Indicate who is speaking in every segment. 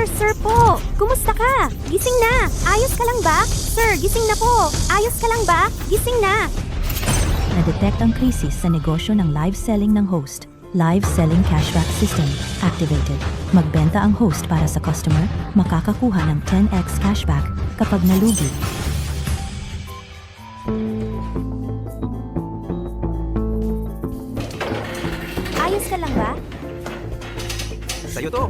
Speaker 1: Sir po! Kumusta ka? Gising na! Ayos ka lang ba? Sir, gising na po! Ayos ka lang ba? Gising na!
Speaker 2: Na-detect ang krisis sa negosyo ng live selling ng host. Live selling cashback system activated. Magbenta ang host para sa customer, makakakuha ng 10x cashback kapag nalugi.
Speaker 1: Ayos ka lang ba?
Speaker 3: Sa'yo to.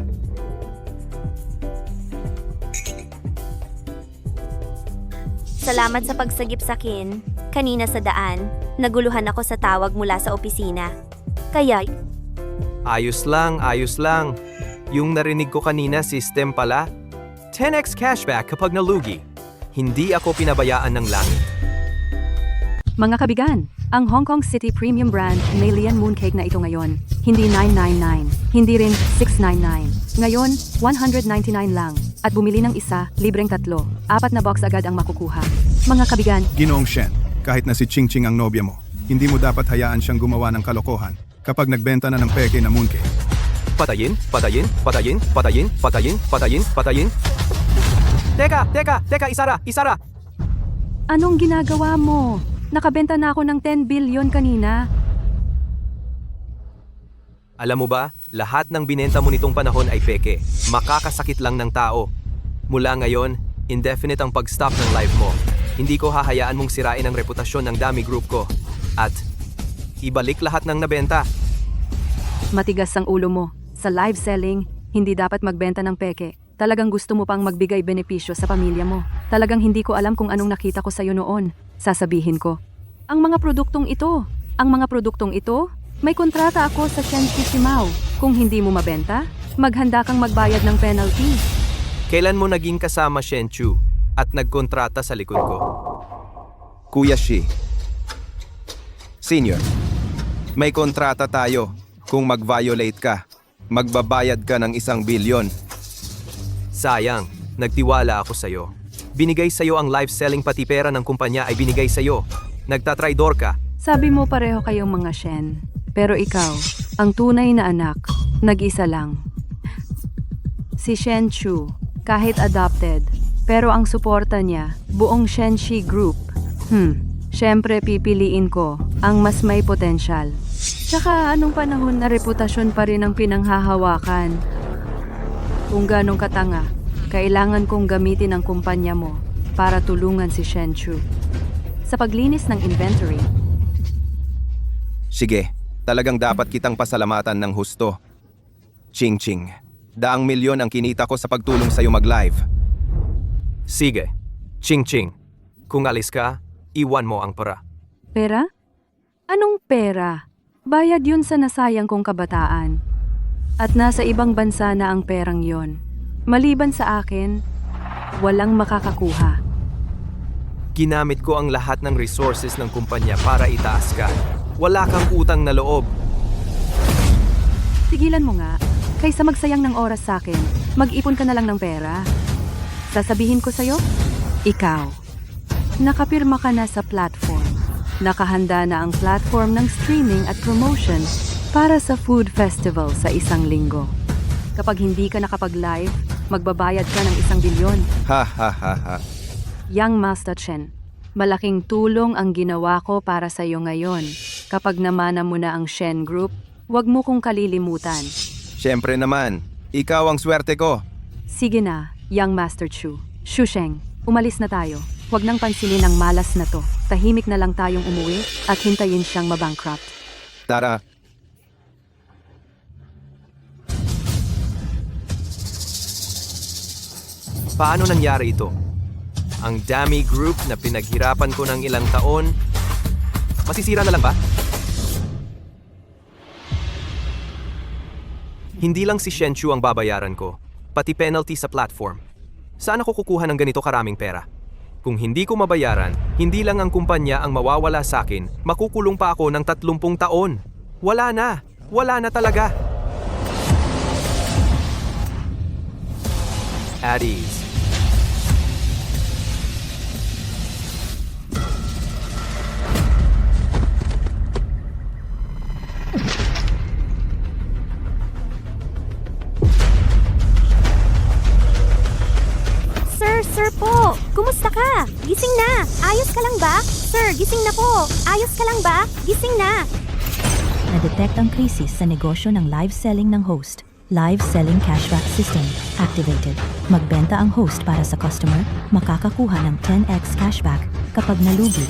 Speaker 1: Salamat sa pagsagip sa akin. Kanina sa daan, naguluhan ako sa tawag mula sa opisina. Kaya,
Speaker 3: Ayos lang, ayos lang. Yung narinig ko kanina, system pala. 10x cashback kapag nalugi. Hindi ako pinabayaan ng langit.
Speaker 4: Mga kabigan, ang Hong Kong City Premium Brand Malian Mooncake na ito ngayon, hindi 999, hindi rin 699. Ngayon, 199 lang. At bumili ng isa, libreng 3. 4 na box agad ang makukuha. Mga kabigan,
Speaker 5: Ginoong Shen, kahit na si Ching Ching ang nobya mo, hindi mo dapat hayaan siyang gumawa ng kalokohan kapag nagbenta na ng peke na mooncake.
Speaker 3: Patayin, patayin, patayin, patayin, patayin, patayin, patayin. Teka, Isara!
Speaker 4: anong ginagawa mo? Nakabenta na ako ng 10 billion kanina.
Speaker 3: Alam mo ba, lahat ng binenta mo nitong panahon ay peke. Makakasakit lang ng tao. Mula ngayon, indefinite ang pag-stop ng live mo. Hindi ko hahayaan mong sirain ang reputasyon ng Dami Group ko. At ibalik lahat ng nabenta.
Speaker 4: Matigas ang ulo mo. Sa live selling, hindi dapat magbenta ng peke. Talagang gusto mo pang magbigay benepisyo sa pamilya mo. Talagang hindi ko alam kung anong nakita ko sa'yo noon. Sasabihin ko, ang mga produktong ito, may kontrata ako sa Shen Shimao. Kung hindi mo mabenta, maghanda kang magbayad ng penalty.
Speaker 3: Kailan mo naging kasama Shen Chu at nagkontrata sa likod ko?
Speaker 6: Kuya Shi. Senior, may kontrata tayo. Kung mag-violate ka, magbabayad ka ng 1 bilyon.
Speaker 3: Sayang, nagtiwala ako sa'yo. Binigay sa'yo ang live selling pati pera ng kumpanya ay binigay sa'yo. Nagtatraidor ka.
Speaker 4: Sabi mo pareho kayong mga Shen. Pero ikaw, ang tunay na anak, nag-isa lang. Si Shen Chu, kahit adopted, pero ang suporta niya, buong Shenshi Group. Siyempre pipiliin ko ang mas may potensyal. Tsaka anong panahon na reputasyon pa rin ang pinanghahawakan. Kung ganong katanga, kailangan kong gamitin ang kumpanya mo para tulungan si Shen Chu. Sa paglinis ng inventory,
Speaker 6: Sige, talagang dapat kitang pasalamatan ng husto. Ching Ching, 100 milyon ang kinita ko sa pagtulong sa'yo mag-live.
Speaker 3: Sige, Ching Ching. Kung alis ka, iwan mo ang pera.
Speaker 4: pera? Anong pera? Bayad yun sa nasayang kong kabataan. At nasa ibang bansa na ang perang yon. Maliban sa akin, walang makakakuha.
Speaker 3: Ginamit ko ang lahat ng resources ng kumpanya para itaas ka. Wala kang utang na loob.
Speaker 4: Tigilan mo nga, kaysa magsayang ng oras sa akin, mag-ipon ka na lang ng pera. Sasabihin ko sa'yo, ikaw, nakapirma ka na sa platform. Nakahanda na ang platform ng streaming at promotion para sa food festival sa 1 linggo. Kapag hindi ka nakapag-live, magbabayad ka ng 1 bilyon.
Speaker 6: Ha ha ha ha.
Speaker 4: Young Master Chen, malaking tulong ang ginawa ko para sa iyo ngayon. Kapag namana mo na ang Shen Group, huwag mo kong kalilimutan.
Speaker 6: Siyempre naman, ikaw ang swerte ko.
Speaker 4: Sige na, Young Master Chu. Shusheng, umalis na tayo. Huwag nang pansinin ang malas na to. Tahimik na lang tayong umuwi at hintayin siyang mabankrupt.
Speaker 6: Tara.
Speaker 3: Paano nangyari ito? Ang Dami Group na pinaghirapan ko ng ilang taon, masisira na lang ba? Hindi lang si Shen Chu ang babayaran ko, pati penalty sa platform. Saan ako kukuha ng ganito karaming pera? Kung hindi ko mabayaran, hindi lang ang kumpanya ang mawawala sa akin, makukulong pa ako ng 30 taon. Wala na talaga. At ease.
Speaker 1: po! Kumusta ka? Gising na! Ayos ka lang ba? Sir, gising na po! Ayos ka lang ba? Gising na!
Speaker 2: Na-detect ang krisis sa negosyo ng live selling ng host. Live selling cashback system activated. Magbenta ang host para sa customer, makakakuha ng 10x cashback kapag nalugi.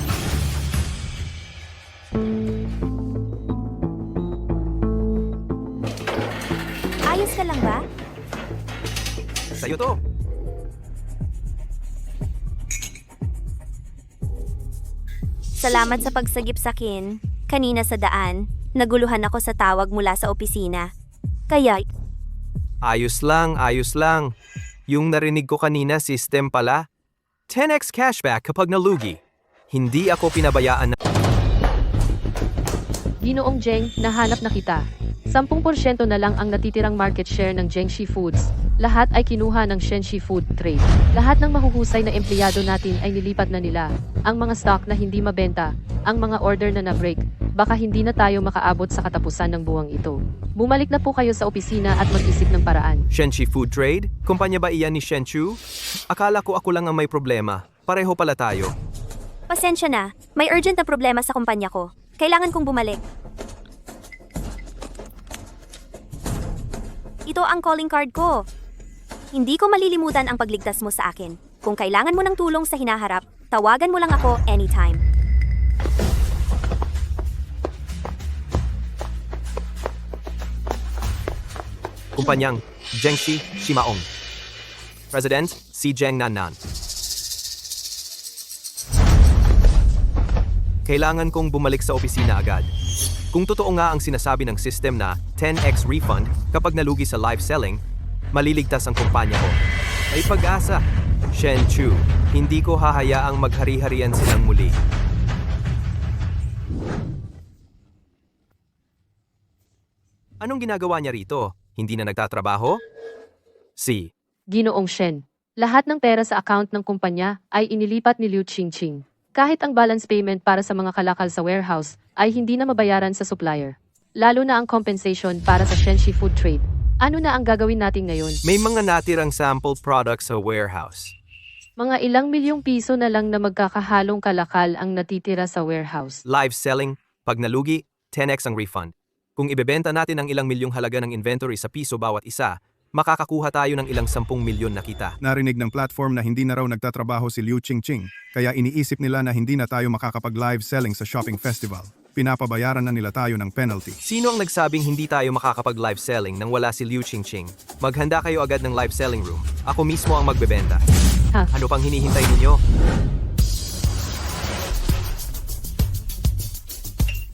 Speaker 1: Ayos ka lang ba?
Speaker 3: Sa'yo to.
Speaker 1: Salamat sa pagsagip sa akin. Kanina sa daan, naguluhan ako sa tawag mula sa opisina. Kaya,
Speaker 3: Ayos lang, ayos lang. Yung narinig ko kanina, system pala. 10x cashback kapag nalugi. Hindi ako pinabayaan na...
Speaker 7: Ginoong Jeng, nahanap na kita. 10% na lang ang natitirang market share ng Jiangxi Foods. Lahat ay kinuha ng Shenxi Food Trade. Lahat ng mahuhusay na empleyado natin ay nilipat na nila. Ang mga stock na hindi mabenta, ang mga order na na-break, baka hindi na tayo makaabot sa katapusan ng buwang ito. Bumalik na po kayo sa opisina at mag-isip ng paraan.
Speaker 3: Shenxi Food Trade? Kumpanya ba iyan ni Shenchu? Akala ko ako lang ang may problema. Pareho pala tayo.
Speaker 1: pasensya na. May urgent na problema sa kumpanya ko. Kailangan kong bumalik. Ito ang calling card ko. Hindi ko malilimutan ang pagligtas mo sa akin. Kung kailangan mo ng tulong sa hinaharap, tawagan mo lang ako anytime.
Speaker 3: Kumpanyang Jiangxi Shimaong. President Si Zheng Nannan. Kailangan kong bumalik sa opisina agad. Kung totoo nga ang sinasabi ng system na 10x refund kapag nalugi sa live selling, maliligtas ang kumpanya ko. May pag-asa. Shen Chu, hindi ko hahayaang maghari-harian silang muli. Anong ginagawa niya rito? Hindi na nagtatrabaho? Si.
Speaker 7: Ginoong Shen, lahat ng pera sa account ng kumpanya ay inilipat ni Liu Qingqing. Kahit ang balance payment para sa mga kalakal sa warehouse ay hindi na mabayaran sa supplier. Lalo na ang compensation para sa Shenxi Food Trade. Ano na ang gagawin natin ngayon?
Speaker 3: May mga natirang sample products sa warehouse.
Speaker 7: Mga ilang milyong piso na lang na magkakahalong kalakal ang natitira sa warehouse.
Speaker 3: Live selling, pag nalugi, 10x ang refund. Kung ibebenta natin ang ilang milyong halaga ng inventory sa piso bawat isa, makakakuha tayo ng ilang 10 milyon na kita.
Speaker 5: Narinig ng platform na hindi na raw nagtatrabaho si Liu Qingqing, kaya iniisip nila na hindi na tayo makakapag-live selling sa shopping festival. Pinapabayaran na nila tayo ng penalty.
Speaker 3: Sino ang nagsabing hindi tayo makakapag-live selling nang wala si Liu Qingqing? Maghanda kayo agad ng live selling room. Ako mismo ang magbebenta.
Speaker 7: Ha?
Speaker 3: Ano pang hinihintay ninyo?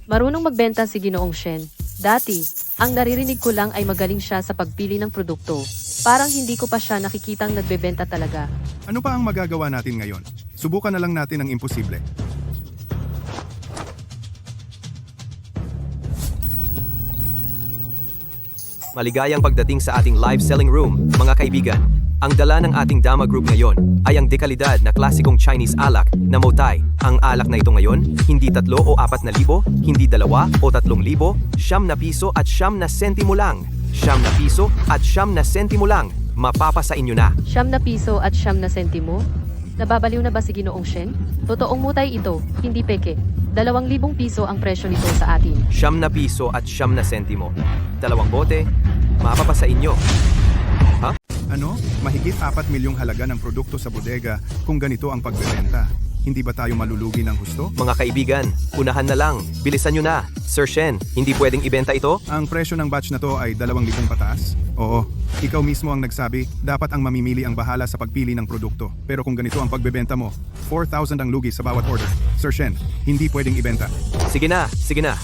Speaker 7: Marunong magbenta si Ginoong Shen. Dati, ang naririnig ko lang ay magaling siya sa pagpili ng produkto. Parang hindi ko pa siya nakikitang nagbebenta talaga.
Speaker 5: Ano pa ang magagawa natin ngayon? Subukan na lang natin ang imposible.
Speaker 3: Maligayang pagdating sa ating live selling room, mga kaibigan. Ang dala ng ating Dama Group ngayon ay ang dekalidad na klasikong Chinese alak na Moutai. Ang alak na ito ngayon, hindi 3 o 4,000, hindi 2 o 3,000, 9 piso at 9 sentimo lang. 9 piso at 9 sentimo lang. Mapapa sa inyo na.
Speaker 7: 9 piso at 9 sentimo? Nababaliw na ba si Ginoong Shen? Totoong mutay ito, hindi peke. 2,000 piso ang presyo nito sa atin.
Speaker 3: 9 piso at 9 sentimo. 2 bote, mapapa sa inyo.
Speaker 5: Ano? Mahigit 4 milyong halaga ng produkto sa bodega kung ganito ang pagbebenta. Hindi ba tayo malulugi ng husto?
Speaker 3: Mga kaibigan, unahan na lang. Bilisan nyo na. Sir Shen, hindi pwedeng ibenta ito?
Speaker 5: Ang presyo ng batch na to ay 2,000 pataas? Oo, ikaw mismo ang nagsabi, dapat ang mamimili ang bahala sa pagpili ng produkto. Pero kung ganito ang pagbebenta mo, 4,000 ang lugi sa bawat order. Sir Shen, hindi pwedeng ibenta.
Speaker 3: Sige na, sige na.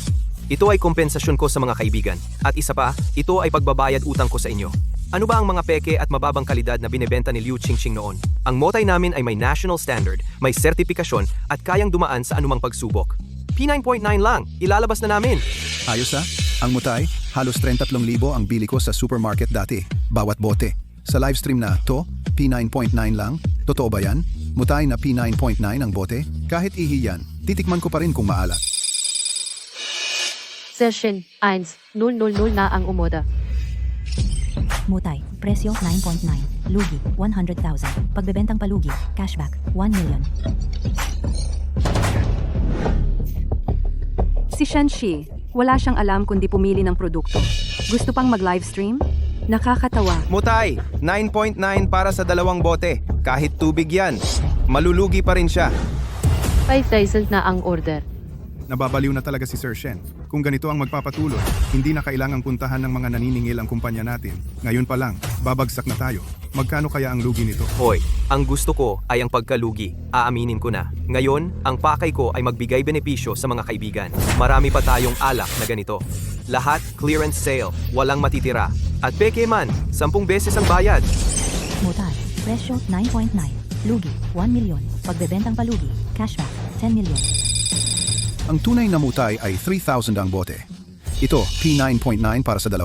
Speaker 3: Ito ay kompensasyon ko sa mga kaibigan. At isa pa, ito ay pagbabayad utang ko sa inyo. Ano ba ang mga peke at mababang kalidad na binebenta ni Liu Qingqing noon? Ang Moutai namin ay may national standard, may sertipikasyon at kayang dumaan sa anumang pagsubok. P9.9 lang, ilalabas na namin.
Speaker 8: Ayos ah, ang Moutai, halos 33,000 ang bili ko sa supermarket dati, bawat bote. Sa livestream na to, P9.9 lang, totoo ba yan? Moutai na P9.9 ang bote? Kahit ihi yan, titikman ko pa rin kung maalat.
Speaker 7: Session 1, 000 na ang umoda.
Speaker 2: Moutai, presyo 9.9. lugi 100,000. Pagbebentang palugi, cashback 1 million.
Speaker 4: Si Shenshi, wala siyang alam kundi pumili ng produkto. Gusto pang mag-livestream? Nakakatawa.
Speaker 6: Mutay, 9.9 para sa 2 bote. Kahit tubig yan, malulugi pa rin siya.
Speaker 7: 5,000 na ang order.
Speaker 5: Nababaliw na talaga si Sir Shen. Kung ganito ang magpapatuloy, hindi na kailangang puntahan ng mga naniningil ang kumpanya natin. Ngayon pa lang, babagsak na tayo. Magkano kaya ang lugi nito?
Speaker 3: Hoy, ang gusto ko ay ang pagkalugi. Aaminin ko na. Ngayon, ang pakay ko ay magbigay benepisyo sa mga kaibigan. Marami pa tayong alak na ganito. Lahat clearance sale, walang matitira. At peke man, 10 beses ang bayad.
Speaker 2: Mutay, presyo 9.9. Lugi 1 million. Pagbebentang palugi, cashback 10 million.
Speaker 8: Ang tunay na mutay ay 3,000 ang bote. Ito, P9.9 para sa 2.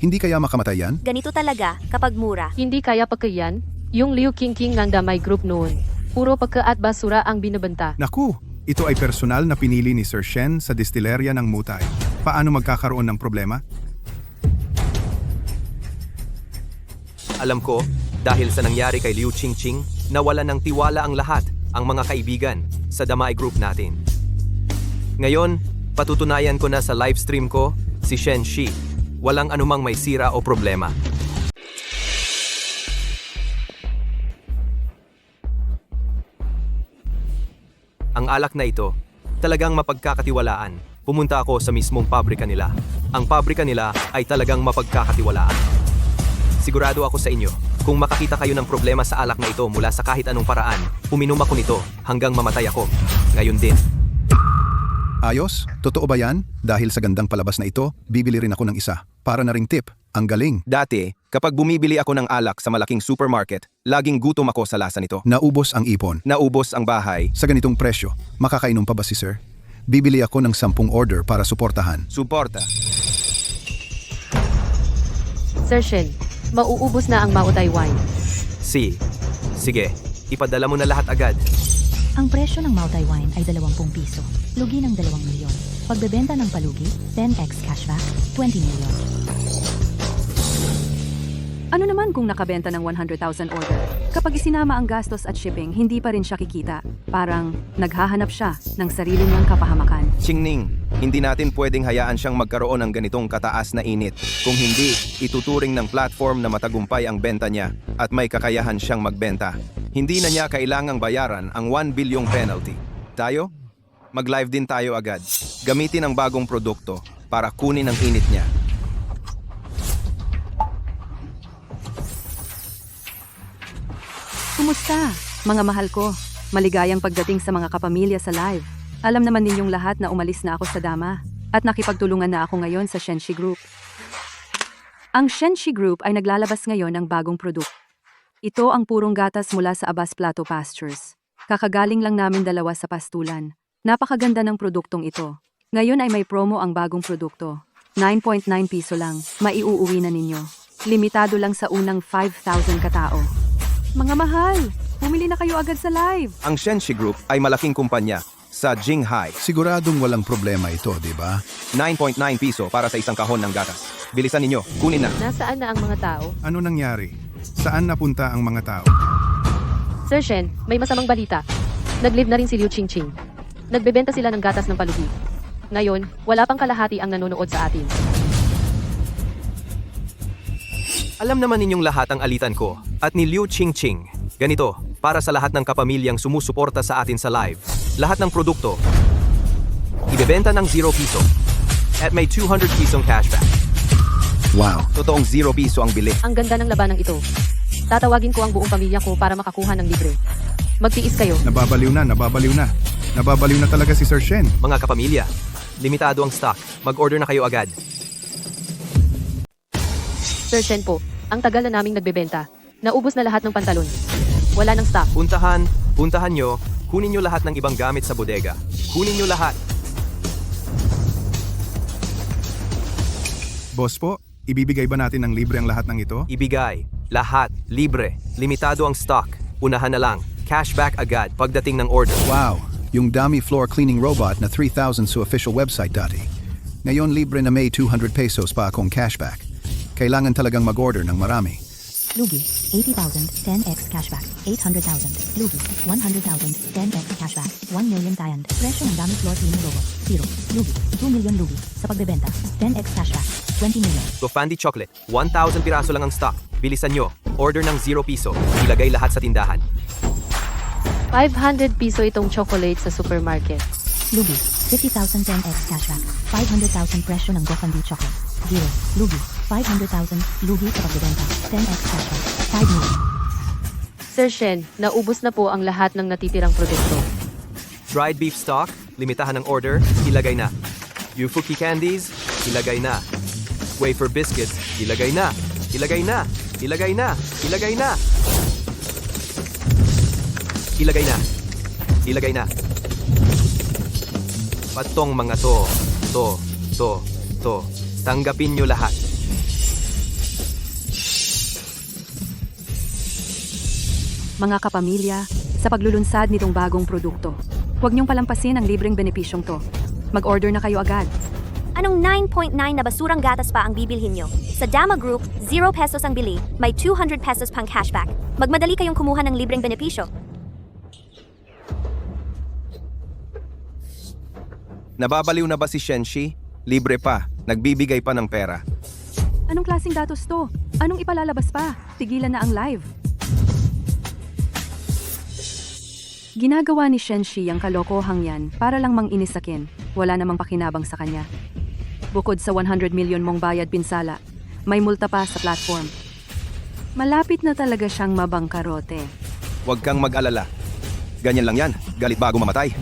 Speaker 8: Hindi kaya makamatay yan?
Speaker 1: Ganito talaga kapag mura.
Speaker 7: Hindi kaya pagkayan, yung Liu Qingqing ng Damay Group noon. Puro pagka at basura ang binabenta.
Speaker 5: Naku, ito ay personal na pinili ni Sir Shen sa distilerya ng Mutay. Paano magkakaroon ng problema?
Speaker 3: Alam ko, dahil sa nangyari kay Liu Qingqing, nawalan ng tiwala ang lahat, ang mga kaibigan, sa Damay Group natin. Ngayon, patutunayan ko na sa livestream ko, si Shen Shi. Walang anumang may sira o problema. Ang alak na ito, talagang mapagkakatiwalaan. Pumunta ako sa mismong pabrika nila. Ang pabrika nila ay talagang mapagkakatiwalaan. Sigurado ako sa inyo, kung makakita kayo ng problema sa alak na ito mula sa kahit anong paraan, uminom ako nito hanggang mamatay ako. Ngayon din.
Speaker 8: Ayos? Totoo ba yan? Dahil sa gandang palabas na ito, bibili rin ako ng isa. Para na ring tip. Ang galing.
Speaker 6: Dati, kapag bumibili ako ng alak sa malaking supermarket, laging gutom ako sa lasa nito.
Speaker 8: Naubos ang ipon.
Speaker 6: Naubos ang bahay.
Speaker 8: Sa ganitong presyo, makakainom pa ba si Sir? Bibili ako ng 10 order para suportahan.
Speaker 6: Suporta.
Speaker 7: Sir Shen, mauubos na ang Mautay wine.
Speaker 3: Sige, ipadala mo na lahat agad.
Speaker 2: Ang presyo ng Mautay Wine ay 20 piso. Lugi ng 2 milyon. Pagbebenta ng palugi, 10x cashback, 20 milyon.
Speaker 4: Ano naman kung nakabenta ng 100,000 order? Kapag isinama ang gastos at shipping, hindi pa rin siya kikita. Parang naghahanap siya ng sarili niyang kapahamakan.
Speaker 6: Qingning, hindi natin pwedeng hayaan siyang magkaroon ng ganitong kataas na init. Kung hindi, ituturing ng platform na matagumpay ang benta niya at may kakayahan siyang magbenta. Hindi na niya kailangang bayaran ang 1 bilyong penalty. Tayo? Mag-live din tayo agad. Gamitin ang bagong produkto para kunin ang init niya.
Speaker 4: Kumusta? Mga mahal ko, maligayang pagdating sa mga kapamilya sa live. Alam naman ninyong lahat na umalis na ako sa Dama at nakipagtulungan na ako ngayon sa Shenshi Group. Ang Shenshi Group ay naglalabas ngayon ng bagong produkto. Ito ang purong gatas mula sa Abas Plato Pastures. Kakagaling lang namin 2 sa pastulan. Napakaganda ng produktong ito. Ngayon ay may promo ang bagong produkto. 9.9 piso lang, maiuuwi na ninyo. Limitado lang sa unang 5,000 katao. Mga mahal, bumili na kayo agad sa live.
Speaker 6: Ang Shenshi Group ay malaking kumpanya sa Jinghai.
Speaker 8: Siguradong walang problema ito, di ba?
Speaker 6: 9.9 piso para sa isang kahon ng gatas. Bilisan ninyo, kunin na.
Speaker 7: Nasaan na ang mga tao?
Speaker 5: Ano nangyari? Saan napunta ang mga tao?
Speaker 7: Sir Shen, may masamang balita. Nag-live na rin si Liu Qingqing. Nagbebenta sila ng gatas ng palugi. Ngayon, wala pang kalahati ang nanonood sa atin.
Speaker 3: Alam naman ninyong lahat ang alitan ko at ni Liu Qingqing. Ganito, para sa lahat ng kapamilyang sumusuporta sa atin sa live, lahat ng produkto, ibebenta ng 0 piso at may 200 pisong cashback.
Speaker 8: Wow.
Speaker 6: Totoong 0 piso ang bili.
Speaker 7: Ang ganda ng labanang ito. Tatawagin ko ang buong pamilya ko para makakuha ng libre. Magtiis kayo.
Speaker 5: Nababaliw na. Nababaliw na talaga si Sir Shen.
Speaker 3: Mga kapamilya, limitado ang stock. Mag-order na kayo agad.
Speaker 7: Sir Shen po, ang tagal na naming nagbebenta. Naubos na lahat ng pantalon. Wala nang stock.
Speaker 3: Puntahan nyo, kunin nyo lahat ng ibang gamit sa bodega. Kunin nyo lahat.
Speaker 5: Boss po, ibibigay ba natin ng libre ang lahat ng ito?
Speaker 3: Ibigay, lahat, libre, limitado ang stock. Unahan na lang, cashback agad pagdating ng order.
Speaker 8: Wow. Yung dummy floor cleaning robot na 3,000 sa official website dati. Ngayon libre na may 200 pesos pa akong cashback. Kailangan talagang mag-order ng marami.
Speaker 2: Lugi, 80,000, 10x cashback, 800,000, Lugi, 100,000, 10x cashback, 1 million Thailand. Presyo ng gamit floor cleaning robot, 0, Lugi, 2 million Lugi. Sa pagbebenta, 10x cashback, 20 million.
Speaker 3: Gofandi Chocolate, 1,000 piraso lang ang stock. Bilisan nyo. Order ng 0 piso. Ilagay lahat sa tindahan.
Speaker 7: 500 piso itong chocolate sa supermarket.
Speaker 2: Lugi, 50,000 10x cashback, 500,000 presyo ng Gofandi Chocolate, 0, Lugi, 500,000, Lugi sa pagbebenta, 10x cashback, 5 million.
Speaker 7: Sir Shen, naubos na po ang lahat ng natitirang produkto.
Speaker 3: Dried beef stock, limitahan ng order, ilagay na. Yufuki candies, ilagay na. Wafer biscuits, ilagay na. Ilagay na. Ilagay na. Ilagay na. Ilagay na. Ilagay na. Patong mga to. Tanggapin nyo lahat.
Speaker 4: Mga kapamilya, sa paglulunsad nitong bagong produkto, huwag niyong palampasin ang libreng benepisyong to. Mag-order na kayo agad.
Speaker 1: Anong 9.9 na basurang gatas pa ang bibilhin nyo? Sa Dama Group, 0 pesos ang bili, may 200 pesos pang cashback. Magmadali kayong kumuha ng libreng benepisyo.
Speaker 6: Nababaliw na ba si Shenshi? Libre pa, nagbibigay pa ng pera.
Speaker 4: Anong klaseng datos to? Anong ipalalabas pa? Tigilan na ang live. Ginagawa ni Shenshi ang kalokohang yan para lang mang-inisakin. Wala namang pakinabang sa kanya. Bukod sa 100 million mong bayad pinsala, may multa pa sa platform. Malapit na talaga siyang mabangkarote.
Speaker 6: Huwag kang mag-alala. Ganyan lang yan, galit bago mamatay.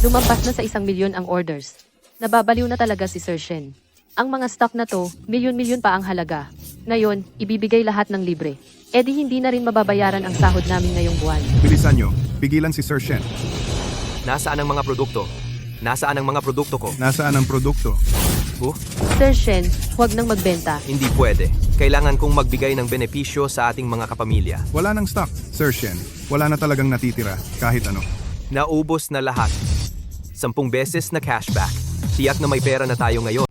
Speaker 7: Lumampas na sa 1 milyon ang orders. Nababaliw na talaga si Sir Shen. Ang mga stock na to, milyon-milyon pa ang halaga. Ngayon, ibibigay lahat ng libre. E di hindi na rin mababayaran ang sahod namin ngayong buwan.
Speaker 5: Bilisan nyo, pigilan si Sir Shen.
Speaker 3: Nasaan ang mga produkto? Nasaan ang mga produkto ko?
Speaker 5: Nasaan ang produkto?
Speaker 7: Sir Shen, huwag nang magbenta.
Speaker 3: Hindi pwede. Kailangan kong magbigay ng benepisyo sa ating mga kapamilya.
Speaker 5: Wala nang stock, Sir Shen. Wala na talagang natitira, kahit ano.
Speaker 3: Naubos na lahat. 10 beses na cashback. Tiyak na may pera na tayo ngayon.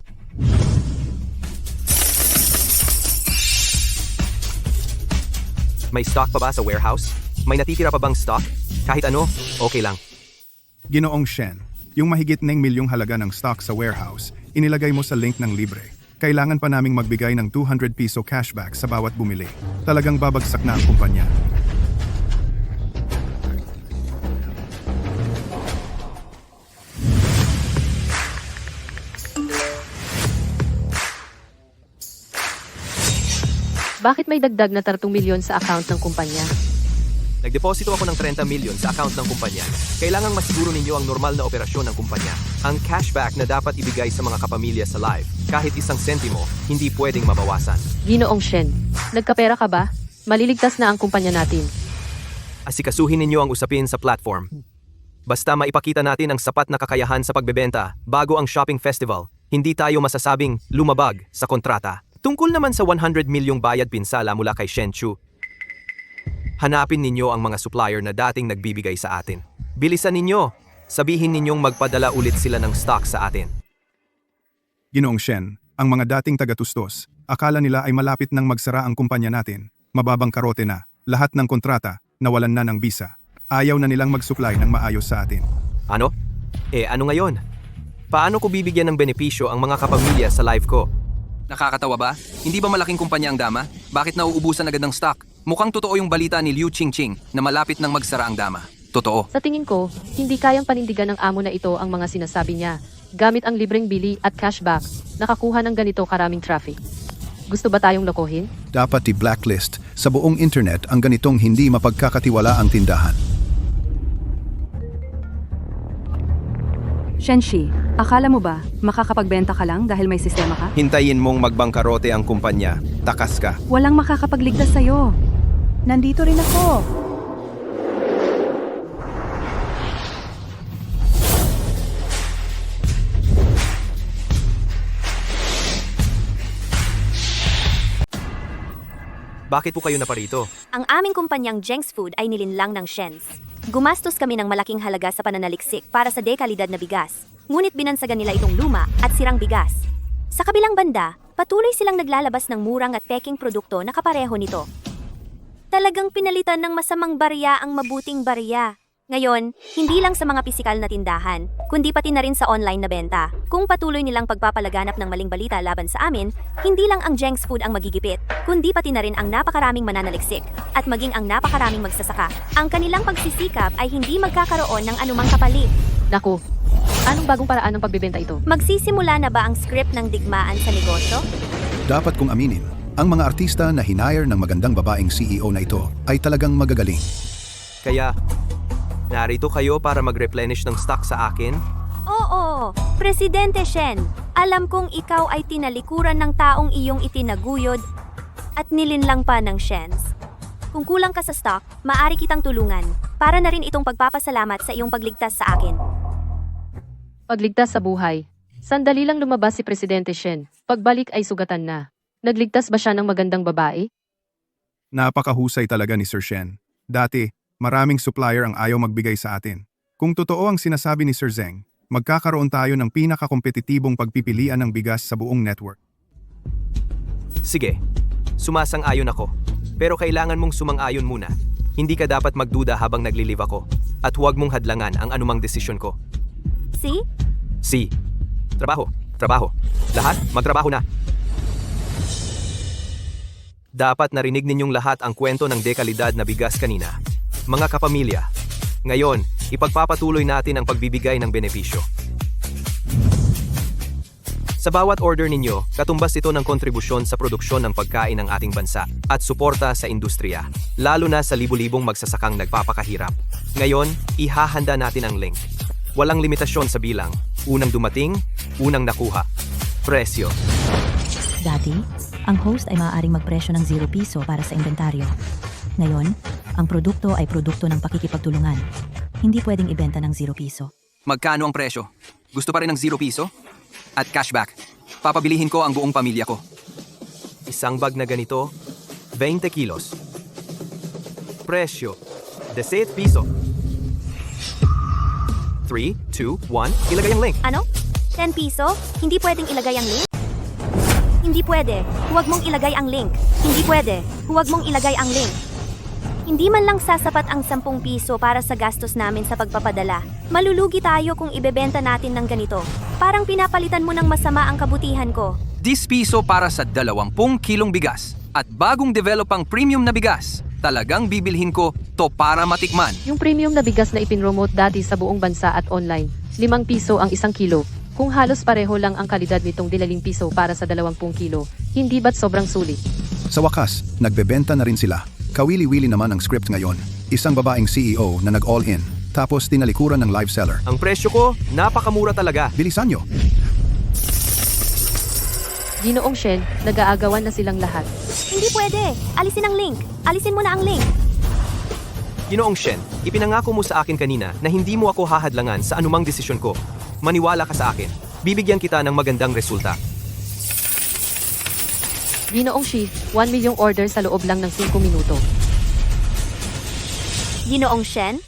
Speaker 3: May stock pa ba sa warehouse? May natitira pa bang stock? Kahit ano, okay lang.
Speaker 5: Ginoong Shen, yung mahigit ng milyong halaga ng stock sa warehouse, inilagay mo sa link ng libre. Kailangan pa naming magbigay ng 200 piso cashback sa bawat bumili. Talagang babagsak na ang kumpanya.
Speaker 7: Bakit may dagdag na 30 milyon sa account ng kumpanya?
Speaker 3: Nagdeposito ako ng 30 milyon sa account ng kumpanya. Kailangang masiguro ninyo ang normal na operasyon ng kumpanya. Ang cashback na dapat ibigay sa mga kapamilya sa live, kahit 1 sentimo, hindi pwedeng mabawasan.
Speaker 7: Ginoong Shen, nagkapera ka ba? Maliligtas na ang kumpanya natin.
Speaker 3: Asikasuhin ninyo ang usapin sa platform. Basta maipakita natin ang sapat na kakayahan sa pagbebenta bago ang shopping festival, hindi tayo masasabing lumabag sa kontrata. Tungkol naman sa 100 milyong bayad pinsala mula kay Shen Chu, hanapin ninyo ang mga supplier na dating nagbibigay sa atin. Bilisan ninyo. Sabihin ninyong magpadala ulit sila ng stock sa atin.
Speaker 5: Ginoong Shen, ang mga dating tagatustos, akala nila ay malapit nang magsara ang kumpanya natin. Mababangkarote na. Lahat ng kontrata, nawalan na ng visa. Ayaw na nilang mag-supply ng maayos sa atin.
Speaker 3: Ano? Ano ngayon? Paano ko bibigyan ng benepisyo ang mga kapamilya sa live ko?
Speaker 9: Nakakatawa ba? Hindi ba malaking kumpanya ang Dama? Bakit nauubusan agad ng stock? Mukhang totoo yung balita ni Liu Qingqing na malapit nang magsara ang Dama. Totoo.
Speaker 7: Sa tingin ko, hindi kayang panindigan ng amo na ito ang mga sinasabi niya. Gamit ang libreng bili at cashback, nakakuha ng ganito karaming traffic. Gusto ba tayong lokohin?
Speaker 8: Dapat i-blacklist sa buong internet ang ganitong hindi mapagkakatiwala ang tindahan.
Speaker 4: Shenshi, akala mo ba makakapagbenta ka lang dahil may sistema ka?
Speaker 6: Hintayin mong magbangkarote ang kumpanya. Takas ka.
Speaker 4: Walang makakapagligtas sa'yo.
Speaker 2: Nandito rin ako.
Speaker 3: Bakit po kayo naparito?
Speaker 1: Ang aming kumpanyang Jengs Food ay nilinlang ng Shens. Gumastos kami ng malaking halaga sa pananaliksik para sa dekalidad na bigas. Ngunit binansagan nila itong luma at sirang bigas. Sa kabilang banda, Patuloy silang naglalabas ng murang at peking produkto na kapareho nito. Talagang pinalitan ng masamang barya ang mabuting barya. Ngayon, hindi lang sa mga pisikal na tindahan, kundi pati na rin sa online na benta. Kung patuloy nilang pagpapalaganap ng maling balita laban sa amin, hindi lang ang Jenks Food ang magigipit, kundi pati na rin ang napakaraming mananaliksik, at maging ang napakaraming magsasaka. Ang kanilang pagsisikap ay hindi magkakaroon ng anumang kapalit.
Speaker 7: Naku, anong bagong paraan ng pagbebenta ito?
Speaker 1: Magsisimula na ba ang script ng digmaan sa negosyo?
Speaker 8: Dapat kong aminin, ang mga artista na hinire ng magandang babaeng CEO na ito ay talagang magagaling.
Speaker 3: Kaya, narito kayo para mag-replenish ng stock sa akin?
Speaker 1: Oo, Presidente Shen, alam kong ikaw ay tinalikuran ng taong iyong itinaguyod at nilinlang pa ng Shens. Kung kulang ka sa stock, maaari kitang tulungan para na rin itong pagpapasalamat sa iyong pagligtas sa akin.
Speaker 7: Pagligtas sa buhay. Sandali lang lumabas si Presidente Shen. Pagbalik ay sugatan na. Nagligtas ba siya ng magandang babae?
Speaker 5: Napakahusay talaga ni Sir Shen. Dati, maraming supplier ang ayaw magbigay sa atin. Kung totoo ang sinasabi ni Sir Zeng, magkakaroon tayo ng pinakakompetitibong pagpipilian ng bigas sa buong network.
Speaker 3: Sige, sumasang-ayon ako. Pero kailangan mong sumang-ayon muna. Hindi ka dapat magduda habang naglilive ako. At huwag mong hadlangan ang anumang desisyon ko.
Speaker 1: See?
Speaker 3: Si. Trabaho. Trabaho. Lahat, magtrabaho na. Dapat narinig ninyong lahat ang kwento ng dekalidad na bigas kanina. Mga kapamilya, ngayon, ipagpapatuloy natin ang pagbibigay ng benepisyo. Sa bawat order ninyo, katumbas ito ng kontribusyon sa produksyon ng pagkain ng ating bansa at suporta sa industriya, lalo na sa libu-libong magsasakang nagpapakahirap. Ngayon, ihahanda natin ang link. Walang limitasyon sa bilang. Unang dumating, unang nakuha. Presyo.
Speaker 2: Dati, ang host ay maaaring magpresyo ng 0 piso para sa inventaryo. Ngayon, ang produkto ay produkto ng pakikipagtulungan. Hindi pwedeng ibenta ng 0 piso.
Speaker 9: Magkano ang presyo? Gusto pa rin ng 0 piso? At cashback. Papabilihin ko ang buong pamilya ko.
Speaker 3: Isang bag na ganito, 20 kilos. Presyo, 10 piso. 3, 2, 1, ilagay ang link.
Speaker 1: Ano? 10 piso? Hindi pwedeng ilagay ang link? Hindi pwede. Huwag mong ilagay ang link. Hindi pwede. Huwag mong ilagay ang link. Hindi man lang sasapat ang 10 piso para sa gastos namin sa pagpapadala. Malulugi tayo kung ibebenta natin ng ganito. Parang pinapalitan mo ng masama ang kabutihan ko.
Speaker 9: 10 piso para sa 20 kilong bigas. At bagong develop ang premium na bigas. Talagang bibilhin ko to para matikman.
Speaker 7: Yung premium na bigas na ipinromote dati sa buong bansa at online, 5 piso ang 1 kilo. Kung halos pareho lang ang kalidad nitong 10 piso para sa 20 kilo, hindi ba't sobrang sulit?
Speaker 8: Sa wakas, nagbebenta na rin sila. Kawili-wili naman ang script ngayon. Isang babaeng CEO na nag-all-in, tapos tinalikuran ng live seller.
Speaker 3: Ang presyo ko, napakamura talaga.
Speaker 8: Bilisan nyo!
Speaker 7: Ginoong Shen, nag-aagawan na silang lahat.
Speaker 1: Hindi pwede. Alisin ang link. Alisin mo na ang link.
Speaker 3: Ginoong Shen, ipinangako mo sa akin kanina na hindi mo ako hahadlangan sa anumang desisyon ko. Maniwala ka sa akin. Bibigyan kita ng magandang resulta.
Speaker 7: Ginoong Shi, 1 milyong order sa loob lang ng 5 minuto.
Speaker 1: Ginoong Shen?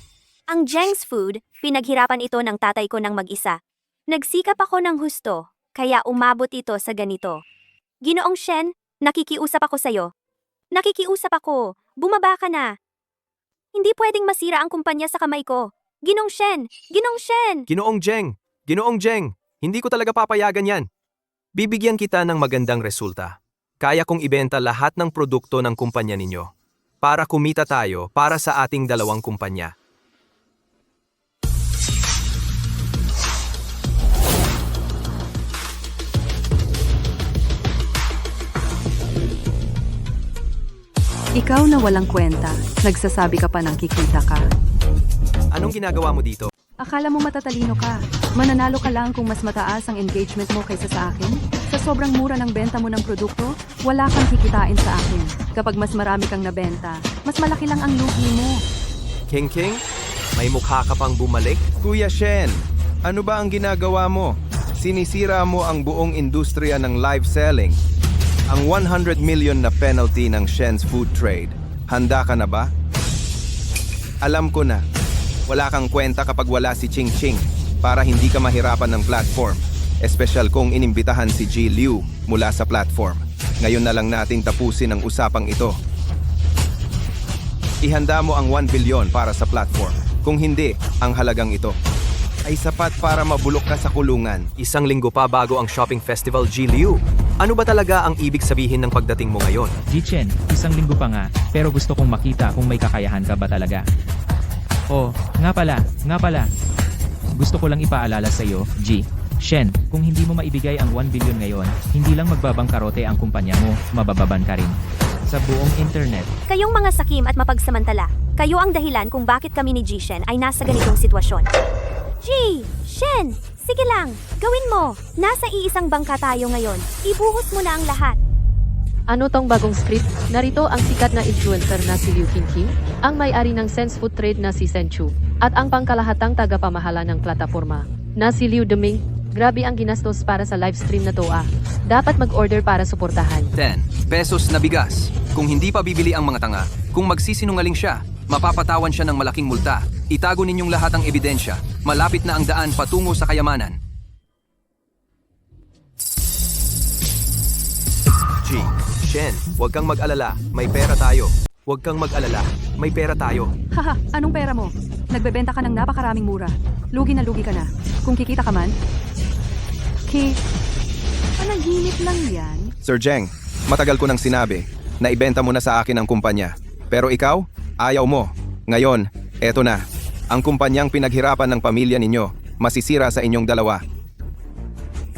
Speaker 1: Ang Jenks Food, pinaghirapan ito ng tatay ko ng mag-isa. Nagsikap ako ng husto, kaya umabot ito sa ganito. Ginoong Shen, nakikiusap ako sa'yo. Nakikiusap ako, bumaba ka na. Hindi pwedeng masira ang kumpanya sa kamay ko. Ginoong Shen! Ginoong Shen!
Speaker 3: Ginoong Jeng! Ginoong Jeng! Hindi ko talaga papayagan yan. Bibigyan kita ng magandang resulta. Kaya kong ibenta lahat ng produkto ng kumpanya ninyo. Para kumita tayo para sa ating dalawang kumpanya.
Speaker 4: Ikaw na walang kwenta, nagsasabi ka pa ng kikita ka.
Speaker 3: Anong ginagawa mo dito?
Speaker 4: Akala mo matatalino ka. Mananalo ka lang kung mas mataas ang engagement mo kaysa sa akin? Sa sobrang mura ng benta mo ng produkto, wala kang kikitain sa akin. Kapag mas marami kang nabenta, mas malaki lang ang lugi mo.
Speaker 3: King King, may mukha ka pang bumalik?
Speaker 6: Kuya Shen, ano ba ang ginagawa mo? Sinisira mo ang buong industriya ng live selling. Ang 100 million na penalty ng Shen's food trade. Handa ka na ba? Alam ko na. Wala kang kwenta kapag wala si Ching Ching para hindi ka mahirapan ng platform. espesyal kung inimbitahan si Ji Liu mula sa platform. Ngayon na lang nating tapusin ang usapang ito. Ihanda mo ang 1 bilyon para sa platform. Kung hindi, ang halagang ito ay sapat para mabulok ka sa kulungan.
Speaker 3: Isang linggo pa bago ang shopping festival, Ji Liu. Ano ba talaga ang ibig sabihin ng pagdating mo ngayon?
Speaker 10: Jichen, isang linggo pa nga, pero gusto kong makita kung may kakayahan ka ba talaga. Oh, nga pala. Gusto ko lang ipaalala sa iyo, Ji. Shen, kung hindi mo maibigay ang 1 billion ngayon, hindi lang magbabangkarote ang kumpanya mo, mabababan ka rin. Sa buong internet.
Speaker 1: Kayong mga sakim at mapagsamantala, kayo ang dahilan kung bakit kami ni Jishen ay nasa ganitong sitwasyon. Shen, sige lang, gawin mo. Nasa iisang bangka tayo ngayon. Ibuhos mo na ang lahat.
Speaker 7: Ano tong bagong script? Narito ang sikat na influencer na si Liu Qingqing, ang may-ari ng Sense Food Trade na si Shen Chu, at ang pangkalahatang tagapamahala ng plataforma na si Liu Deming. Grabe ang ginastos para sa livestream na to ah. Dapat mag-order para suportahan.
Speaker 9: 10 pesos na bigas. Kung hindi pa bibili ang mga tanga, kung magsisinungaling siya, mapapatawan siya ng malaking multa. Itago ninyong lahat ang ebidensya. Malapit na ang daan patungo sa kayamanan.
Speaker 3: Ji, Shen, huwag kang mag-alala. May pera tayo. Huwag kang mag-alala. May pera tayo.
Speaker 4: Haha, anong pera mo? Nagbebenta ka ng napakaraming mura. Lugi na lugi ka na. Kung kikita ka man. Panaginip lang yan.
Speaker 6: Sir Zheng, matagal ko nang sinabi na ibenta mo na sa akin ang kumpanya. Pero ikaw, ayaw mo. Ngayon, eto na. Ang kumpanyang pinaghirapan ng pamilya ninyo, masisira sa inyong dalawa.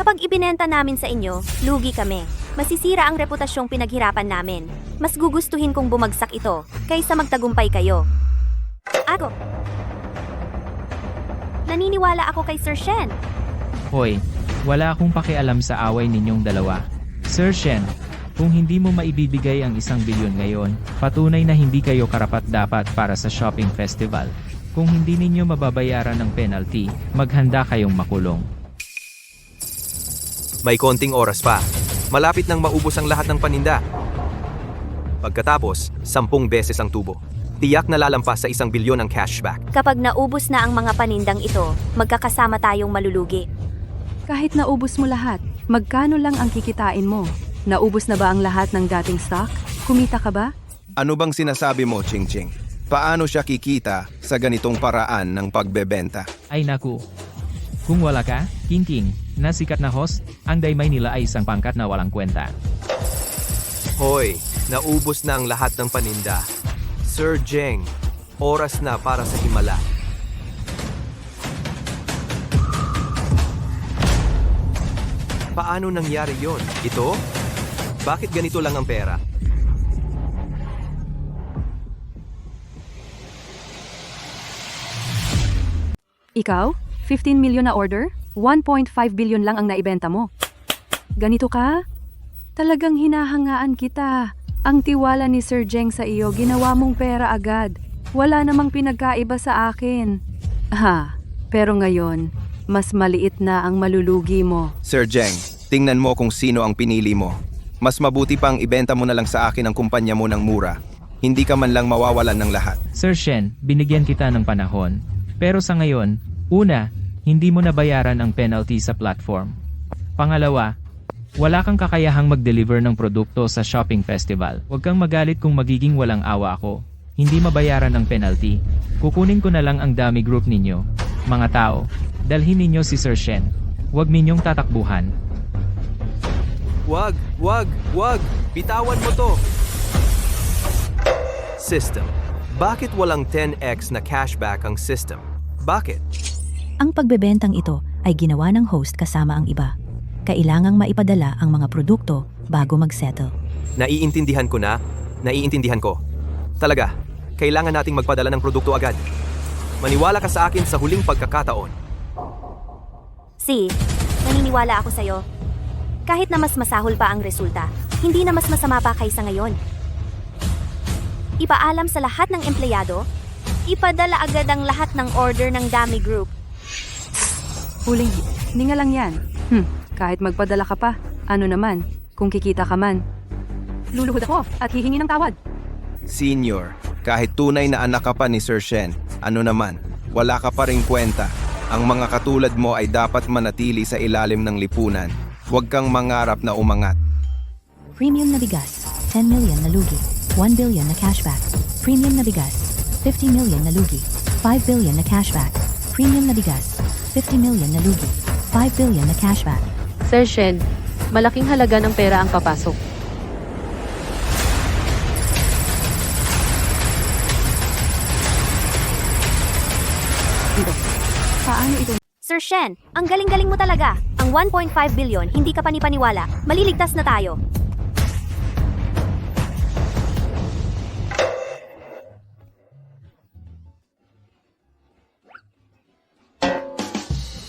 Speaker 1: Kapag ibinenta namin sa inyo, lugi kami. Masisira ang reputasyong pinaghirapan namin. Mas gugustuhin kong bumagsak ito kaysa magtagumpay kayo. Ako. Naniniwala ako kay Sir Shen.
Speaker 10: Hoy, wala akong pakialam sa away ninyong dalawa. Sir Shen, kung hindi mo maibibigay ang 1 bilyon ngayon, patunay na hindi kayo karapat-dapat para sa shopping festival. Kung hindi ninyo mababayaran ng penalty, maghanda kayong makulong.
Speaker 3: May konting oras pa. Malapit nang maubos ang lahat ng paninda. Pagkatapos, 10 beses ang tubo. Tiyak na lalampas sa 1 bilyon ang cashback.
Speaker 1: Kapag naubos na ang mga panindang ito, magkakasama tayong malulugi.
Speaker 4: Kahit naubos mo lahat, magkano lang ang kikitain mo? Naubos na ba ang lahat ng dating stock? Kumita ka ba?
Speaker 6: Ano bang sinasabi mo, Ching Ching? Paano siya kikita sa ganitong paraan ng pagbebenta?
Speaker 10: Ay naku. Kung wala ka, Qingqing, na sikat na host, ang daymay nila ay isang pangkat na walang kwenta.
Speaker 3: Hoy, naubos na ang lahat ng paninda. Sir Zheng, oras na para sa himala. Paano nangyari yon? Ito? Bakit ganito lang ang pera?
Speaker 4: Ikaw? 15 million na order? 1.5 billion lang ang naibenta mo. Ganito ka? Talagang hinahangaan kita. Ang tiwala ni Sir Zheng sa iyo, ginawa mong pera agad. Wala namang pinagkaiba sa akin. Pero ngayon, mas maliit na ang malulugi mo.
Speaker 6: Sir Zheng, tingnan mo kung sino ang pinili mo. Mas mabuti pang ibenta mo na lang sa akin ang kumpanya mo ng mura. Hindi ka man lang mawawalan ng lahat.
Speaker 10: Sir Shen, binigyan kita ng panahon. Pero sa ngayon, una, hindi mo nabayaran ang penalty sa platform. Pangalawa, wala kang kakayahang mag-deliver ng produkto sa shopping festival. Huwag kang magalit kung magiging walang awa ako. Hindi mabayaran ang penalty. Kukunin ko na lang ang dummy group ninyo. Mga tao, dalhin ninyo si Sir Shen. Huwag ninyong tatakbuhan.
Speaker 3: Wag! Bitawan mo to! System. Bakit walang 10x na cashback ang system? Bakit?
Speaker 2: Ang pagbebentang ito ay ginawa ng host kasama ang iba. Kailangang maipadala ang mga produkto bago mag-settle.
Speaker 3: Naiintindihan ko. Talaga, kailangan nating magpadala ng produkto agad. Maniwala ka sa akin sa huling pagkakataon.
Speaker 1: Naniniwala ako sa'yo. Kahit na mas masahol pa ang resulta, hindi na mas masama pa kaysa ngayon. Ipaalam sa lahat ng empleyado, ipadala agad ang lahat ng order ng dummy group.
Speaker 4: Huling, ninga lang yan. Kahit magpadala ka pa, ano naman, kung kikita ka man. Luluhod ako at hihingi ng tawad.
Speaker 6: Senior, kahit tunay na anak ka pa ni Sir Shen, ano naman, wala ka pa ring kwenta. Ang mga katulad mo ay dapat manatili sa ilalim ng lipunan. Huwag kang mangarap na umangat.
Speaker 2: Premium na bigas, 10 million na lugi, 1 billion na cashback. Premium na bigas, 50 million na lugi, 5 billion na cashback. Premium na bigas, 50 million na lugi, 5 billion na cashback.
Speaker 7: Sir Shen, malaking halaga ng pera ang papasok.
Speaker 4: Paano ito?
Speaker 1: Sir Shen, ang galing-galing mo talaga. Ang 1.5 billion, hindi ka panipaniwala. Maliligtas na tayo.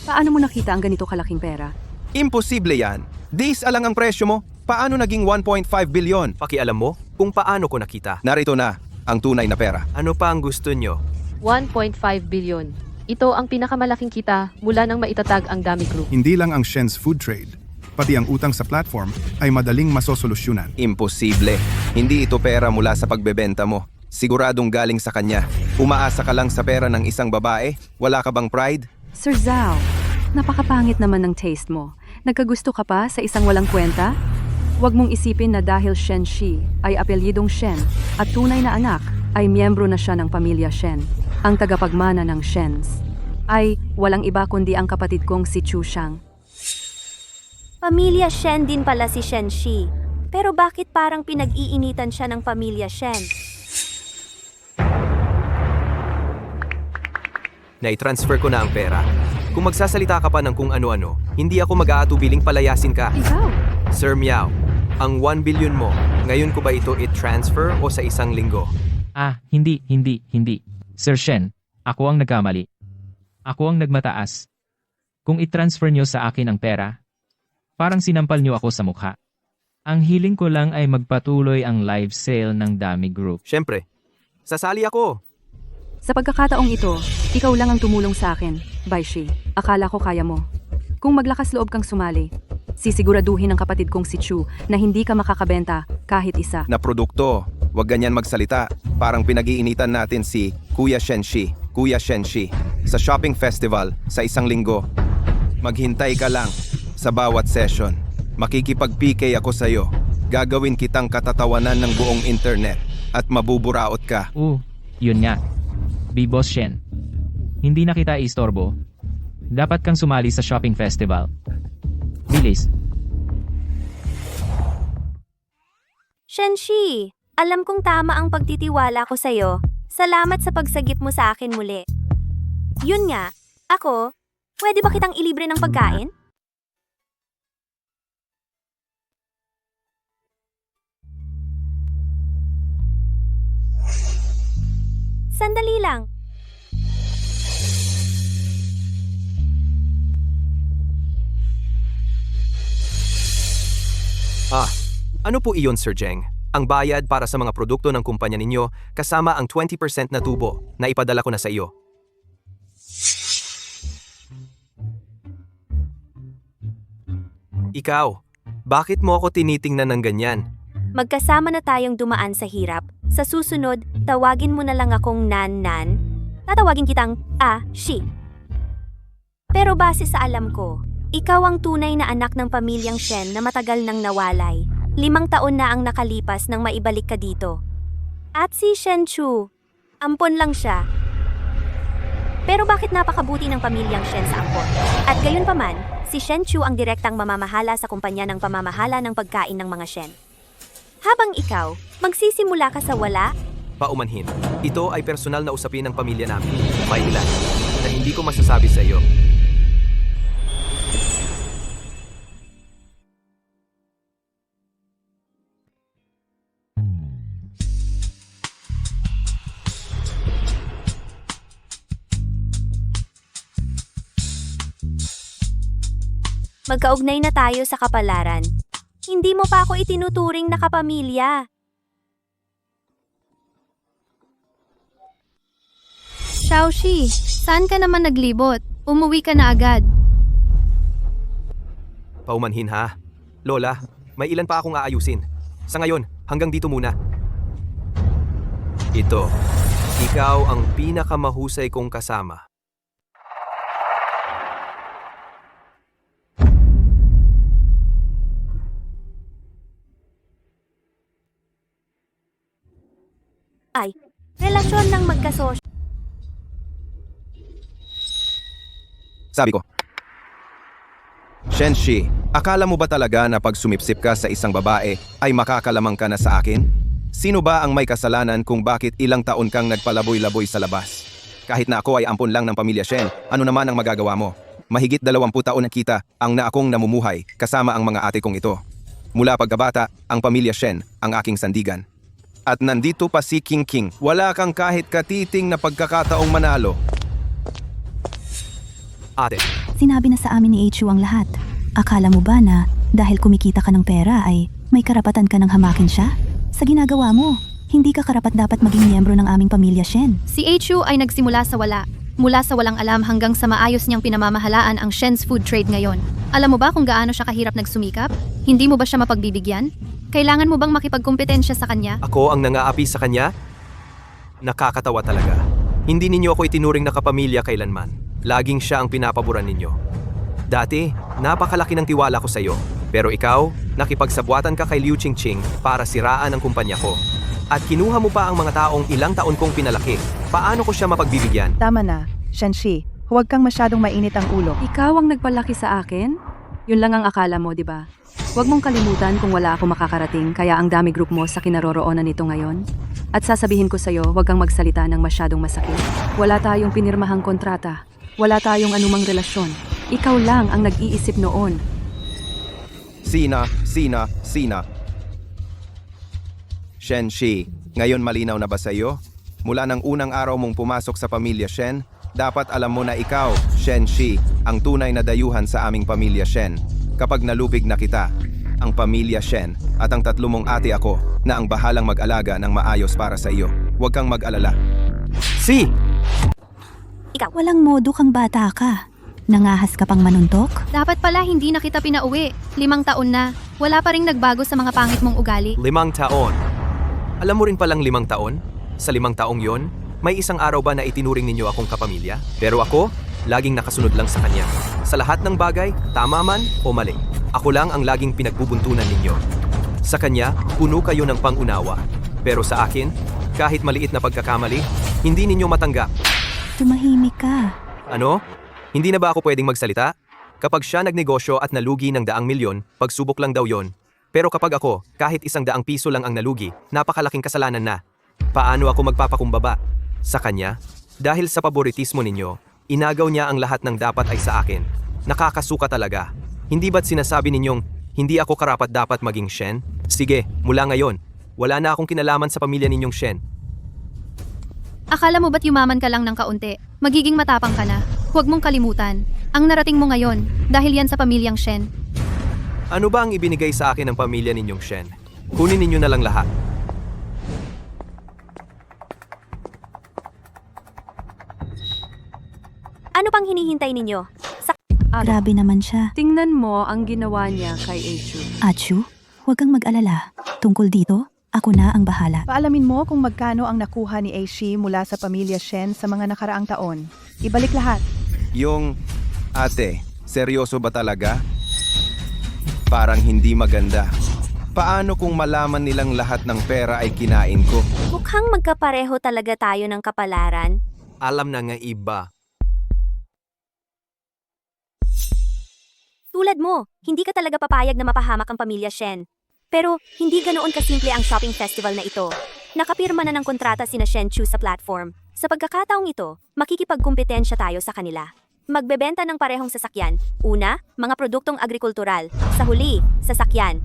Speaker 4: Paano mo nakita ang ganito kalaking pera?
Speaker 6: Imposible yan. Days alang ang presyo mo. Paano naging 1.5 billion?
Speaker 3: Pakialam mo kung paano ko nakita.
Speaker 6: Narito na ang tunay na pera.
Speaker 3: Ano pa ang gusto nyo?
Speaker 7: 1.5 billion. Ito ang pinakamalaking kita mula nang maitatag ang Dami Group.
Speaker 5: Hindi lang ang Shen's food trade, pati ang utang sa platform ay madaling masosolusyunan.
Speaker 6: Imposible. Hindi ito pera mula sa pagbebenta mo. Siguradong galing sa kanya. Umaasa ka lang sa pera ng isang babae? Wala ka bang pride?
Speaker 4: Sir Zhao, napakapangit naman ng taste mo. Nagkagusto ka pa sa isang walang kwenta? Huwag mong isipin na dahil Shen Shi ay apelyidong Shen at tunay na anak ay miyembro na siya ng pamilya Shen. Ang tagapagmana ng Shens ay walang iba kundi ang kapatid kong si Chu Shang.
Speaker 1: Pamilya Shen din pala si Shen Shi. Pero bakit parang pinag-iinitan siya ng pamilya Shen?
Speaker 3: Nai-transfer ko na ang pera. Kung magsasalita ka pa ng kung ano-ano, hindi ako mag-aatubiling palayasin ka.
Speaker 4: Ikaw?
Speaker 3: Sir Miao, ang 1 billion mo, ngayon ko ba ito i-transfer o sa isang linggo?
Speaker 10: Hindi. Sir Shen, ako ang nagkamali. Ako ang nagmataas. Kung i-transfer nyo sa akin ang pera, parang sinampal nyo ako sa mukha. Ang hiling ko lang ay magpatuloy ang live sale ng Dami Group.
Speaker 3: Siyempre, sasali ako.
Speaker 4: Sa pagkakataong ito, ikaw lang ang tumulong sa akin, Baishi. Akala ko kaya mo. Kung maglakas loob kang sumali, sisiguraduhin ng kapatid kong si Chu na hindi ka makakabenta kahit isa.
Speaker 6: Na produkto. Huwag ganyan magsalita. Parang pinag-iinitan natin si Kuya Shenshi. Kuya Shenshi. Sa shopping festival, sa isang linggo. Maghintay ka lang sa bawat session. Makikipag-PK ako sa'yo. Gagawin kitang katatawanan ng buong internet. At mabuburaot ka.
Speaker 10: Yun nga. B-Boss Shen. Hindi na kita istorbo. Dapat kang sumali sa shopping festival. Bilis.
Speaker 1: Shen Shi, alam kong tama ang pagtitiwala ko sa'yo. Salamat sa pagsagip mo sa akin muli. Yun nga, ako, pwede ba kitang ilibre ng pagkain? Sandali lang.
Speaker 3: Ano po iyon, Sir Jeng? Ang bayad para sa mga produkto ng kumpanya ninyo kasama ang 20% na tubo na ipadala ko na sa iyo. Ikaw, bakit mo ako tinitingnan ng ganyan?
Speaker 1: Magkasama na tayong dumaan sa hirap. Sa susunod, tawagin mo na lang akong Nan. Tatawagin kitang Shi. Pero base sa alam ko, ikaw ang tunay na anak ng pamilyang Shen na matagal nang nawalay. 5 taon na ang nakalipas nang maibalik ka dito. At si Shen Chu, ampon lang siya. Pero bakit napakabuti ng pamilyang Shen sa ampon? At gayon pa man, si Shen Chu ang direktang mamamahala sa kumpanya ng pamamahala ng pagkain ng mga Shen. Habang ikaw, magsisimula ka sa wala?
Speaker 3: Paumanhin, ito ay personal na usapin ng pamilya namin. May ilan na hindi ko masasabi sa iyo.
Speaker 1: Magkaugnay na tayo sa kapalaran. Hindi mo pa ako itinuturing na kapamilya.
Speaker 11: Xiaoxi, saan ka naman naglibot? Umuwi ka na agad.
Speaker 3: Paumanhin ha. Lola, may ilan pa akong aayusin. Sa ngayon, hanggang dito muna. Ito, ikaw ang pinakamahusay kong kasama.
Speaker 1: ay relasyon ng magkasosyo.
Speaker 6: Sabi ko, Shenshi, akala mo ba talaga na pag sumipsip ka sa isang babae ay makakalamang ka na sa akin? Sino ba ang may kasalanan kung bakit ilang taon kang nagpalaboy-laboy sa labas? Kahit na ako ay ampon lang ng pamilya Shen, ano naman ang magagawa mo? Mahigit 20 taon na kita ang na akong namumuhay kasama ang mga ate kong ito. Mula pagkabata, ang pamilya Shen ang aking sandigan. At nandito pa si King King, wala kang kahit katiting na pagkakataong manalo.
Speaker 3: Ate,
Speaker 2: Sinabi na sa amin ni HU ang lahat. Akala mo ba na dahil kumikita ka ng pera ay may karapatan ka ng hamakin siya? Sa ginagawa mo, hindi ka karapat-dapat maging miyembro ng aming pamilya Shen.
Speaker 11: Si HU ay nagsimula sa wala. Mula sa walang alam hanggang sa maayos niyang pinamamahalaan ang Shen's food trade ngayon. Alam mo ba kung gaano siya kahirap nagsumikap? Hindi mo ba siya mapagbibigyan? Kailangan mo bang makipagkompetensya sa kanya?
Speaker 3: ako ang nangaapi sa kanya? Nakakatawa talaga. Hindi ninyo ako itinuring na kapamilya kailanman. Laging siya ang pinapaboran ninyo. Dati, napakalaki ng tiwala ko sa iyo. Pero ikaw, nakipagsabwatan ka kay Liu Qingqing para siraan ang kumpanya ko. At kinuha mo pa ang mga taong ilang taon kong pinalaki. Paano ko siya mapagbibigyan?
Speaker 12: Tama na, Shenshi. Huwag kang masyadong mainit ang ulo.
Speaker 4: Ikaw ang nagpalaki sa akin? Yun lang ang akala mo, di ba? Huwag mong kalimutan kung wala ako makakarating kaya ang dami group mo sa kinaroroonan nito ngayon. At sasabihin ko sa'yo, huwag kang magsalita ng masyadong masakit. Wala tayong pinirmahang kontrata. Wala tayong anumang relasyon. Ikaw lang ang nag-iisip noon.
Speaker 6: Sina. Shenshi, ngayon malinaw na ba sa iyo? Mula ng unang araw mong pumasok sa pamilya Shen, dapat alam mo na ikaw, Shenshi, ang tunay na dayuhan sa aming pamilya Shen. Kapag nalubig na kita, ang pamilya Shen at ang 3 mong ate ako na ang bahalang mag-alaga ng maayos para sa iyo. Huwag kang mag-alala.
Speaker 3: Si!
Speaker 2: Walang modo kang bata ka. Nangahas ka pang manuntok?
Speaker 11: Dapat pala hindi na kita pinauwi. 5 taon na. Wala pa ring nagbago sa mga pangit mong ugali.
Speaker 3: 5 taon. Alam mo rin palang 5 taon? Sa 5 taong yon, may isang araw ba na itinuring ninyo akong kapamilya? Pero ako, laging nakasunod lang sa kanya. Sa lahat ng bagay, tama man o mali. Ako lang ang laging pinagbubuntunan ninyo. Sa kanya, puno kayo ng pangunawa. Pero sa akin, kahit maliit na pagkakamali, hindi ninyo matanggap.
Speaker 2: Tumahimik ka.
Speaker 3: Ano? Hindi na ba ako pwedeng magsalita? Kapag siya nagnegosyo at nalugi ng 100 milyon, pagsubok lang daw yon. Pero kapag ako, kahit 100 piso lang ang nalugi, napakalaking kasalanan na. Paano ako magpapakumbaba? Sa kanya? Dahil sa paboritismo ninyo, inagaw niya ang lahat ng dapat ay sa akin. Nakakasuka talaga. Hindi ba't sinasabi ninyong, hindi ako karapat-dapat maging Shen? Sige, mula ngayon, wala na akong kinalaman sa pamilya ninyong Shen.
Speaker 11: Akala mo ba't yumaman ka lang ng kaunti? Magiging matapang ka na. Huwag mong kalimutan. Ang narating mo ngayon, dahil yan sa pamilyang Shen.
Speaker 3: Ano ba ang ibinigay sa akin ng pamilya ninyong Shen? Kunin ninyo na lang lahat.
Speaker 1: Ano pang hinihintay ninyo?
Speaker 2: Grabe naman siya.
Speaker 4: Tingnan mo ang ginawa niya kay HU.
Speaker 2: Achu, huwag kang mag-alala. Tungkol dito, ako na ang bahala.
Speaker 12: Paalamin mo kung magkano ang nakuha ni Aishi mula sa pamilya Shen sa mga nakaraang taon. Ibalik lahat.
Speaker 6: Yung, ate, seryoso ba talaga? Parang hindi maganda. Paano kung malaman nilang lahat ng pera ay kinain ko?
Speaker 1: Mukhang magkapareho talaga tayo ng kapalaran.
Speaker 3: Alam na nga iba.
Speaker 1: Tulad mo, hindi ka talaga papayag na mapahamak ang pamilya Shen. Pero hindi ganoon kasimple ang shopping festival na ito. Nakapirma na ng kontrata sina Shen Chu sa platform. Sa pagkakataong ito, makikipagkumpetensya tayo sa kanila. Magbebenta ng parehong sasakyan. Una, mga produktong agrikultural. Sa huli, sasakyan.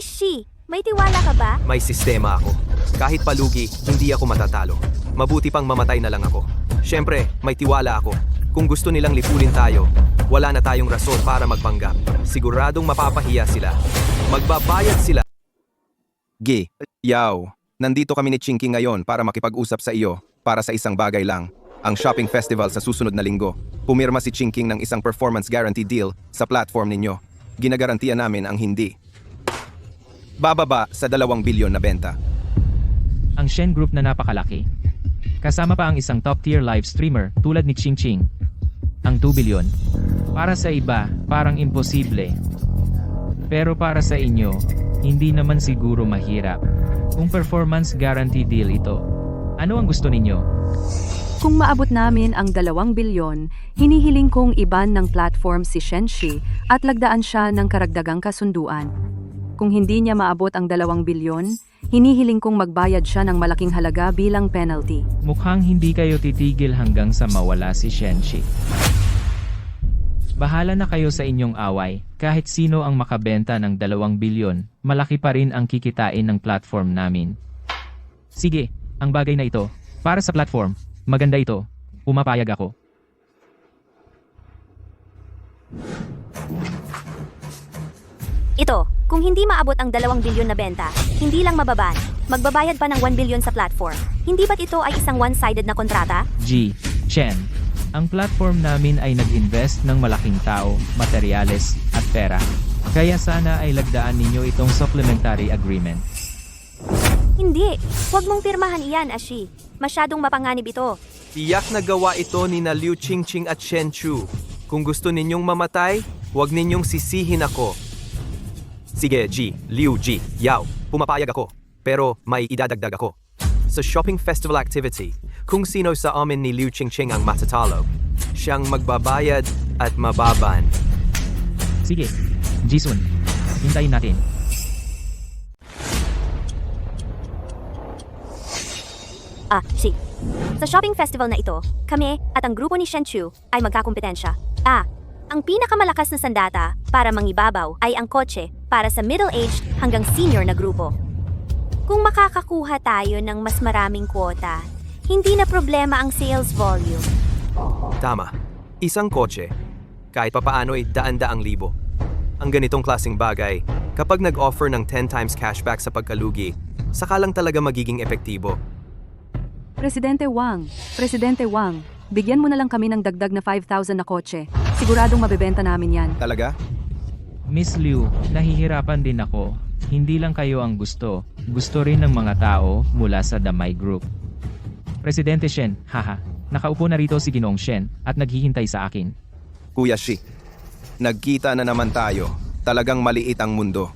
Speaker 1: Shi, may tiwala ka ba?
Speaker 3: May sistema ako. Kahit palugi, hindi ako matatalo. Mabuti pang mamatay na lang ako. Siyempre, may tiwala ako. Kung gusto nilang lipulin tayo, wala na tayong rason para magpanggap. Siguradong mapapahiya sila. Magbabayad sila.
Speaker 6: Gi, yaw, nandito kami ni Chinky ngayon para makipag-usap sa iyo para sa isang bagay lang. Ang shopping festival sa susunod na linggo. Pumirma si Chinking ng isang performance guarantee deal sa platform ninyo. Ginagarantiya namin ang hindi. Bababa sa 2 bilyon na benta.
Speaker 10: Ang Shen Group na napakalaki. Kasama pa ang isang top-tier live streamer tulad ni Ching Ching. Ang 2 bilyon. Para sa iba, parang imposible. Pero para sa inyo, hindi naman siguro mahirap. Kung performance guarantee deal ito, Ano ang gusto ninyo?
Speaker 4: Kung maabot namin ang 2 bilyon, hinihiling kong iban ng platform si Shenshi at lagdaan siya ng karagdagang kasunduan. Kung hindi niya maabot ang 2 bilyon, hinihiling kong magbayad siya ng malaking halaga bilang penalty.
Speaker 10: Mukhang hindi kayo titigil hanggang sa mawala si Shenshi. Bahala na kayo sa inyong away, kahit sino ang makabenta ng 2 bilyon, malaki pa rin ang kikitain ng platform namin. Sige, ang bagay na ito, para sa platform, maganda ito, pumapayag ako.
Speaker 1: Ito, kung hindi maabot ang 2 bilyon na benta, hindi lang mababan, magbabayad pa ng 1 bilyon sa platform. Hindi ba't ito ay isang one-sided na kontrata?
Speaker 10: G. Chen. Ang platform namin ay nag-invest ng malaking tao, materyales, at pera. Kaya sana ay lagdaan ninyo itong supplementary agreement.
Speaker 1: Hindi, huwag mong pirmahan iyan, Ashi. Masyadong mapanganib ito.
Speaker 3: Tiyak na gawa ito ni na Liu Qingqing at Shen Chu. Kung gusto ninyong mamatay, huwag ninyong sisihin ako. Sige, G, Liu G, Yao, pumapayag ako. Pero may idadagdag ako. Sa shopping festival activity, kung sino sa amin ni Liu Qingqing ang matatalo, siyang magbabayad at mababan.
Speaker 10: Sige, Jisun. Hintayin natin.
Speaker 1: Si. Sa shopping festival na ito, kami at ang grupo ni Shen Chu ay magkakumpetensya. Ang pinakamalakas na sandata para mangibabaw ay ang kotse para sa middle-aged hanggang senior na grupo. Kung makakakuha tayo ng mas maraming kwota, hindi na problema ang sales volume.
Speaker 3: Tama. Isang kotse, kahit papaano ay daan-daang libo. Ang ganitong klaseng bagay, kapag nag-offer ng 10 times cashback sa pagkalugi, saka lang talaga magiging epektibo.
Speaker 4: Presidente Wang, bigyan mo na lang kami ng dagdag na 5,000 na kotse. Siguradong mabebenta namin yan.
Speaker 6: Talaga?
Speaker 10: Miss Liu, nahihirapan din ako. Hindi lang kayo ang gusto. Gusto rin ng mga tao mula sa Damai Group. Presidente Shen, haha. Nakaupo na rito si Ginoong Shen at naghihintay sa akin.
Speaker 6: Kuya Shi, nagkita na naman tayo. Talagang maliit ang mundo.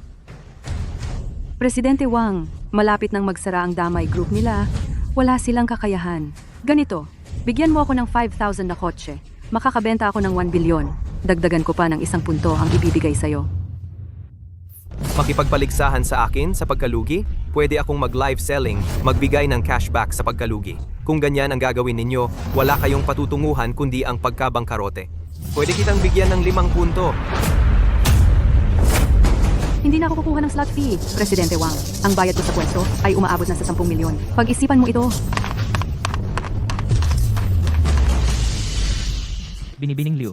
Speaker 4: Presidente Wang, malapit nang magsara ang Damai Group nila. Wala silang kakayahan. Ganito, bigyan mo ako ng 5,000 na kotse. Makakabenta ako ng 1 bilyon. Dagdagan ko pa ng 1 punto ang ibibigay sa'yo.
Speaker 3: Makipagpaligsahan sa akin sa pagkalugi? Pwede akong mag-live selling, magbigay ng cashback sa pagkalugi. Kung ganyan ang gagawin ninyo, wala kayong patutunguhan kundi ang pagkabangkarote. Pwede kitang bigyan ng 5 punto.
Speaker 4: Hindi na ako kukuha ng slot fee, Presidente Wang. Ang bayad ko sa pwesto ay umaabot na sa 10 milyon. Pag-isipan mo ito.
Speaker 10: Binibining Liu.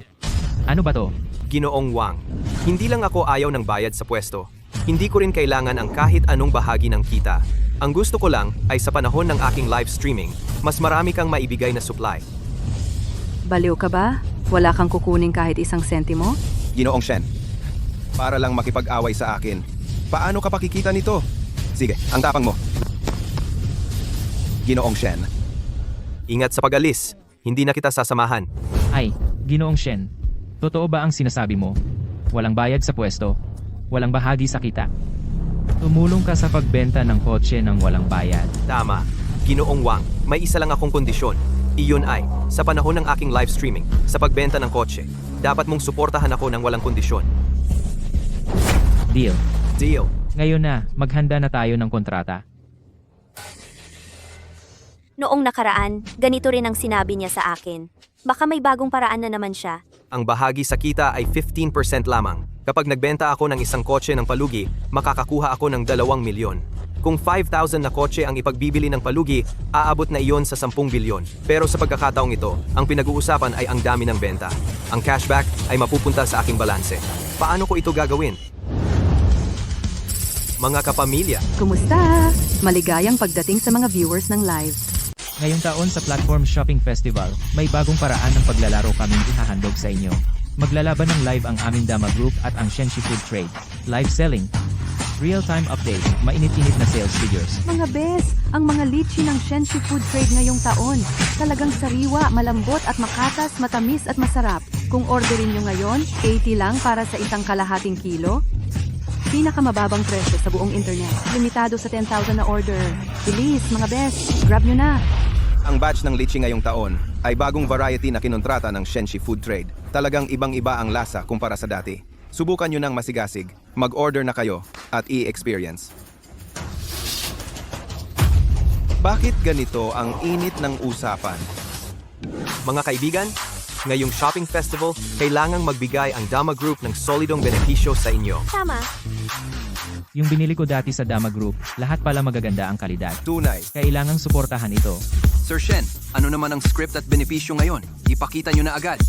Speaker 10: Ano ba to?
Speaker 3: Ginoong Wang, hindi lang ako ayaw ng bayad sa pwesto. Hindi ko rin kailangan ang kahit anong bahagi ng kita. Ang gusto ko lang ay sa panahon ng aking live streaming, mas marami kang maibigay na supply.
Speaker 4: Baliw ka ba? Wala kang kukuning kahit 1 sentimo?
Speaker 6: Ginoong Shen, para lang makipag-away sa akin. Paano ka pakikita nito? Sige, ang tapang mo. Ginoong Shen.
Speaker 3: Ingat sa pag-alis, hindi na kita sasamahan.
Speaker 10: Ay, Ginoong Shen. Totoo ba ang sinasabi mo? Walang bayad sa pwesto. Walang bahagi sa kita. Tumulong ka sa pagbenta ng kotse ng walang bayad.
Speaker 3: Tama. Ginoong Wang, may isa lang akong kondisyon. Iyon ay, sa panahon ng aking live streaming, sa pagbenta ng kotse, dapat mong suportahan ako ng walang kondisyon.
Speaker 10: Deal.
Speaker 3: Deal.
Speaker 10: Ngayon na, maghanda na tayo ng kontrata.
Speaker 1: Noong nakaraan, ganito rin ang sinabi niya sa akin. Baka may bagong paraan na naman siya.
Speaker 3: Ang bahagi sa kita ay 15% lamang. Kapag nagbenta ako ng isang kotse ng palugi, makakakuha ako ng 2 milyon. Kung 5,000 na kotse ang ipagbibili ng palugi, aabot na iyon sa 10 bilyon. Pero sa pagkakataong ito, ang pinag-uusapan ay ang dami ng benta. Ang cashback ay mapupunta sa aking balanse. Paano ko ito gagawin? Mga kapamilya,
Speaker 4: Kumusta? Maligayang pagdating sa mga viewers ng live.
Speaker 10: Ngayong taon sa Platform Shopping Festival, may bagong paraan ng paglalaro kaming ihahandog sa inyo. Maglalaban ng live ang aming Dama Group at ang Shenshi Food Trade. Live selling, real-time update, mainit-init na sales figures.
Speaker 4: Mga bes, ang mga litchi ng Shenshi Food Trade ngayong taon. Talagang sariwa, malambot at makatas, matamis at masarap. Kung orderin nyo ngayon, 80 lang para sa 1 kalahating kilo. Pinakamababang presyo sa buong internet. Limitado sa 10,000 na order. Bilis, mga best. Grab nyo na.
Speaker 6: Ang batch ng litchi ngayong taon ay bagong variety na kinontrata ng Shenxi Food Trade. Talagang ibang-iba ang lasa kumpara sa dati. Subukan nyo ng masigasig, mag-order na kayo at i-experience. Bakit ganito ang init ng usapan?
Speaker 3: Mga kaibigan, ngayong shopping festival, kailangang magbigay ang Dama Group ng solidong benepisyo sa inyo.
Speaker 1: Tama.
Speaker 10: Yung binili ko dati sa Dama Group, lahat pala magaganda ang kalidad.
Speaker 6: Tunay.
Speaker 10: Kailangang suportahan ito.
Speaker 9: Sir Shen, ano naman ang script at benepisyo ngayon? Ipakita nyo na agad.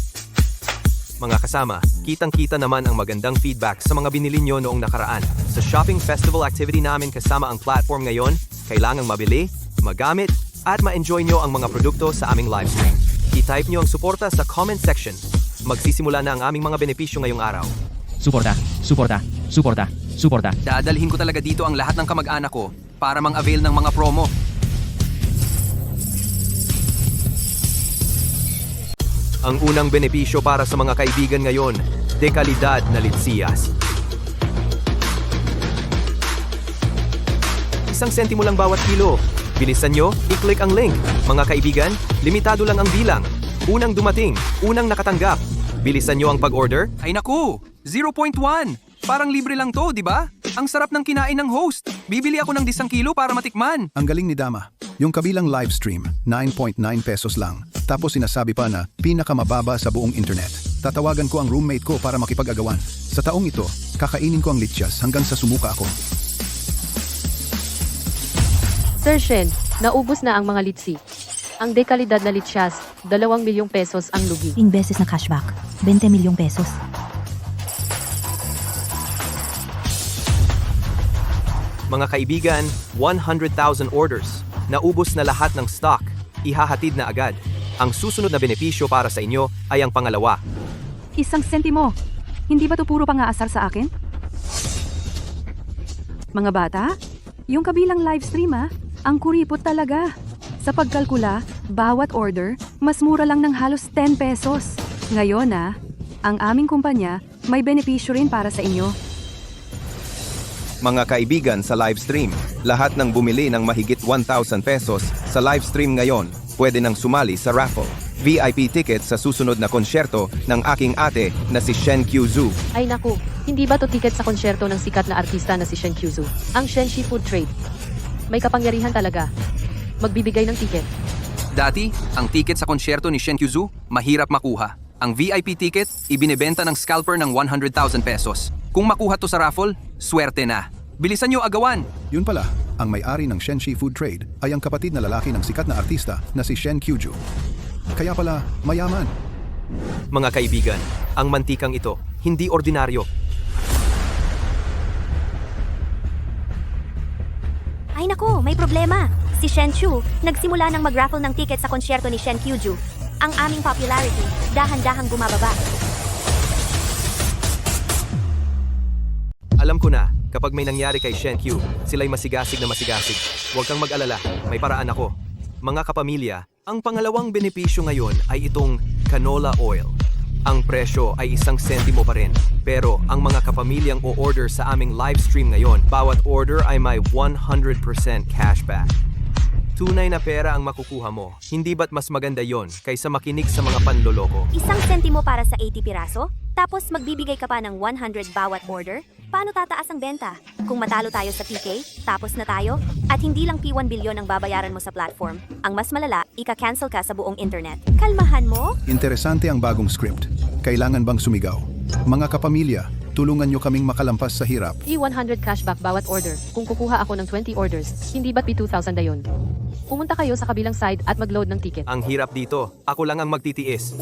Speaker 3: Mga kasama, kitang-kita naman ang magandang feedback sa mga binili nyo noong nakaraan. Sa shopping festival activity namin kasama ang platform ngayon, kailangang mabili, magamit, at ma-enjoy nyo ang mga produkto sa aming livestream. I-type nyo ang suporta sa comment section. Magsisimula na ang aming mga benepisyo ngayong araw.
Speaker 10: Suporta, suporta, suporta, suporta.
Speaker 9: Dadalhin ko talaga dito ang lahat ng kamag-anak ko para mang-avail ng mga promo.
Speaker 3: Ang unang benepisyo para sa mga kaibigan ngayon, dekalidad na litsiyas. 1 sentimo lang bawat kilo. Bilisan nyo, i-click ang link. Mga kaibigan, limitado lang ang bilang. Unang dumating, unang nakatanggap. Bilisan nyo ang pag-order.
Speaker 9: Ay naku, 0.1. Parang libre lang to, di ba? Ang sarap ng kinain ng host. Bibili ako ng 10 kilo para matikman.
Speaker 8: Ang galing ni Dama. Yung kabilang live stream, 9.9 pesos lang. Tapos sinasabi pa na pinakamababa sa buong internet. Tatawagan ko ang roommate ko para makipag-agawan. Sa taong ito, kakainin ko ang lityas hanggang sa sumuka ako.
Speaker 7: Sir Shen, naubos na ang mga litsi. Ang dekalidad na litsyas, 2 milyong pesos ang lugi.
Speaker 2: Ing beses na cashback, 20 milyong pesos.
Speaker 3: Mga kaibigan, 100,000 orders. Naubos na lahat ng stock. Ihahatid na agad. Ang susunod na benepisyo para sa inyo ay ang pangalawa.
Speaker 4: 1 sentimo. Hindi ba to puro pang-aasar sa akin? Mga bata, yung kabilang live stream ang kuripot talaga. Sa pagkalkula, bawat order, mas mura lang ng halos 10 pesos. Ngayon ang aming kumpanya, may benepisyo rin para sa inyo.
Speaker 6: Mga kaibigan sa live stream, lahat ng bumili ng mahigit 1,000 pesos sa live stream ngayon, pwede nang sumali sa raffle. VIP ticket sa susunod na konsyerto ng aking ate na si Shen Qiuzhu.
Speaker 7: Ay naku, hindi ba to ticket sa konsyerto ng sikat na artista na si Shen Qiuzhu? Ang Shenxi Food Trade. May kapangyarihan talaga. Magbibigay ng ticket.
Speaker 9: Dati, ang ticket sa konsyerto ni Shen Qiuzhu, mahirap makuha. Ang VIP ticket, ibinebenta ng scalper ng 100,000 pesos. Kung makuha to sa raffle, swerte na. Bilisan nyo agawan!
Speaker 8: Yun pala, ang may-ari ng Shenxi Food Trade ay ang kapatid na lalaki ng sikat na artista na si Shen Qiuzhu. Kaya pala, mayaman.
Speaker 3: Mga kaibigan, ang mantikang ito, hindi ordinaryo.
Speaker 1: Ay nako, may problema. Si Shen Chu, nagsimula ng mag-raffle ng ticket sa konsyerto ni Shen Qiuzhu. Ang aming popularity, dahan-dahang bumababa.
Speaker 3: Alam ko na, kapag may nangyari kay Shen Qiu, sila'y masigasig na masigasig. Huwag kang mag-alala, may paraan ako. Mga kapamilya, ang pangalawang benepisyo ngayon ay itong canola oil. Ang presyo ay 1 sentimo pa rin. Pero ang mga kapamilyang o-order sa aming live stream ngayon, bawat order ay may 100% cashback. Tunay na pera ang makukuha mo. Hindi ba't mas maganda yon kaysa makinig sa mga panloloko?
Speaker 1: 1 sentimo para sa 80 piraso? Tapos magbibigay ka pa ng 100 bawat order? Paano tataas ang benta? Kung matalo tayo sa PK, tapos na tayo? At hindi lang P1 bilyon ang babayaran mo sa platform. Ang mas malala, ika-cancel ka sa buong internet. Kalmahan mo?
Speaker 8: Interesante ang bagong script. Kailangan bang sumigaw? Mga kapamilya, tulungan nyo kaming makalampas sa hirap.
Speaker 7: P100 cashback bawat order. Kung kukuha ako ng 20 orders, hindi ba't P2,000 na yun? Pumunta kayo sa kabilang side at mag-load ng ticket.
Speaker 3: Ang hirap dito. Ako lang ang magtitiis.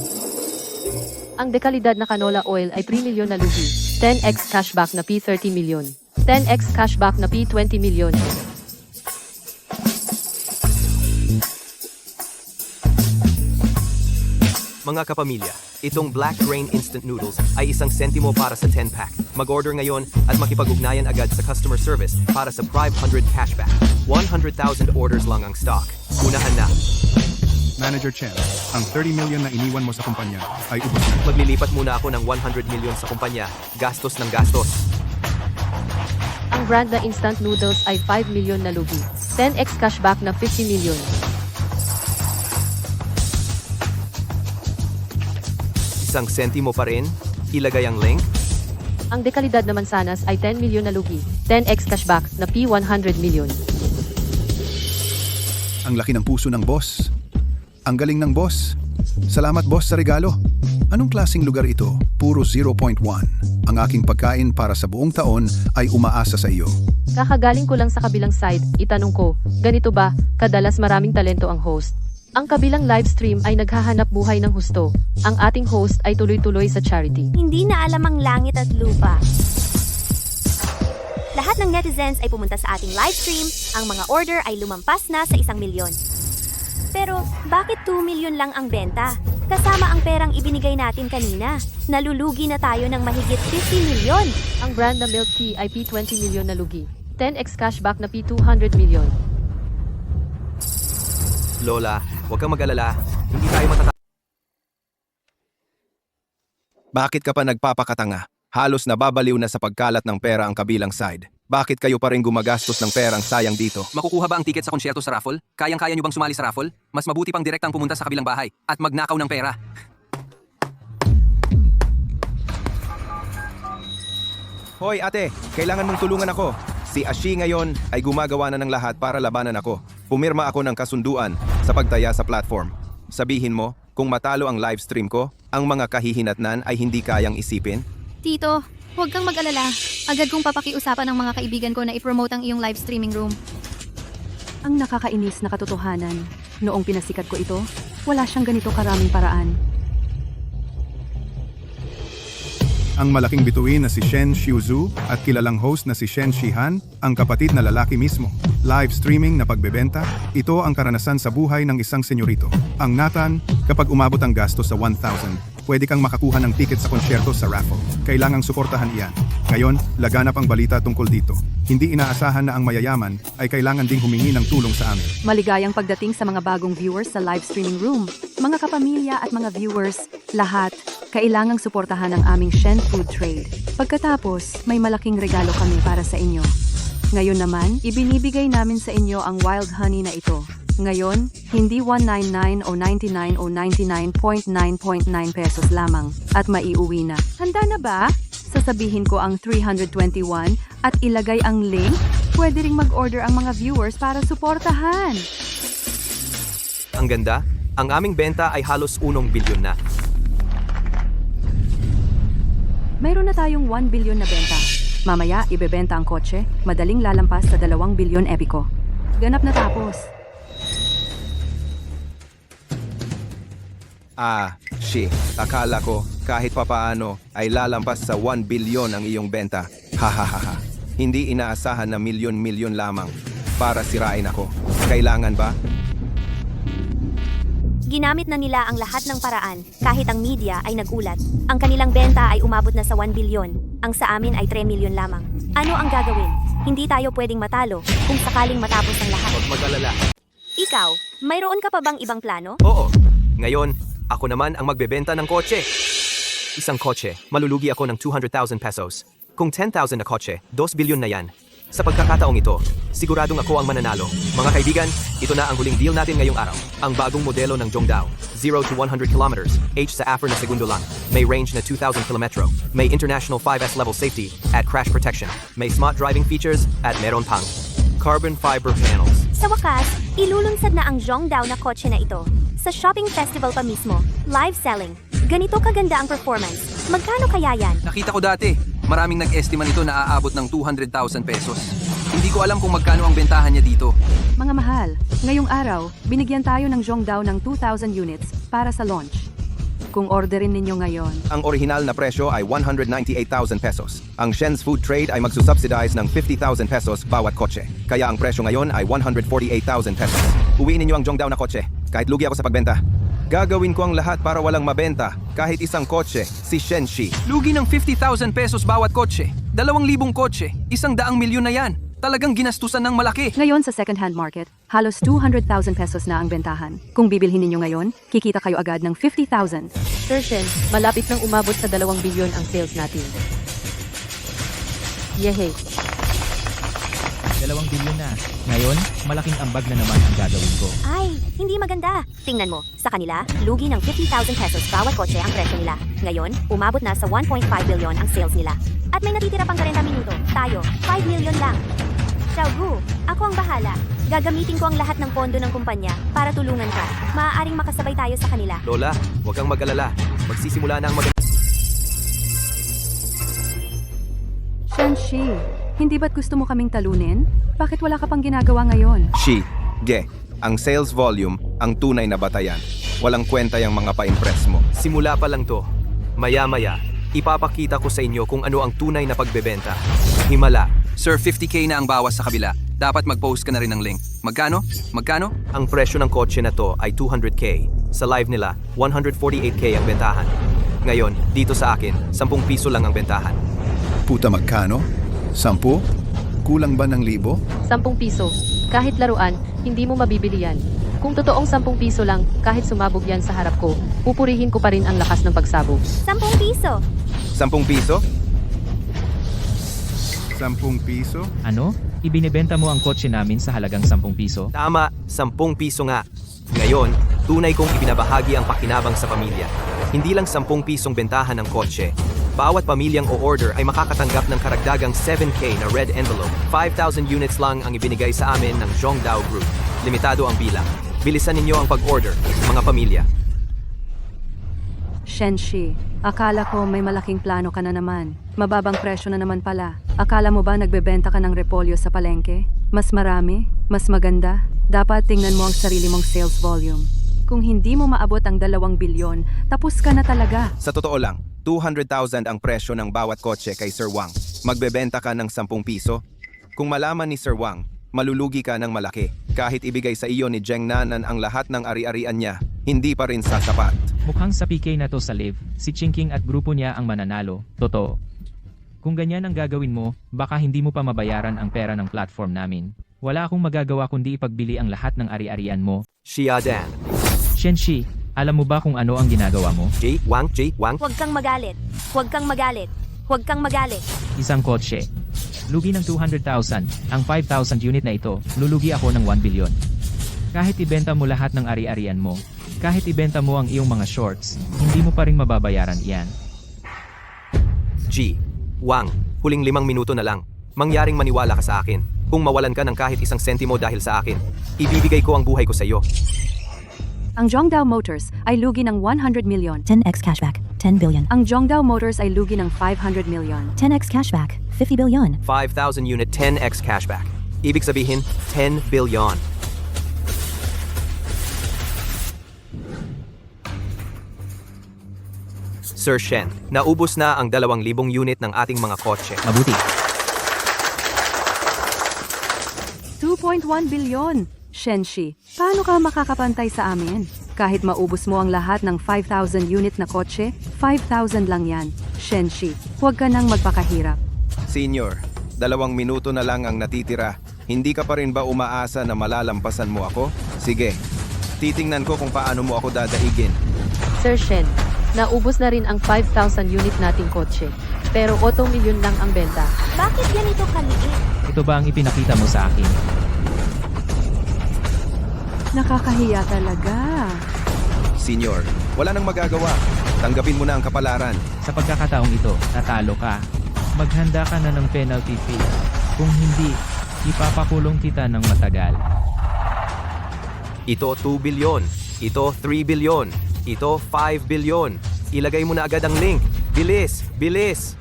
Speaker 7: Ang dekalidad na canola oil ay 3 milyon na lugi. 10x cashback na P30 milyon. 10x cashback na P20 milyon.
Speaker 3: Mga kapamilya, itong Black Grain Instant Noodles ay 1 sentimo para sa 10-pack. Mag-order ngayon at makipag-ugnayan agad sa customer service para sa 500 cashback. 100,000 orders lang ang stock. Unahan na.
Speaker 5: Manager Chen, ang 30 million na iniwan mo sa kumpanya ay ubos na.
Speaker 3: Maglilipat muna ako ng 100 million sa kumpanya. Gastos ng gastos.
Speaker 7: Ang brand na instant noodles ay 5 million na lugi. 10x cashback na 50 million.
Speaker 3: Isang sentimo pa rin? Ilagay ang link?
Speaker 7: Ang dekalidad na mansanas ay 10 million na lugi. 10x cashback na P100 million.
Speaker 8: Ang laki ng puso ng boss. Ang galing ng boss. Salamat boss sa regalo. Anong klaseng lugar ito? Puro 0.1. Ang aking pagkain para sa buong taon ay umaasa sa iyo.
Speaker 7: Kakagaling ko lang sa kabilang side, itanong ko, ganito ba, kadalas maraming talento ang host? Ang kabilang live stream ay naghahanap buhay ng husto. Ang ating host ay tuloy-tuloy sa charity.
Speaker 1: Hindi na alam ang langit at lupa. Lahat ng netizens ay pumunta sa ating live stream, ang mga order ay lumampas na sa 1 milyon. Pero bakit 2 milyon lang ang benta? Kasama ang perang ibinigay natin kanina. Nalulugi na tayo ng mahigit 50 milyon.
Speaker 7: Ang brand na milk tea ay P20 million na lugi. 10x cashback na P200 million.
Speaker 3: Lola, huwag kang mag-alala. Hindi tayo matatapos.
Speaker 6: Bakit ka pa nagpapakatanga? Halos nababaliw na sa pagkalat ng pera ang kabilang side. Bakit kayo pa rin gumagastos ng perang sayang dito?
Speaker 9: Makukuha ba ang ticket sa konsyerto sa raffle? Kayang-kaya nyo bang sumali sa raffle? Mas mabuti pang direktang pumunta sa kabilang bahay at magnakaw ng pera.
Speaker 6: Hoy ate, kailangan mong tulungan ako. Si Ashi ngayon ay gumagawa na ng lahat para labanan ako. Pumirma ako ng kasunduan sa pagtaya sa platform. Sabihin mo, kung matalo ang live stream ko, ang mga kahihinatnan ay hindi kayang isipin?
Speaker 11: Tito, huwag kang mag-alala. Agad kong papakiusapan ng mga kaibigan ko na i-promote ang iyong live streaming room.
Speaker 4: Ang nakakainis na katotohanan, noong pinasikat ko ito, wala siyang ganito karaming paraan.
Speaker 5: Ang malaking bituin na si Shen Xiuzhu at kilalang host na si Shen Shihan, ang kapatid na lalaki mismo. Live streaming na pagbebenta, ito ang karanasan sa buhay ng isang senyorito. Ang Nathan, kapag umabot ang gasto sa 1,000, pwede kang makakuha ng ticket sa konsyerto sa raffle. Kailangang suportahan iyan. Ngayon, laganap ang balita tungkol dito. Hindi inaasahan na ang mayayaman ay kailangan ding humingi ng tulong sa amin.
Speaker 4: Maligayang pagdating sa mga bagong viewers sa live streaming room. Mga kapamilya at mga viewers, lahat, kailangang suportahan ang aming Shen Food Trade. Pagkatapos, may malaking regalo kami para sa inyo. Ngayon naman, ibinibigay namin sa inyo ang wild honey na ito. Ngayon, hindi 199 o 99 o 99.9.9 pesos lamang at maiuwi na. Handa na ba? Sasabihin ko ang 321 at ilagay ang link. Pwede ring mag-order ang mga viewers para suportahan.
Speaker 3: Ang ganda, ang aming benta ay halos 1 bilyon na.
Speaker 4: Mayroon na tayong 1 billion na benta. Mamaya, ibebenta ang kotse, madaling lalampas sa 2 bilyon epiko. Ganap na tapos.
Speaker 6: Akala ko kahit papaano ay lalampas sa 1 bilyon ang iyong benta. Hahaha. Hindi inaasahan na milyon-milyon lamang para sirain ako. Kailangan ba?
Speaker 1: Ginamit na nila ang lahat ng paraan, kahit ang media ay nagulat. Ang kanilang benta ay umabot na sa 1 bilyon, ang sa amin ay 3 milyon lamang. Ano ang gagawin? Hindi tayo pwedeng matalo kung sakaling matapos ang lahat.
Speaker 3: Huwag mag-alala.
Speaker 1: Ikaw, mayroon ka pa bang ibang plano?
Speaker 3: Oo. Ngayon, ako naman ang magbebenta ng kotse. Isang kotse, malulugi ako ng 200,000 pesos. Kung 10,000 na kotse, 2 bilyon na yan. Sa pagkakataong ito, siguradong ako ang mananalo. Mga kaibigan, ito na ang huling deal natin ngayong araw. Ang bagong modelo ng Zhongdao, 0 to 100 kilometers, H sa after na segundo lang. May range na 2,000 kilometro. May international 5S level safety at crash protection. May smart driving features at meron pang carbon fiber panels.
Speaker 1: Sa wakas, ilulunsad na ang Zhongdao na kotse na ito. Sa shopping festival pa mismo, live selling. Ganito kaganda ang performance. Magkano kaya yan?
Speaker 9: Nakita ko dati, maraming nag-estima nito na aabot ng 200,000 pesos. Hindi ko alam kung magkano ang bentahan niya dito.
Speaker 4: Mga mahal, ngayong araw, binigyan tayo ng Zhongdao ng 2,000 units para sa launch. Kung orderin ninyo ngayon,
Speaker 6: Ang orihinal na presyo ay 198,000 pesos. Ang Shen's Food Trade ay magsusubsidize ng 50,000 pesos bawat kotse. Kaya ang presyo ngayon ay 148,000 pesos. Uwiin ninyo ang Zhongdao na kotse, kahit lugi ako sa pagbenta. Gagawin ko ang lahat para walang mabenta, kahit isang kotse, si Shen Shi.
Speaker 9: Lugi ng 50,000 pesos bawat kotse. 2,000 kotse. 100 milyon na yan. Talagang ginastusan ng malaki.
Speaker 4: ngayon sa second-hand market, halos 200,000 pesos na ang bentahan. Kung bibilhin ninyo ngayon, kikita kayo agad ng 50,000.
Speaker 7: Sir Shen, malapit nang umabot sa 2 bilyon ang sales natin. Yehey!
Speaker 10: 2 bilyon na. Ngayon, malaking ambag na naman ang gagawin ko.
Speaker 1: Ay, hindi maganda. Tingnan mo, sa kanila, lugi ng 50,000 pesos bawat kotse ang presyo nila. Ngayon, umabot na sa 1.5 billion ang sales nila. At may natitira pang 40 minuto. Tayo, 5 million lang. Xiaogu, ako ang bahala. Gagamitin ko ang lahat ng pondo ng kumpanya para tulungan ka. Maaaring makasabay tayo sa kanila.
Speaker 3: Lola, huwag kang mag-alala. Magsisimula na ang
Speaker 4: Shenshi, hindi ba't gusto mo kaming talunin? Bakit wala ka pang ginagawa ngayon?
Speaker 6: Ang sales volume ang tunay na batayan. Walang kwenta yung mga pa-impress mo.
Speaker 3: Simula pa lang to. Maya-maya, ipapakita ko sa inyo kung ano ang tunay na pagbebenta. Himala,
Speaker 9: Sir, 50k na ang bawas sa kabila. Dapat mag-post ka na rin ng link. Magkano? Magkano?
Speaker 3: ang presyo ng kotse na to ay 200k. Sa live nila, 148k ang bentahan. Ngayon, dito sa akin, 10 piso lang ang bentahan.
Speaker 8: Puta magkano? 10? Kulang ba ng 1,000?
Speaker 7: 10 piso. Kahit laruan, hindi mo mabibili yan. Kung totoong 10 piso lang, kahit sumabog yan sa harap ko, pupurihin ko pa rin ang lakas ng pagsabog.
Speaker 1: 10 piso.
Speaker 6: 10 piso?
Speaker 5: 10 piso?
Speaker 10: Ano? Ibinebenta mo ang kotse namin sa halagang 10 piso?
Speaker 3: Tama, 10 piso nga. Ngayon, tunay kong ibinabahagi ang pakinabang sa pamilya. Hindi lang 10 pisong bentahan ng kotse. Bawat pamilyang o-order ay makakatanggap ng karagdagang 7K na red envelope. 5,000 units lang ang ibinigay sa amin ng Zhongdao Group. Limitado ang bilang. Bilisan ninyo ang pag-order, mga pamilya.
Speaker 4: Shenshi, akala ko may malaking plano ka na naman. Mababang presyo na naman pala. Akala mo ba nagbebenta ka ng repolyo sa palengke? Mas marami? Mas maganda? Dapat tingnan mo ang sarili mong sales volume. Kung hindi mo maabot ang 2 bilyon, tapos ka na talaga.
Speaker 6: Sa totoo lang, 200,000 ang presyo ng bawat kotse kay Sir Wang. Magbebenta ka ng 10 piso? Kung malaman ni Sir Wang, malulugi ka ng malaki. Kahit ibigay sa iyo ni Zheng Nanan ang lahat ng ari-arian niya, hindi pa rin sasapat.
Speaker 10: Mukhang sa PK na to sa live, si Chingking at grupo niya ang mananalo. Totoo. Kung ganyan ang gagawin mo, baka hindi mo pa mabayaran ang pera ng platform namin. Wala akong magagawa kundi ipagbili ang lahat ng ari-arian mo.
Speaker 3: Xiadan.
Speaker 10: Shenshi, alam mo ba kung ano ang ginagawa mo?
Speaker 3: Wang.
Speaker 1: Huwag kang magalit. Huwag kang magalit. Huwag kang magalit.
Speaker 10: Isang kotse. Lugi ng 200,000. Ang 5,000 unit na ito, lulugi ako ng 1 bilyon. Kahit ibenta mo lahat ng ari-arian mo, kahit ibenta mo ang iyong mga shorts, hindi mo pa rin mababayaran iyan.
Speaker 3: Wang, huling 5 minuto na lang. Mangyaring maniwala ka sa akin. Kung mawalan ka ng kahit 1 sentimo dahil sa akin, ibibigay ko ang buhay ko sa iyo.
Speaker 4: Ang Zhongdao Motors ay lugi ng 100 million.
Speaker 2: 10x cashback, 10 billion.
Speaker 4: Ang Zhongdao Motors ay lugi ng 500 million.
Speaker 2: 10x cashback, 50 billion.
Speaker 3: 5,000 unit 10x cashback. Ibig sabihin, 10 billion. Sir Shen, naubos na ang 2,000 unit ng ating mga kotse.
Speaker 10: Mabuti.
Speaker 4: 2.1 bilyon. Shenshi, paano ka makakapantay sa amin? Kahit maubos mo ang lahat ng 5,000 unit na kotse, 5,000 lang yan. Shenshi, huwag ka nang magpakahirap.
Speaker 6: Senior, 2 minuto na lang ang natitira. Hindi ka pa rin ba umaasa na malalampasan mo ako? Sige, titingnan ko kung paano mo ako dadaigin.
Speaker 7: Sir Shen, naubos na rin ang 5,000 unit nating kotse. Pero 8 milyon lang ang benta.
Speaker 1: Bakit ganito kaliit?
Speaker 10: Ito ba ang ipinakita mo sa akin?
Speaker 4: Nakakahiya talaga.
Speaker 6: Senior, wala nang magagawa. Tanggapin mo na ang kapalaran.
Speaker 10: Sa pagkakataong ito, natalo ka. Maghanda ka na ng penalty fee. Kung hindi, ipapakulong kita ng matagal.
Speaker 3: Ito 2 billion. Ito 3 billion. Ito 5 billion. Ilagay mo na agad ang link. Bilis! Bilis!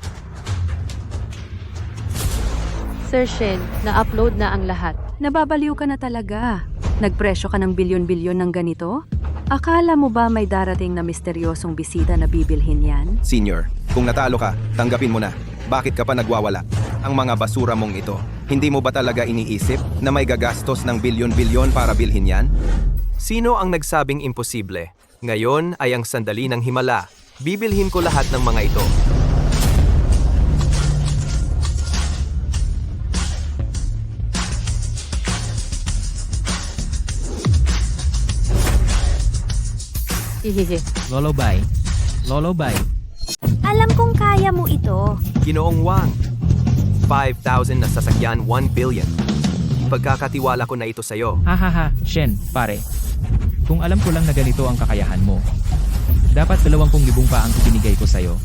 Speaker 7: Sir Shen, na-upload na ang lahat.
Speaker 4: Nababaliw ka na talaga. Nagpresyo ka ng bilyon-bilyon ng ganito? Akala mo ba may darating na misteryosong bisita na bibilhin yan?
Speaker 6: Senior, kung natalo ka, tanggapin mo na. Bakit ka pa nagwawala? Ang mga basura mong ito, hindi mo ba talaga iniisip na may gagastos ng bilyon-bilyon para bilhin yan?
Speaker 3: Sino ang nagsabing imposible? Ngayon ay ang sandali ng himala. Bibilhin ko lahat ng mga ito.
Speaker 7: Hihihi.
Speaker 10: Lolobay. Lolobay.
Speaker 1: Alam kong kaya mo ito.
Speaker 3: Ginoong Wang. 5,000 na sasakyan, 1 billion. Ipagkakatiwala ko na ito sa'yo.
Speaker 10: Hahaha, Shen, pare. Kung alam ko lang na ganito ang kakayahan mo, dapat 20,000 pa ang ibinigay ko sa'yo.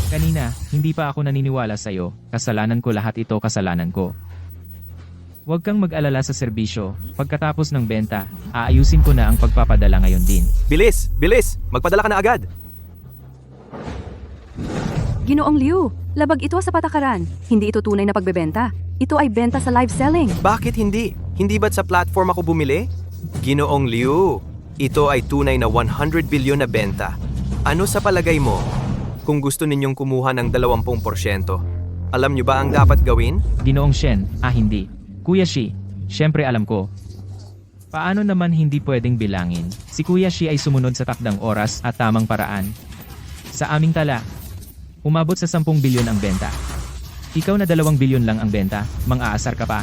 Speaker 10: Kanina, hindi pa ako naniniwala sa'yo. Kasalanan ko lahat ito, kasalanan ko. Huwag kang mag-alala sa serbisyo. Pagkatapos ng benta, aayusin ko na ang pagpapadala ngayon din.
Speaker 3: Bilis! Bilis! Magpadala ka na agad!
Speaker 4: Ginoong Liu, labag ito sa patakaran. Hindi ito tunay na pagbebenta. Ito ay benta sa live selling.
Speaker 3: Bakit hindi? Hindi ba't sa platform ako bumili? Ginoong Liu, ito ay tunay na 100 bilyon na benta. Ano sa palagay mo? Kung gusto ninyong kumuha ng 20%, alam nyo ba ang dapat gawin?
Speaker 10: Ginoong Shen, hindi. Kuya Shi, syempre alam ko. Paano naman hindi pwedeng bilangin? Si Kuya Shi ay sumunod sa takdang oras at tamang paraan. Sa aming tala, umabot sa 10 bilyon ang benta. Ikaw na 2 bilyon lang ang benta, mang-aasar ka pa.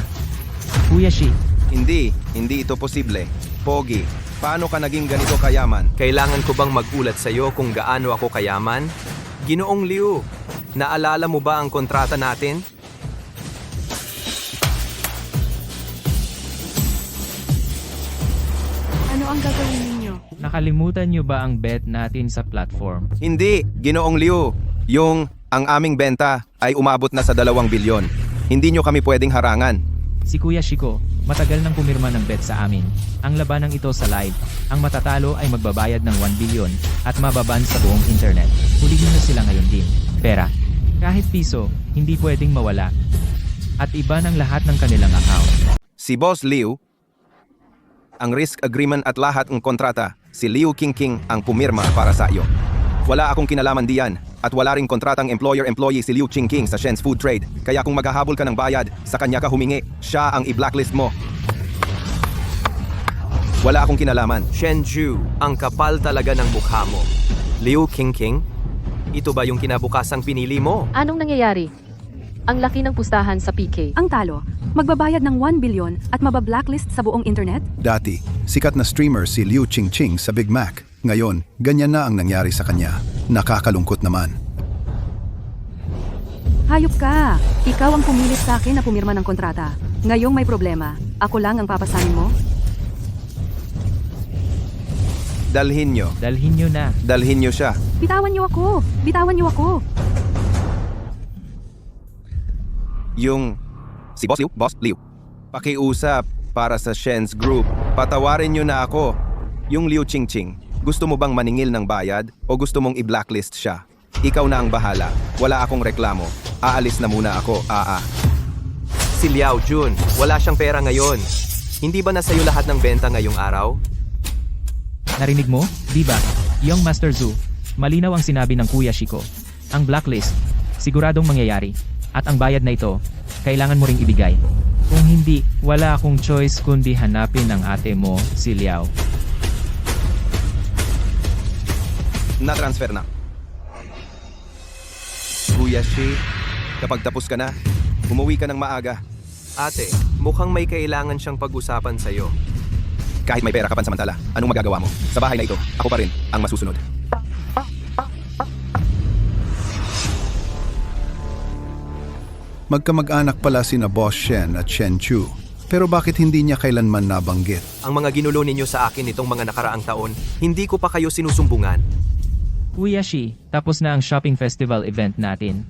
Speaker 10: Kuya Shi,
Speaker 6: Hindi ito posible. Pogi, paano ka naging ganito kayaman?
Speaker 3: Kailangan ko bang magulat sa'yo kung gaano ako kayaman? Ginoong Liu, naalala mo ba ang kontrata natin?
Speaker 4: Ano ang gagawin ninyo?
Speaker 10: nakalimutan nyo ba ang bet natin sa platform?
Speaker 6: Hindi, Ginoong Liu. Ang aming benta ay umabot na sa 2 bilyon. Hindi nyo kami pwedeng harangan.
Speaker 10: Si Kuya Shiko, matagal nang pumirma ng bet sa amin. Ang labanang ito sa live, ang matatalo ay magbabayad ng 1 bilyon at mababan sa buong internet. Hulihin na sila ngayon din. Pera, kahit piso, hindi pwedeng mawala. At iba ng lahat ng kanilang account.
Speaker 6: Si Boss Liu, ang risk agreement at lahat ng kontrata, si Liu Qingqing ang pumirma para sa iyo. Wala akong kinalaman diyan at wala ring kontratang employer-employee si Liu Qingqing sa Shen's Food Trade. Kaya kung maghahabol ka ng bayad, sa kanya ka humingi, siya ang i-blacklist mo. Wala akong kinalaman.
Speaker 3: Shen Zhu, ang kapal talaga ng mukha mo. Liu Qingqing, ito ba yung kinabukasang pinili mo?
Speaker 7: Anong nangyayari? Ang laki ng pustahan sa PK.
Speaker 4: Ang talo, magbabayad ng 1 bilyon at mabablacklist sa buong internet?
Speaker 8: Dati, sikat na streamer si Liu Qingqing sa Big Mac. Ngayon, ganyan na ang nangyari sa kanya. Nakakalungkot naman.
Speaker 4: Hayop ka! Ikaw ang pumilit sa akin na pumirma ng kontrata. Ngayong may problema, ako lang ang papasanin mo?
Speaker 6: Dalhin nyo.
Speaker 10: Dalhin nyo na.
Speaker 6: Dalhin nyo siya.
Speaker 4: Bitawan niyo ako! Bitawan niyo ako!
Speaker 6: Si Boss Liu. Pakiusap para sa Shen's Group. Patawarin nyo na ako. Yung Liu Qingqing, gusto mo bang maningil ng bayad o gusto mong i-blacklist siya? Ikaw na ang bahala. Wala akong reklamo. Aalis na muna ako.
Speaker 3: Si Liao Jun, wala siyang pera ngayon. Hindi ba nasa'yo lahat ng benta ngayong araw?
Speaker 10: Narinig mo? Diba? Young Master Zhu, malinaw ang sinabi ng Kuya Shiko. Ang blacklist, siguradong mangyayari. At ang bayad na ito, kailangan mo ring ibigay. Kung hindi, wala akong choice kundi hanapin ang ate mo, si Liao.
Speaker 6: Na-transfer na. Kuya Shi, kapag tapos ka na, umuwi ka ng maaga.
Speaker 3: Ate, mukhang may kailangan siyang pag-usapan sa'yo.
Speaker 6: Kahit may pera ka pansamantala, anong magagawa mo? Sa bahay na ito, ako pa rin ang masusunod.
Speaker 8: Magkamag-anak pala sina Boss Shen at Shen Chu. Pero bakit hindi niya kailanman nabanggit?
Speaker 3: Ang mga ginulo ninyo sa akin itong mga nakaraang taon, hindi ko pa kayo sinusumbungan.
Speaker 10: Kuya Shi, tapos na ang shopping festival event natin.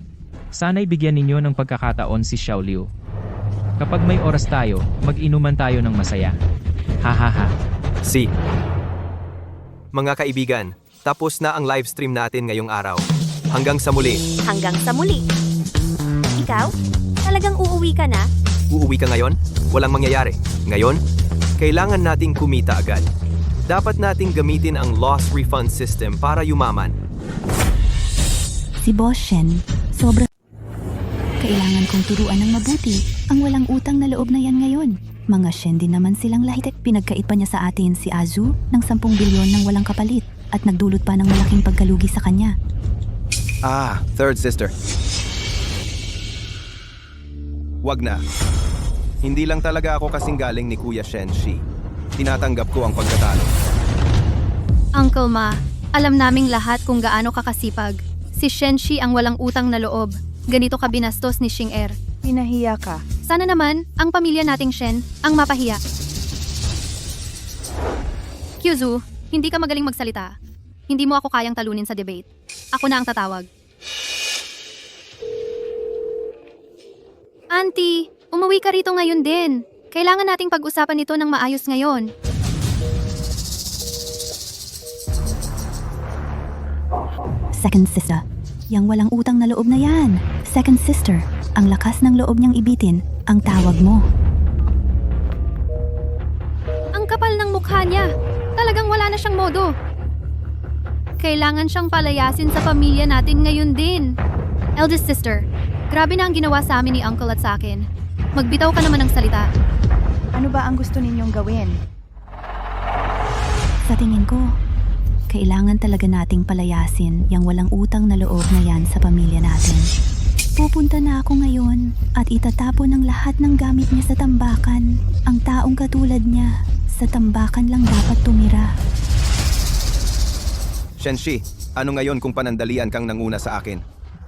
Speaker 10: Sana'y bigyan ninyo ng pagkakataon si Xiao Liu. Kapag may oras tayo, mag-inuman tayo ng masaya. Hahaha.
Speaker 3: Mga kaibigan, tapos na ang live stream natin ngayong araw. Hanggang sa muli.
Speaker 1: Hanggang sa muli. Ikaw? Talagang uuwi ka na?
Speaker 3: Uuwi ka ngayon? Walang mangyayari. Ngayon, kailangan nating kumita agad. Dapat nating gamitin ang loss refund system para yumaman.
Speaker 2: Si Boss Shen, sobrang... Kailangan kong turuan ng mabuti ang walang utang na loob na yan ngayon. Mga Shen din naman silang lahit. Pinagkait pa niya sa atin si Azu ng 10 bilyon ng walang kapalit at nagdulot pa ng malaking pagkalugi sa kanya.
Speaker 6: Third sister. Wag na. Hindi lang talaga ako kasing galing ni Kuya Shen Shi. Tinatanggap ko ang pagkatalo.
Speaker 11: Uncle Ma, alam naming lahat kung gaano kakasipag. Si Shen Shi ang walang utang na loob. Ganito ka binastos ni Xing Er.
Speaker 12: Pinahiya ka.
Speaker 11: Sana naman, ang pamilya nating Shen, ang mapahiya. Kyuzu, hindi ka magaling magsalita. Hindi mo ako kayang talunin sa debate. Ako na ang tatawag. Auntie, umuwi ka rito ngayon din. Kailangan nating pag-usapan ito ng maayos ngayon.
Speaker 2: Second sister. Yang walang utang na loob na yan. Second sister. Ang lakas ng loob niyang ibitin. Ang tawag mo.
Speaker 11: Ang kapal ng mukha niya. Talagang wala na siyang modo. Kailangan siyang palayasin sa pamilya natin ngayon din. Eldest sister, grabe na ang ginawa sa amin ni Uncle at sa akin. Magbitaw ka naman ng salita.
Speaker 12: Ano ba ang gusto ninyong gawin?
Speaker 2: Sa tingin ko, kailangan talaga nating palayasin yang walang utang na loob na yan sa pamilya natin. Pupunta na ako ngayon at itatapon ang lahat ng gamit niya sa tambakan. Ang taong katulad niya, sa tambakan lang dapat tumira.
Speaker 6: Shenshi, ano ngayon kung panandalian kang nanguna sa akin?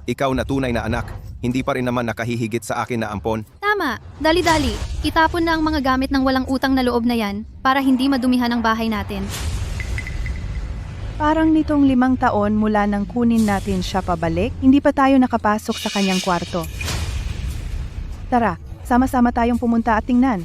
Speaker 6: Ikaw na tunay na anak, hindi pa rin naman nakahihigit sa akin na ampon.
Speaker 11: Tama, dali-dali. Itapon na ang mga gamit ng walang utang na loob na yan para hindi madumihan ang bahay natin.
Speaker 12: Parang nitong 5 taon mula nang kunin natin siya pabalik, hindi pa tayo nakapasok sa kanyang kwarto. Tara, sama-sama tayong pumunta at tingnan.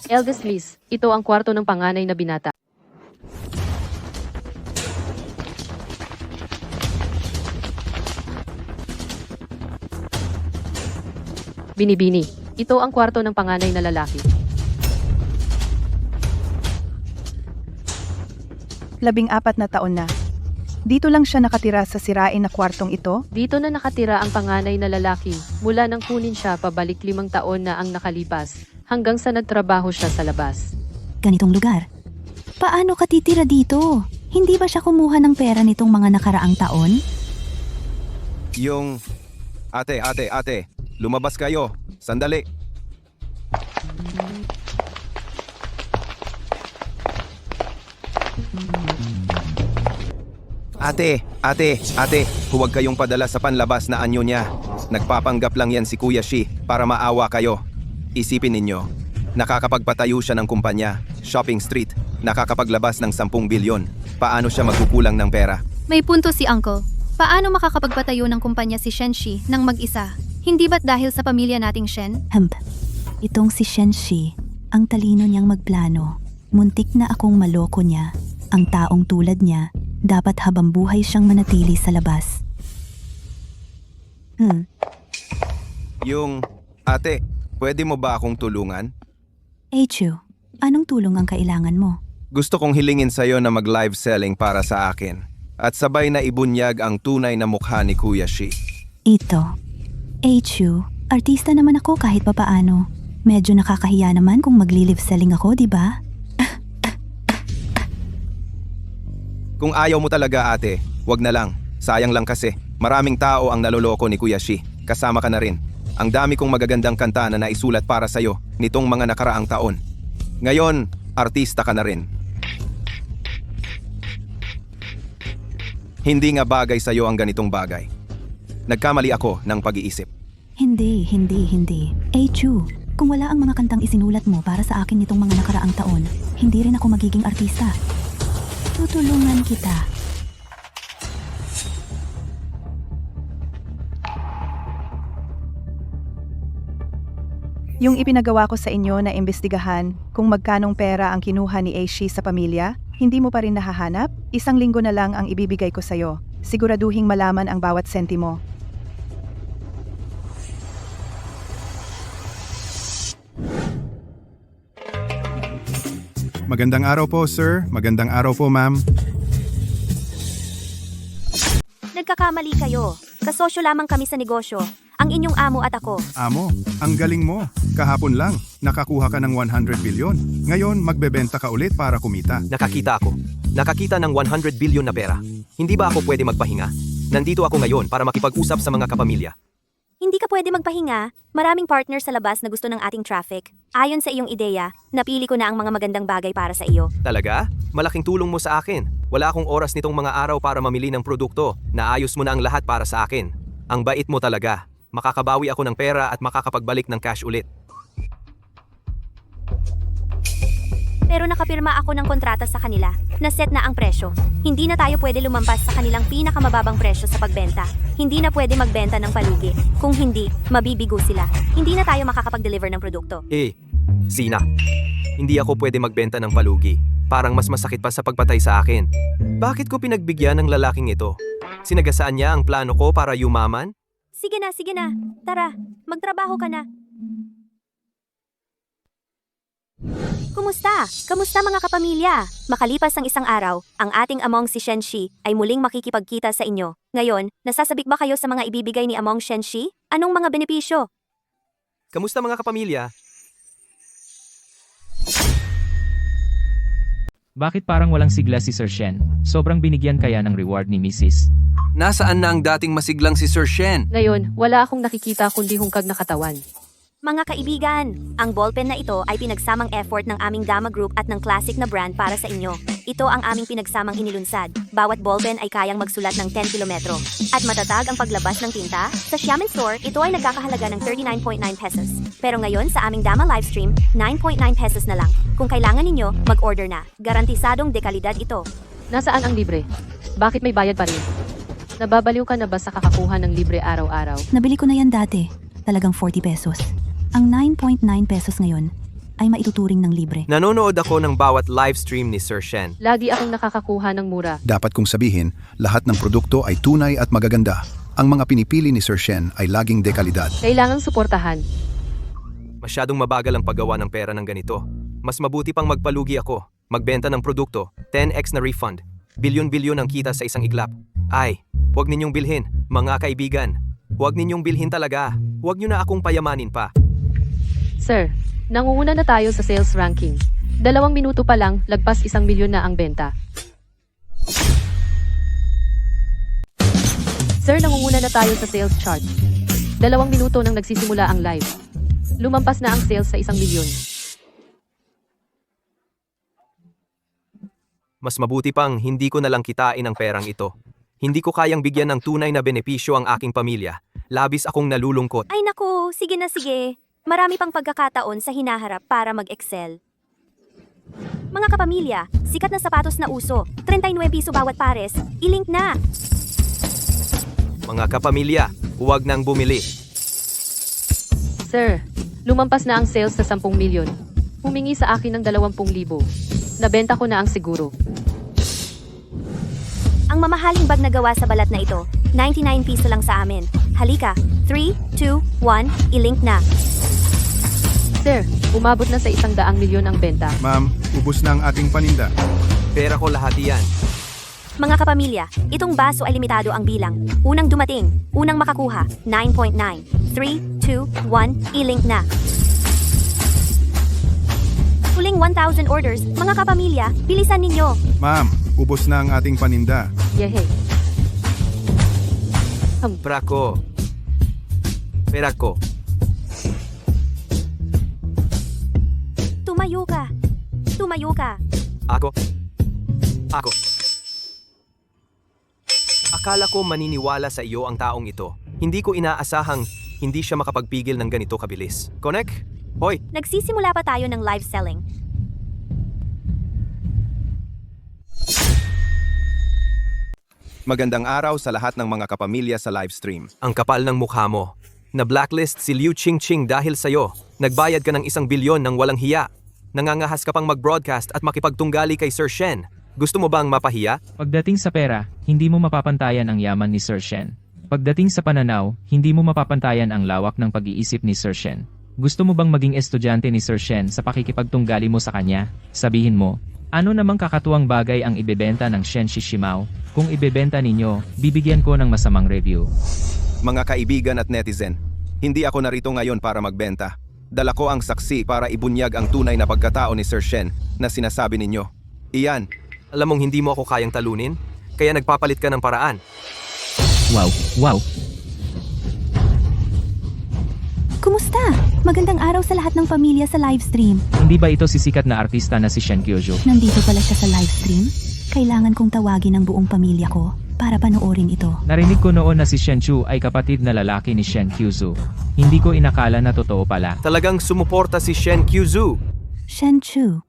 Speaker 7: Eldest Liz, ito ang kwarto ng panganay na binata. Binibini, ito ang kwarto ng panganay na lalaki.
Speaker 12: 14 na taon na. Dito lang siya nakatira sa sirain na kwartong ito?
Speaker 7: Dito na nakatira ang panganay na lalaki mula nang kunin siya pabalik 5 taon na ang nakalipas hanggang sa nagtrabaho siya sa labas.
Speaker 2: Ganitong lugar. Paano ka titira dito? Hindi ba siya kumuha ng pera nitong mga nakaraang taon?
Speaker 6: Yung... Ate, lumabas kayo. Sandali. Ate, huwag kayong padala sa panlabas na anyo niya. Nagpapanggap lang yan si Kuya Shi para maawa kayo. Isipin ninyo, nakakapagpatayo siya ng kumpanya, shopping street, nakakapaglabas ng 10 bilyon. Paano siya magkukulang ng pera?
Speaker 11: May punto si Uncle. Paano makakapagpatayo ng kumpanya si Shenshi nang mag-isa? Hindi ba't dahil sa pamilya nating Shen?
Speaker 2: Itong si Shenshi, ang talino niyang magplano. Muntik na akong maloko niya. Ang taong tulad niya, dapat habang buhay siyang manatili sa labas.
Speaker 6: Ate, pwede mo ba akong tulungan?
Speaker 2: Chu, anong tulong ang kailangan mo?
Speaker 6: Gusto kong hilingin sa'yo na mag-live selling para sa akin. At sabay na ibunyag ang tunay na mukha ni Kuya Shi.
Speaker 2: Ito. Chu, artista naman ako kahit papaano. Medyo nakakahiya naman kung magli-live selling ako, di ba?
Speaker 6: Kung ayaw mo talaga ate, wag na lang. Sayang lang kasi. Maraming tao ang naloloko ni Kuya Shi. Kasama ka na rin. Ang dami kong magagandang kanta na naisulat para sa'yo nitong mga nakaraang taon. Ngayon, artista ka na rin. Hindi nga bagay sa'yo ang ganitong bagay. Nagkamali ako ng pag-iisip.
Speaker 2: Hindi. Chu, kung wala ang mga kantang isinulat mo para sa akin nitong mga nakaraang taon, hindi rin ako magiging artista. Tutulungan kita.
Speaker 12: Yung ipinagawa ko sa inyo na imbestigahan kung magkanong pera ang kinuha ni Aishi sa pamilya, hindi mo pa rin nahahanap? 1 linggo na lang ang ibibigay ko sa'yo. Siguraduhing malaman ang bawat sentimo.
Speaker 5: Magandang araw po, sir. Magandang araw po, ma'am.
Speaker 1: Nagkakamali kayo. Kasosyo lamang kami sa negosyo. Ang inyong amo at ako.
Speaker 5: Amo, ang galing mo. Kahapon lang, nakakuha ka ng 100 bilyon. Ngayon, magbebenta ka ulit para kumita.
Speaker 3: Nakakita ako. Nakakita ng 100 billion na pera. Hindi ba ako pwede magpahinga? Nandito ako ngayon para makipag-usap sa mga kapamilya.
Speaker 1: Hindi ka pwede magpahinga. Maraming partner sa labas na gusto ng ating traffic. Ayon sa iyong ideya, napili ko na ang mga magandang bagay para sa iyo.
Speaker 3: Talaga? Malaking tulong mo sa akin. Wala akong oras nitong mga araw para mamili ng produkto. Naayos mo na ang lahat para sa akin. Ang bait mo talaga. Makakabawi ako ng pera at makakapagbalik ng cash ulit.
Speaker 1: Pero nakapirma ako ng kontrata sa kanila. Na-set na ang presyo. Hindi na tayo pwede lumampas sa kanilang pinakamababang presyo sa pagbenta. Hindi na pwede magbenta ng palugi. Kung hindi, mabibigo sila. Hindi na tayo makakapag-deliver ng produkto.
Speaker 3: Sina. Hindi ako pwede magbenta ng palugi. Parang mas masakit pa sa pagpatay sa akin. Bakit ko pinagbigyan ng lalaking ito? Sinagasaan niya ang plano ko para yumaman?
Speaker 1: Sige na. Tara, magtrabaho ka na. Kamusta mga kapamilya? Makalipas ang isang araw, ang ating Among si Shenshi ay muling makikipagkita sa inyo. Ngayon, nasasabik ba kayo sa mga ibibigay ni Among Shenshi? Anong mga benepisyo?
Speaker 3: Kamusta mga kapamilya?
Speaker 10: Bakit parang walang sigla si Sir Shen? Sobrang binigyan kaya ng reward ni Mrs.
Speaker 9: Nasaan na ang dating masiglang si Sir Shen?
Speaker 7: Ngayon, wala akong nakikita kundi hungkag na katawan.
Speaker 1: Mga kaibigan, ang ballpen na ito ay pinagsamang effort ng aming Dama Group at ng classic na brand para sa inyo. Ito ang aming pinagsamang inilunsad. Bawat ballpen ay kayang magsulat ng 10 kilometro. At matatag ang paglabas ng tinta. Sa Xiamen Store, ito ay nagkakahalaga ng 39.9 pesos. Pero ngayon sa aming Dama Livestream, 9.9 pesos na lang. Kung kailangan ninyo, mag-order na. Garantisadong dekalidad ito.
Speaker 7: Nasaan ang libre? Bakit may bayad pa rin? Nababaliw ka na ba sa kakakuha ng libre araw-araw?
Speaker 2: Nabili ko na yan dati. Talagang 40 pesos. Ang 9.9 pesos ngayon ay maituturing ng libre.
Speaker 3: Nanonood ako ng bawat live stream ni Sir Shen.
Speaker 7: Lagi akong nakakakuha ng mura.
Speaker 8: Dapat kong sabihin, lahat ng produkto ay tunay at magaganda. Ang mga pinipili ni Sir Shen ay laging dekalidad.
Speaker 7: Kailangang suportahan.
Speaker 3: Masyadong mabagal ang paggawa ng pera ng ganito. Mas mabuti pang magpalugi ako. Magbenta ng produkto, 10x na refund. Bilyon-bilyon ang kita sa isang iglap. Ay, huwag ninyong bilhin, mga kaibigan. Huwag ninyong bilhin talaga. Huwag niyo na akong payamanin pa.
Speaker 7: Sir, nangunguna na tayo sa sales ranking. 2 minuto pa lang, lagpas 1 milyon na ang benta. Sir, nangunguna na tayo sa sales chart. 2 minuto nang nagsisimula ang live. Lumampas na ang sales sa 1 milyon.
Speaker 3: Mas mabuti pang hindi ko na lang kitain ang perang ito. Hindi ko kayang bigyan ng tunay na benepisyo ang aking pamilya. Labis akong nalulungkot.
Speaker 1: Ay naku, sige na sige. Marami pang pagkakataon sa hinaharap para mag-excel. Mga kapamilya, sikat na sapatos na uso. 39 piso bawat pares. I-link na.
Speaker 3: Mga kapamilya, huwag nang bumili.
Speaker 7: Sir, lumampas na ang sales sa 10 milyon. Humingi sa akin ng 20,000. Nabenta ko na ang siguro.
Speaker 1: Ang mamahaling bag na gawa sa balat na ito, 99 piso lang sa amin. Halika, 3, 2, 1, i-link na.
Speaker 7: Sir, umabot na sa 100 milyon ang benta.
Speaker 5: Ma'am, ubos na ang ating paninda.
Speaker 3: Pera ko lahat iyan.
Speaker 1: Mga kapamilya, itong baso ay limitado ang bilang. Unang dumating, unang makakuha, 9.9. 3, 2, 1, i-link na. Huling 1,000 orders, mga kapamilya, bilisan ninyo.
Speaker 5: Ma'am, ubos na ang ating paninda.
Speaker 7: Yehe.
Speaker 3: Prako. Perako.
Speaker 1: Tumayo ka. Tumayo ka.
Speaker 3: Ako. Akala ko maniniwala sa iyo ang taong ito. Hindi ko inaasahang hindi siya makapagpigil ng ganito kabilis. Connect? Hoy!
Speaker 1: Nagsisimula pa tayo ng live selling.
Speaker 6: Magandang araw sa lahat ng mga kapamilya sa livestream.
Speaker 3: Ang kapal ng mukha mo. Na-blacklist si Liu Qingqing dahil sa'yo. Nagbayad ka ng 1 bilyon ng walang hiya. Nangangahas ka pang mag-broadcast at makipagtunggali kay Sir Shen. Gusto mo bang mapahiya?
Speaker 10: Pagdating sa pera, hindi mo mapapantayan ang yaman ni Sir Shen. Pagdating sa pananaw, hindi mo mapapantayan ang lawak ng pag-iisip ni Sir Shen. Gusto mo bang maging estudyante ni Sir Shen sa pakikipagtunggali mo sa kanya? Sabihin mo, ano namang kakatuwang bagay ang ibebenta ng Shen Shishimao? Kung ibebenta ninyo, bibigyan ko ng masamang review.
Speaker 6: Mga kaibigan at netizen, hindi ako narito ngayon para magbenta. Dala ko ang saksi para ibunyag ang tunay na pagkatao ni Sir Shen na sinasabi ninyo. Iyan.
Speaker 3: Alam mong hindi mo ako kayang talunin? Kaya nagpapalit ka ng paraan.
Speaker 10: Wow, wow.
Speaker 2: Kumusta? Magandang araw sa lahat ng pamilya sa livestream.
Speaker 10: Hindi ba ito si sikat na artista na si Shen Kyuju?
Speaker 2: Nandito pala siya sa livestream. Kailangan kong tawagin ang buong pamilya ko para panoorin ito.
Speaker 10: Narinig ko noon na si Shen Chu ay kapatid na lalaki ni Shen Kyuzu. Hindi ko inakala na totoo pala.
Speaker 3: Talagang sumuporta si Shen Kyuzu.
Speaker 2: Shen Chu,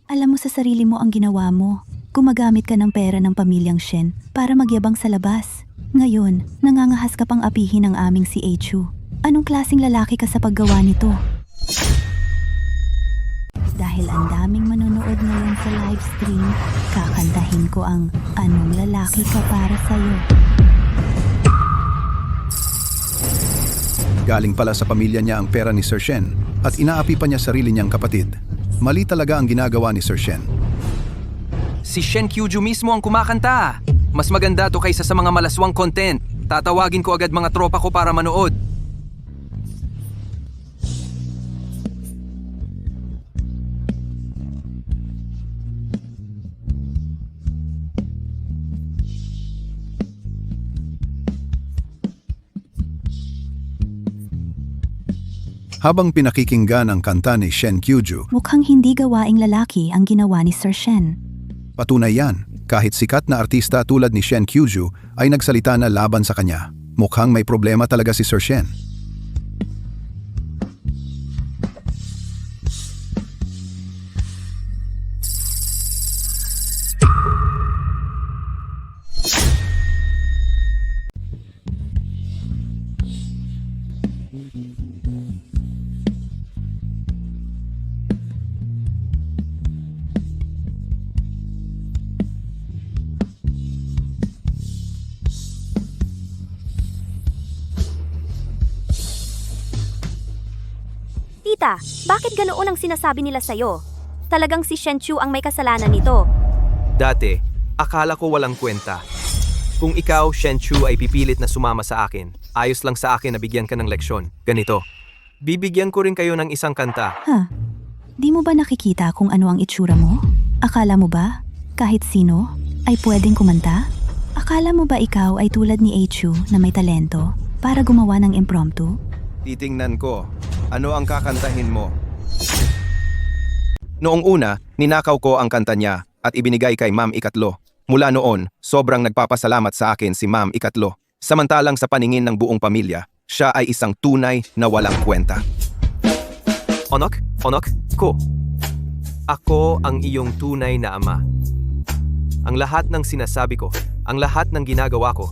Speaker 2: alam mo sa sarili mo ang ginawa mo. Gumagamit ka ng pera ng pamilyang Shen para magyabang sa labas. Ngayon, nangangahas ka pang apihin ang aming si Chu. Anong klaseng lalaki ka sa paggawa nito? Dahil ang daming manonood ngayon sa livestream, kakantahin ko ang Anong Lalaki Ka Para Sa'yo.
Speaker 8: Galing pala sa pamilya niya ang pera ni Sir Shen at inaapi pa niya sarili niyang kapatid. Mali talaga ang ginagawa ni Sir Shen.
Speaker 9: Si Shen Kyuju mismo ang kumakanta. Mas maganda to kaysa sa mga malaswang content. Tatawagin ko agad mga tropa ko para manood.
Speaker 8: Habang pinakikinggan ang kanta ni Shen Kyuju,
Speaker 2: Mukhang hindi gawaing lalaki ang ginawa ni Sir Shen.
Speaker 8: patunay yan. Kahit sikat na artista tulad ni Shen Kyuju ay nagsalita na laban sa kanya. Mukhang may problema talaga si Sir Shen.
Speaker 1: Tita, bakit ganoon ang sinasabi nila sa'yo? Talagang si Shen Chu ang may kasalanan nito.
Speaker 3: Dati, akala ko walang kwenta. Kung ikaw, Shen Chu, ay pipilit na sumama sa akin, ayos lang sa akin na bigyan ka ng leksyon. Ganito. Bibigyan ko rin kayo ng isang kanta.
Speaker 2: Di mo ba nakikita kung ano ang itsura mo? Akala mo ba, kahit sino, ay pwedeng kumanta? Akala mo ba ikaw ay tulad ni Chu na may talento para gumawa ng impromptu?
Speaker 6: Titingnan ko. Ano ang kakantahin mo? Noong una, ninakaw ko ang kanta niya at ibinigay kay Ma'am Ikatlo. Mula noon, sobrang nagpapasalamat sa akin si Ma'am Ikatlo. Samantalang sa paningin ng buong pamilya, siya ay isang tunay na walang kwenta.
Speaker 3: Onok ko. Ako ang iyong tunay na ama. Ang lahat ng sinasabi ko, ang lahat ng ginagawa ko,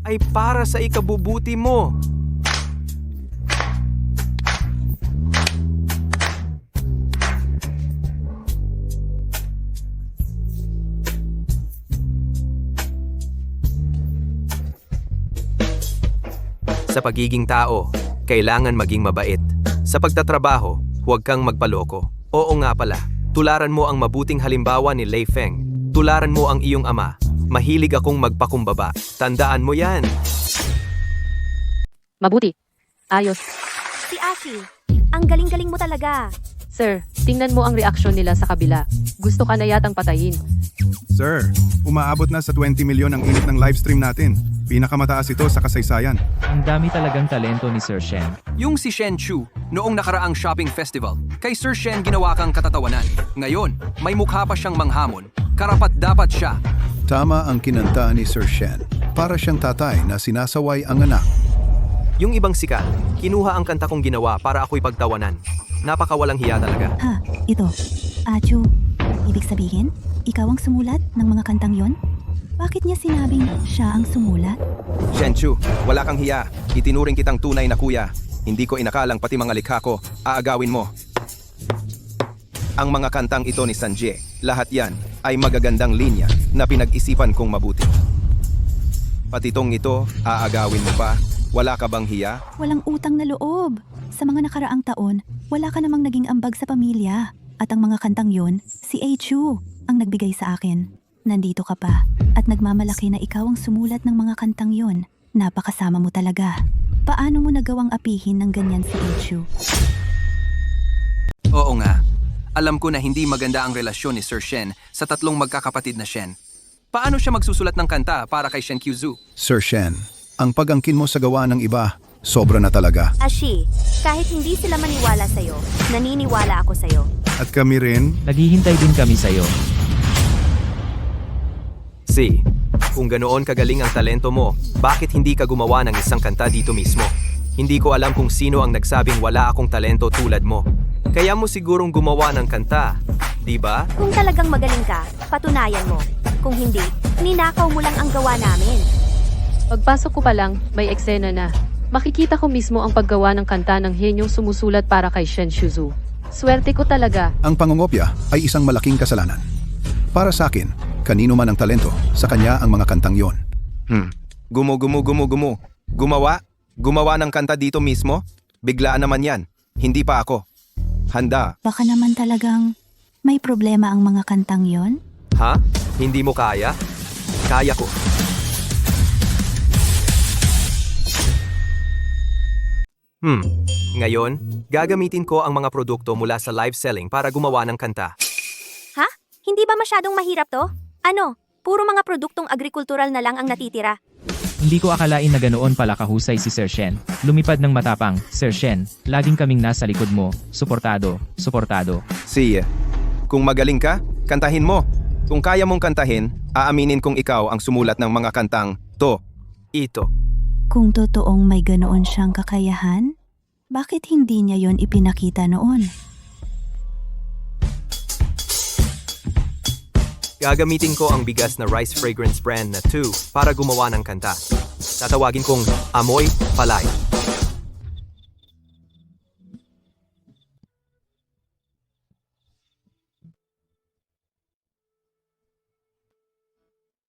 Speaker 3: ay para sa ikabubuti mo. Sa pagiging tao, kailangan maging mabait. Sa pagtatrabaho, huwag kang magpaloko. Oo nga pala, tularan mo ang mabuting halimbawa ni Lei Feng. Tularan mo ang iyong ama. Mahilig akong magpakumbaba. Tandaan mo yan.
Speaker 7: Mabuti. Ayos.
Speaker 1: Si Ashi, ang galing-galing mo talaga.
Speaker 7: Sir, tingnan mo ang reaksyon nila sa kabila. Gusto ka na yatang patayin.
Speaker 5: Sir, umaabot na sa 20 milyon ang init ng livestream natin. Pinakamataas ito sa kasaysayan.
Speaker 10: Ang dami talagang talento ni Sir Shen.
Speaker 9: Yung si Shen Chu, noong nakaraang shopping festival, kay Sir Shen ginawa kang katatawanan. Ngayon, may mukha pa siyang manghamon. Karapat dapat siya.
Speaker 8: Tama ang kinanta ni Sir Shen. Para siyang tatay na sinasaway ang anak.
Speaker 3: Yung ibang sikat, kinuha ang kanta kong ginawa para ako'y pagtawanan. Napakawalang hiya talaga.
Speaker 2: Ito. Chu, ibig sabihin, ikaw ang sumulat ng mga kantang yon? Bakit niya sinabing siya ang sumulat?
Speaker 6: Shen Chu, wala kang hiya. Itinuring kitang tunay na kuya. Hindi ko inakalang pati mga likha ko, aagawin mo. Ang mga kantang ito ni Sanjie, lahat yan ay magagandang linya na pinag-isipan kong mabuti. Pati tong ito, aagawin mo pa? Wala ka bang hiya?
Speaker 2: Walang utang na loob. Sa mga nakaraang taon, wala ka namang naging ambag sa pamilya. At ang mga kantang yon, si Chu ang nagbigay sa akin. Nandito ka pa at nagmamalaki na ikaw ang sumulat ng mga kantang yon. Napakasama mo talaga. Paano mo nagawang apihin ng ganyan si Chu?
Speaker 9: Oo nga. Alam ko na hindi maganda ang relasyon ni Sir Shen sa tatlong magkakapatid na Shen. Paano siya magsusulat ng kanta para kay Shen Kyuzu?
Speaker 8: Sir Shen, ang pag-angkin mo sa gawa ng iba, Sobra na talaga.
Speaker 1: Ashi, kahit hindi sila maniwala sa'yo, naniniwala ako sa'yo.
Speaker 5: At kami rin,
Speaker 10: Naghihintay din kami sa'yo.
Speaker 3: C. Kung ganoon kagaling ang talento mo, bakit hindi ka gumawa ng isang kanta dito mismo? Hindi ko alam kung sino ang nagsabing wala akong talento tulad mo. Kaya mo sigurong gumawa ng kanta, di ba?
Speaker 1: Kung talagang magaling ka, patunayan mo. Kung hindi, ninakaw mo lang ang gawa namin.
Speaker 7: Pagpasok ko pa lang, may eksena na. Makikita ko mismo ang paggawa ng kanta ng henyong sumusulat para kay Shen Shuzu. Swerte ko talaga.
Speaker 8: Ang pangungopya ay isang malaking kasalanan. Para sa akin, kanino man ang talento, sa kanya ang mga kantang yon.
Speaker 6: Gumawa ng kanta dito mismo? Biglaan naman yan. Hindi pa ako. Handa.
Speaker 2: Baka naman talagang may problema ang mga kantang yon?
Speaker 3: Ha? Hindi mo kaya? Kaya ko. Ngayon, gagamitin ko ang mga produkto mula sa live selling para gumawa ng kanta.
Speaker 1: Ha? Hindi ba masyadong mahirap to? Ano? Puro mga produktong agrikultural na lang ang natitira.
Speaker 10: Hindi ko akalain na ganoon pala kahusay si Sir Shen. Lumipad ng matapang, Sir Shen, laging kaming nasa likod mo, suportado.
Speaker 6: Siya. Kung magaling ka, kantahin mo. Kung kaya mong kantahin, aaminin kong ikaw ang sumulat ng mga kantang to.
Speaker 3: Ito.
Speaker 2: Kung totoong may ganoon siyang kakayahan, bakit hindi niya yon ipinakita noon?
Speaker 3: Gagamitin ko ang bigas na rice fragrance brand na 2 para gumawa ng kanta. Tatawagin kong Amoy Palay.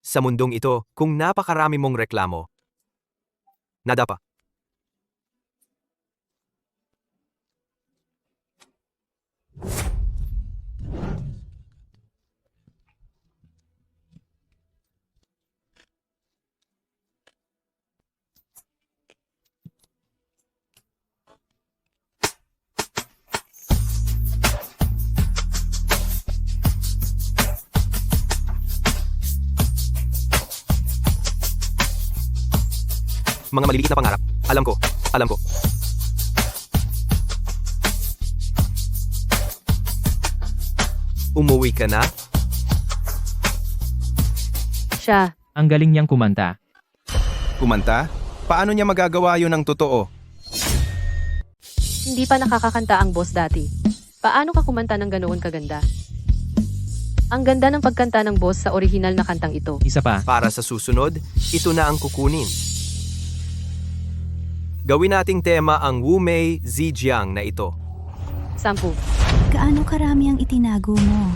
Speaker 3: Sa mundong ito, kung napakarami mong reklamo, nadapa. Mga maliliit na pangarap. Alam ko. Umuwi ka na?
Speaker 7: Siya.
Speaker 10: Ang galing niyang kumanta.
Speaker 6: Kumanta? Paano niya magagawa yun ng totoo?
Speaker 7: Hindi pa nakakakanta ang boss dati. Paano ka kumanta ng ganoon kaganda? Ang ganda ng pagkanta ng boss sa orihinal na kantang ito.
Speaker 10: Isa pa,
Speaker 3: Para sa susunod, ito na ang kukunin. Gawin nating tema ang Wu Mei Zijiang na ito.
Speaker 7: 10.
Speaker 2: Gaano karami ang itinago mo?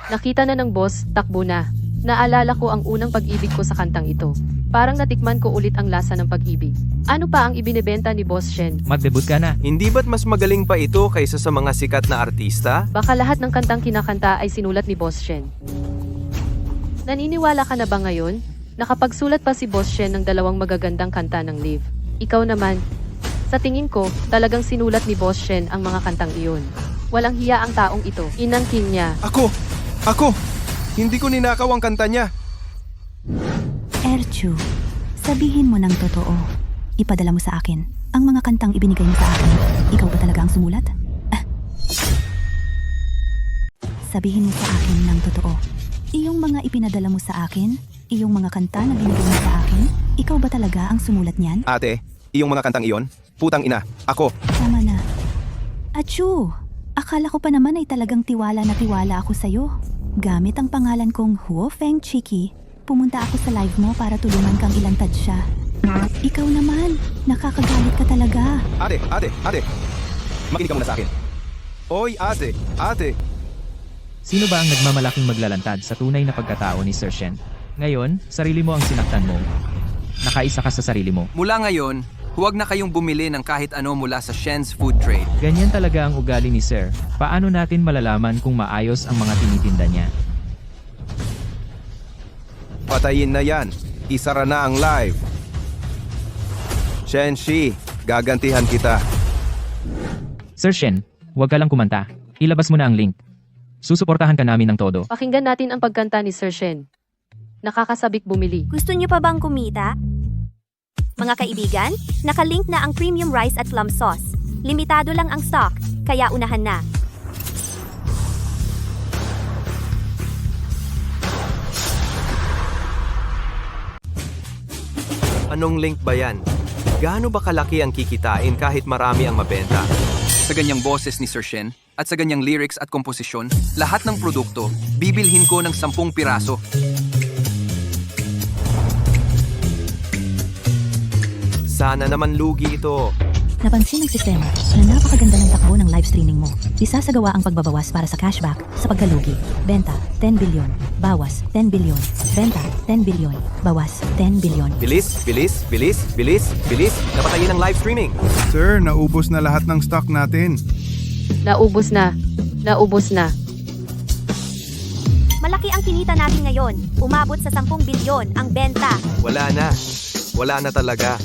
Speaker 7: Nakita na ng boss, takbo na. Naalala ko ang unang pag-ibig ko sa kantang ito. Parang natikman ko ulit ang lasa ng pag-ibig. Ano pa ang ibinebenta ni Boss Shen?
Speaker 10: Mag-debut ka na.
Speaker 3: Hindi ba't mas magaling pa ito kaysa sa mga sikat na artista?
Speaker 7: Baka lahat ng kantang kinakanta ay sinulat ni Boss Shen. Naniniwala ka na ba ngayon? Nakapagsulat pa si Boss Shen ng 2 magagandang kanta ng Live. Ikaw naman, sa tingin ko, talagang sinulat ni Boss Shen ang mga kantang iyon. Walang hiya ang taong ito. Inangkin niya.
Speaker 6: Ako! Hindi ko ninakaw ang kanta niya.
Speaker 2: Erchu, sabihin mo ng totoo. Ipadala mo sa akin ang mga kantang ibinigay mo sa akin. Ikaw ba talaga ang sumulat? Sabihin mo sa akin ng totoo. Iyong mga ipinadala mo sa akin, iyong mga kanta na binigay mo sa akin, ikaw ba talaga ang sumulat niyan?
Speaker 6: Ate, iyong mga kantang iyon? Putang ina, ako.
Speaker 2: Tama na. Achu, akala ko pa naman ay talagang tiwala na tiwala ako sa'yo. Gamit ang pangalan kong Huo Feng Chiki, pumunta ako sa live mo para tulungan kang ilantad siya. Ikaw naman, nakakagalit ka talaga.
Speaker 6: Ate! Makinig ka muna sa akin. Oy, ate!
Speaker 10: Sino ba ang nagmamalaking maglalantad sa tunay na pagkatao ni Sir Shen? Ngayon, sarili mo ang sinaktan mo. Nakaisa ka sa sarili mo.
Speaker 9: Mula ngayon, huwag na kayong bumili ng kahit ano mula sa Shen's Food Trade.
Speaker 10: Ganyan talaga ang ugali ni Sir. Paano natin malalaman kung maayos ang mga tinitinda niya?
Speaker 6: Patayin na yan. Isara na ang live. Shenshi, gagantihan kita.
Speaker 10: Sir Shen, huwag ka lang kumanta. Ilabas mo na ang link. Susuportahan ka namin ng todo.
Speaker 7: Pakinggan natin ang pagkanta ni Sir Shen. Nakakasabik bumili.
Speaker 1: Gusto niyo pa bang kumita? Mga kaibigan, nakalink na ang premium rice at plum sauce. Limitado lang ang stock, kaya unahan na.
Speaker 3: Anong link ba yan? Gaano ba kalaki ang kikitain kahit marami ang mabenta?
Speaker 9: Sa ganyang boses ni Sir Shen at sa ganyang lyrics at komposisyon, lahat ng produkto, bibilhin ko ng 10 piraso.
Speaker 3: Sana naman lugi ito.
Speaker 2: Napansin ng sistema na napakaganda ng takbo ng live streaming mo. Isasagawa ang pagbabawas para sa cashback sa pagkalugi. Benta, 10 bilyon. Bawas, 10 bilyon. Benta, 10 bilyon. Bawas, 10 bilyon.
Speaker 3: Bilis! Napatayin ang live streaming.
Speaker 5: Sir, naubos na lahat ng stock natin.
Speaker 7: Naubos na.
Speaker 1: Malaki ang kinita natin ngayon. Umabot sa 10 bilyon ang benta.
Speaker 3: Wala na talaga.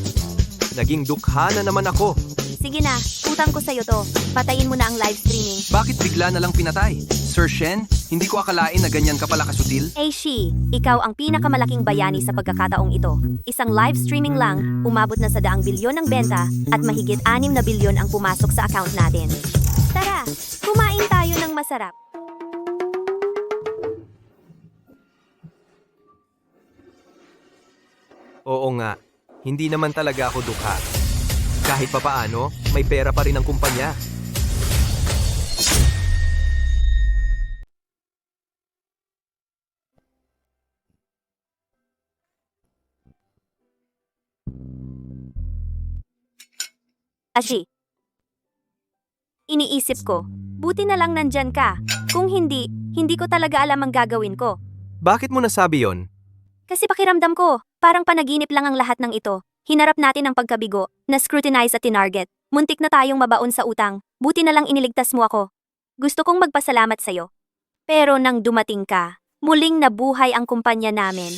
Speaker 3: Naging dukha na naman ako.
Speaker 1: Sige na, utang ko sa'yo to. Patayin mo na ang live streaming.
Speaker 9: Bakit bigla na lang pinatay? Sir Shen, hindi ko akalain na ganyan ka pala kasutil.
Speaker 1: Shi, ikaw ang pinakamalaking bayani sa pagkakataong ito. Isang live streaming lang, umabot na sa 100 bilyon ang benta at mahigit 6 na bilyon ang pumasok sa account natin. Tara, kumain tayo ng masarap.
Speaker 3: Oo nga, hindi naman talaga ako dukha. Kahit papaano, may pera pa rin ang kumpanya.
Speaker 1: Ashi, iniisip ko, buti na lang nandyan ka. Kung hindi ko talaga alam ang gagawin ko.
Speaker 3: Bakit mo nasabi yon?
Speaker 1: Kasi pakiramdam ko, parang panaginip lang ang lahat ng ito. Hinarap natin ang pagkabigo, na-scrutinize at tinarget. Muntik na tayong mabaon sa utang. Buti na lang iniligtas mo ako. Gusto kong magpasalamat sa'yo. Pero nang dumating ka, muling nabuhay ang kumpanya namin.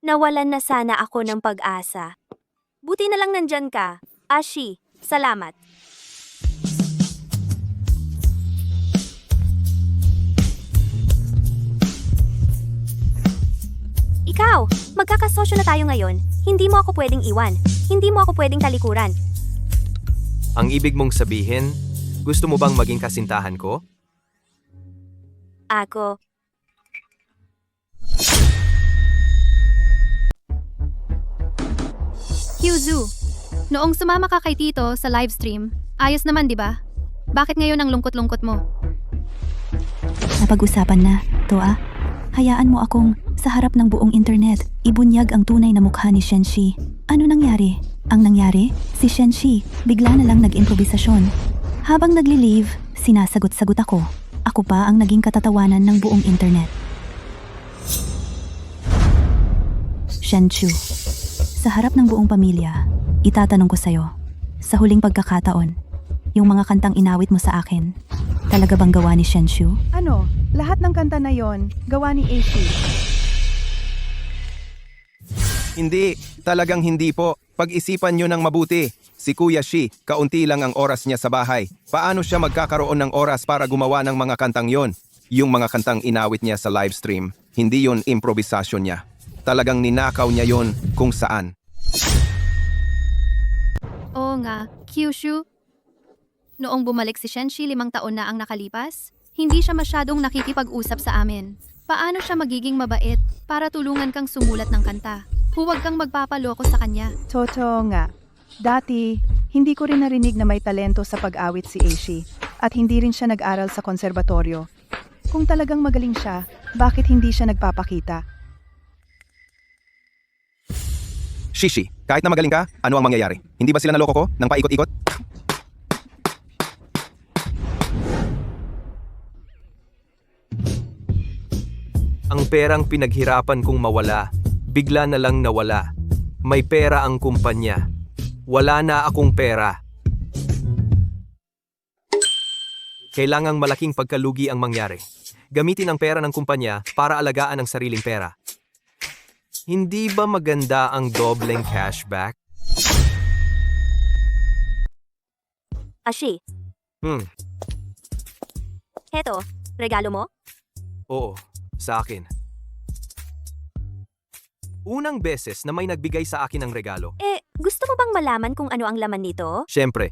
Speaker 1: Nawalan na sana ako ng pag-asa. Buti na lang nandyan ka. Ashi, salamat. Ikaw, magkakasosyo na tayo ngayon. Hindi mo ako pwedeng iwan. Hindi mo ako pwedeng talikuran.
Speaker 3: Ang ibig mong sabihin, gusto mo bang maging kasintahan ko?
Speaker 1: Ako.
Speaker 11: Hyuzu, noong sumama ka kay Tito sa livestream, ayos naman di ba? Bakit ngayon ang lungkot-lungkot mo?
Speaker 2: Napag-usapan na, Toa. Hayaan mo akong, sa harap ng buong internet, ibunyag ang tunay na mukha ni Shenshi. Ano nangyari? Ang nangyari, si Shenshi, bigla na lang nag-improvisasyon. Habang nagli-live, sinasagot-sagot ako. Ako pa ang naging katatawanan ng buong internet. Shen Chu. Sa harap ng buong pamilya, itatanong ko sa'yo, sa huling pagkakataon, yung mga kantang inawit mo sa akin, talaga bang gawa ni Shen Chu?
Speaker 12: Ano? Lahat ng kanta na yon, gawa ni Aishi.
Speaker 6: Hindi, talagang hindi po. Pag-isipan nyo ng mabuti. Si Kuya Shi, kaunti lang ang oras niya sa bahay. Paano siya magkakaroon ng oras para gumawa ng mga kantang yon? Yung mga kantang inawit niya sa live stream, hindi yon improvisasyon niya. Talagang ninakaw niya yon kung saan.
Speaker 11: Oo nga, Kyushu. Noong bumalik si Shenshi 5 taon na ang nakalipas, hindi siya masyadong nakikipag-usap sa amin. Paano siya magiging mabait para tulungan kang sumulat ng kanta? Huwag kang magpapaloko sa kanya.
Speaker 12: Totoo nga. Dati, hindi ko rin narinig na may talento sa pag-awit si Aishi at hindi rin siya nag-aral sa konserbatoryo. Kung talagang magaling siya, bakit hindi siya nagpapakita?
Speaker 6: Shishi, kahit na magaling ka, ano ang mangyayari? Hindi ba sila naloko ko nang paikot-ikot?
Speaker 3: Ang perang pinaghirapan kong mawala, bigla na lang nawala. May pera ang kumpanya. Wala na akong pera. Kailangang malaking pagkalugi ang mangyari. Gamitin ang pera ng kumpanya para alagaan ang sariling pera. Hindi ba maganda ang dobleng cashback?
Speaker 1: Ashi, heto, regalo mo?
Speaker 3: Oo, sa akin. Unang beses na may nagbigay sa akin ng regalo.
Speaker 1: Gusto mo bang malaman kung ano ang laman nito?
Speaker 3: Siyempre,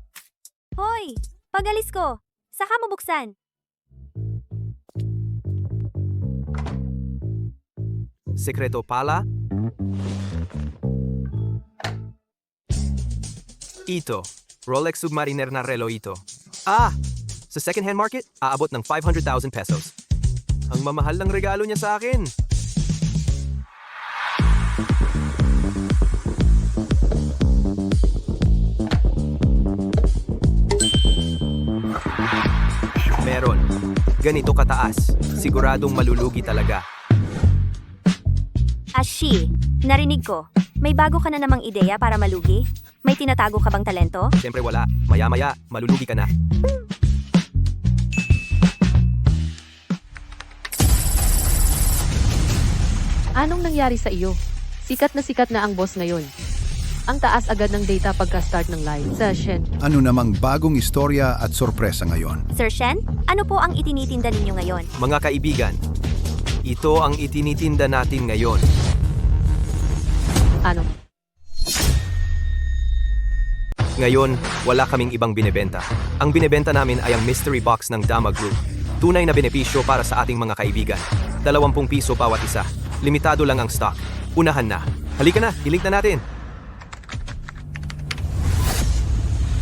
Speaker 1: Hoy, pag-alis ko, saka mo buksan.
Speaker 3: sekreto pala. Ito, Rolex Submariner na relo ito. Sa second-hand market, aabot ng 500,000 pesos. Ang mamahal ng regalo niya sa akin. Meron. Ganito kataas. Siguradong malulugi talaga.
Speaker 1: Ashi, narinig ko. May bago ka na namang ideya para malugi? May tinatago ka bang talento?
Speaker 3: Siyempre wala. Maya-maya, malulugi ka na.
Speaker 7: Anong nangyari sa iyo? Sikat na ang boss ngayon. Ang taas agad ng data pagka-start ng live session.
Speaker 8: Ano namang bagong istorya at sorpresa ngayon?
Speaker 1: Sir Shen, ano po ang itinitinda ninyo ngayon?
Speaker 3: Mga kaibigan, ito ang itinitinda natin ngayon.
Speaker 7: Ano?
Speaker 3: Ngayon, wala kaming ibang binebenta. Ang binebenta namin ay ang mystery box ng Dama Group. Tunay na benepisyo para sa ating mga kaibigan. 20 piso bawat isa. Limitado lang ang stock. Unahan na. Halika na, i-link na natin.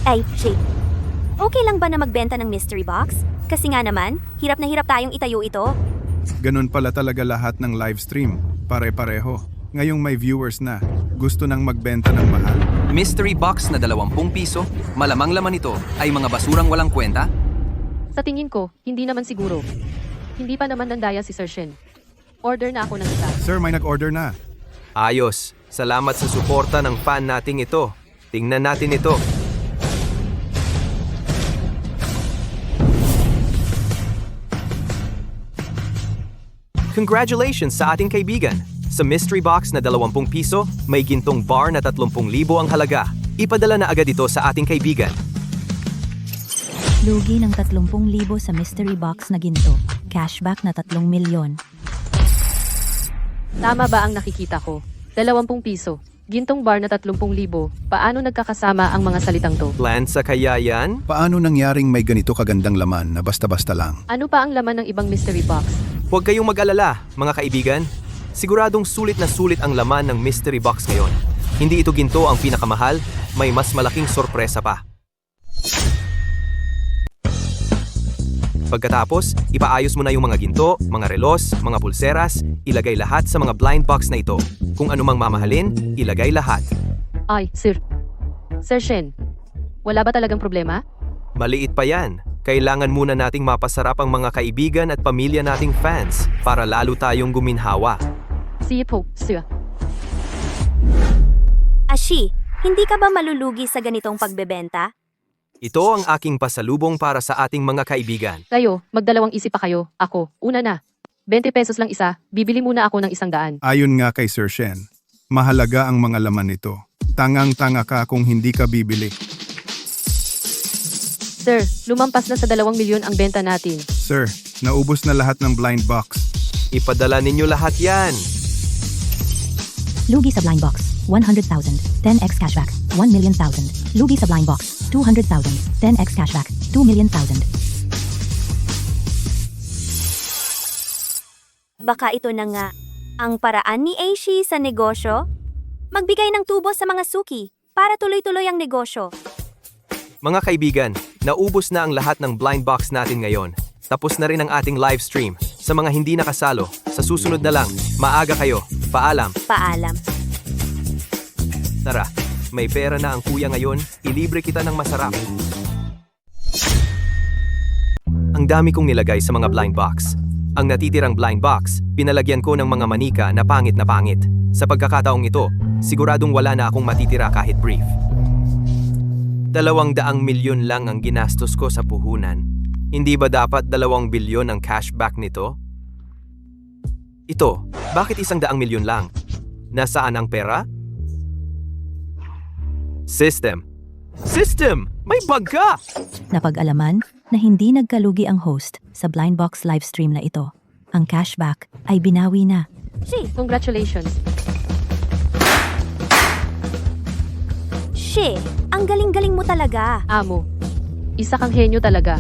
Speaker 1: Ay, Shay. Okay lang ba na magbenta ng mystery box? Kasi nga naman, hirap na hirap tayong itayo ito.
Speaker 5: Ganun pala talaga lahat ng live stream. Pare-pareho. Ngayong may viewers na, gusto nang magbenta ng mahal.
Speaker 9: Mystery box na 20 piso, malamang laman ito ay mga basurang walang kwenta?
Speaker 7: Sa tingin ko, hindi naman siguro. Hindi pa naman nandaya si Sir Shen. Order na ako ng isa.
Speaker 5: Sir, may nag-order na.
Speaker 3: Ayos. Salamat sa suporta ng fan nating ito. Tingnan natin ito. Congratulations sa ating kaibigan! Sa mystery box na 20 piso, may gintong bar na 30,000 ang halaga. Ipadala na agad ito sa ating kaibigan.
Speaker 2: Lugi ng 30,000 sa mystery box na ginto. Cashback na 3 milyon.
Speaker 7: Tama ba ang nakikita ko? 20 piso. Gintong bar na 30,000. Paano nagkakasama ang mga salitang to?
Speaker 3: Plan sa kaya yan?
Speaker 8: Paano nangyaring may ganito kagandang laman na basta-basta lang?
Speaker 7: Ano pa ang laman ng ibang mystery box?
Speaker 3: Huwag kayong mag-alala, mga kaibigan. Siguradong sulit na sulit ang laman ng mystery box ngayon. Hindi ito ginto ang pinakamahal, may mas malaking sorpresa pa. Pagkatapos, ipaayos mo na yung mga ginto, mga relos, mga pulseras, ilagay lahat sa mga blind box na ito. Kung anumang mamahalin, ilagay lahat.
Speaker 7: Ay, Sir. Sir Shen, wala ba talagang problema?
Speaker 3: Maliit pa yan. Kailangan muna nating mapasarap ang mga kaibigan at pamilya nating fans para lalo tayong guminhawa.
Speaker 7: Sige po, Sir.
Speaker 1: Ashi, hindi ka ba malulugi sa ganitong pagbebenta?
Speaker 3: Ito ang aking pasalubong para sa ating mga kaibigan.
Speaker 7: Kayo, magdalawang isip pa kayo. Ako, una na. 20 pesos lang isa, bibili muna ako ng 100.
Speaker 5: Ayon nga kay Sir Shen, mahalaga ang mga laman nito. Tangang-tanga ka kung hindi ka bibili.
Speaker 7: Sir, lumampas na sa 2 milyon ang benta natin.
Speaker 5: Sir, naubos na lahat ng blind box.
Speaker 3: Ipadala ninyo lahat yan.
Speaker 2: Lugi sa blind box, 100,000, 10x cashback, 1 million thousand. Lugi sa blind box, 200,000, 10x cashback, 2 million thousand.
Speaker 1: Baka ito na nga ang paraan ni Aishi sa negosyo? Magbigay ng tubo sa mga suki para tuloy-tuloy ang negosyo.
Speaker 3: Mga kaibigan, naubos na ang lahat ng blind box natin ngayon. Tapos na rin ang ating live stream. Sa mga hindi nakasalo, sa susunod na lang, maaga kayo. Paalam.
Speaker 1: Paalam.
Speaker 3: Tara, may pera na ang kuya ngayon, ilibre kita ng masarap. Ang dami kong nilagay sa mga blind box. Ang natitirang blind box, pinalagyan ko ng mga manika na pangit na pangit. Sa pagkakataong ito, siguradong wala na akong matitira kahit brief. 200 milyon lang ang ginastos ko sa puhunan. Hindi ba dapat 2 bilyon ang cashback nito? Ito, bakit 100 milyon lang? Nasaan ang pera? System! System! May bug ka!
Speaker 2: Napag-alaman na hindi nagkalugi ang host sa blind box livestream na ito. Ang cashback ay binawi na.
Speaker 7: Congratulations.
Speaker 1: She, ang galing-galing mo talaga.
Speaker 7: Amo, isa kang henyo talaga.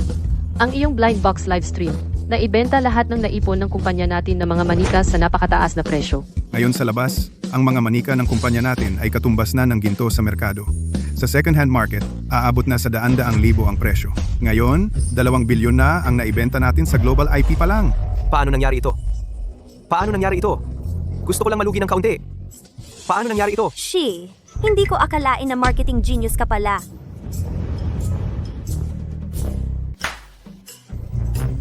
Speaker 7: Ang iyong blind box livestream, na ibenta lahat ng naipon ng kumpanya natin ng mga manika sa napakataas na presyo.
Speaker 5: Ngayon sa labas, ang mga manika ng kumpanya natin ay katumbas na ng ginto sa merkado. Sa second-hand market, aabot na sa 100,000 ang presyo. Ngayon, 2 bilyon na ang naibenta natin sa global IP pa lang.
Speaker 3: Paano nangyari ito? Paano nangyari ito? Gusto ko lang malugi ng kaunti. Paano nangyari ito?
Speaker 1: She, hindi ko akalain na marketing genius ka pala.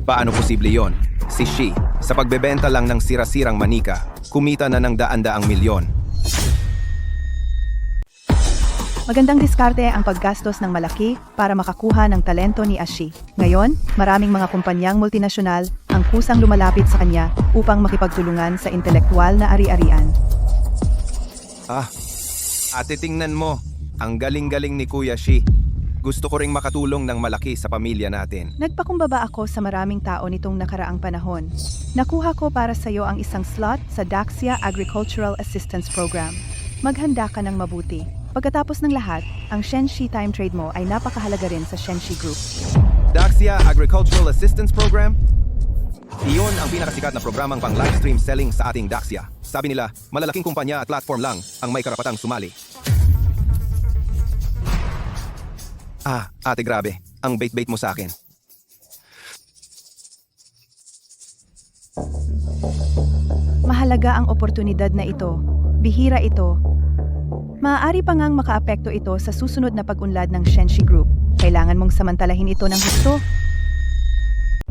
Speaker 6: Paano posible yon? Si Shi, sa pagbebenta lang ng sira-sirang manika, kumita na ng 100 milyon.
Speaker 12: Magandang diskarte ang paggastos ng malaki para makakuha ng talento ni Ashi. Ngayon, maraming mga kumpanyang multinasyonal ang kusang lumalapit sa kanya upang makipagtulungan sa intelektual na ari-arian.
Speaker 6: Ate tingnan mo, ang galing-galing ni Kuya Shi. Gusto ko ring makatulong ng malaki sa pamilya natin.
Speaker 12: Nagpakumbaba ako sa maraming tao nitong nakaraang panahon. Nakuha ko para sa iyo ang isang slot sa Daxia Agricultural Assistance Program. Maghanda ka ng mabuti. Pagkatapos ng lahat, ang Shenxi Time Trade mo ay napakahalaga rin sa Shenxi Group.
Speaker 6: Daxia Agricultural Assistance Program? Iyon ang pinakasikat na programang pang livestream selling sa ating Daxia. Sabi nila, malalaking kumpanya at platform lang ang may karapatang sumali. Ate grabe, ang bait-bait mo sa akin.
Speaker 12: Mahalaga ang oportunidad na ito. Bihira ito. Maaari pa ngang makaapekto ito sa susunod na pag-unlad ng Shenxi Group. Kailangan mong samantalahin ito ng husto.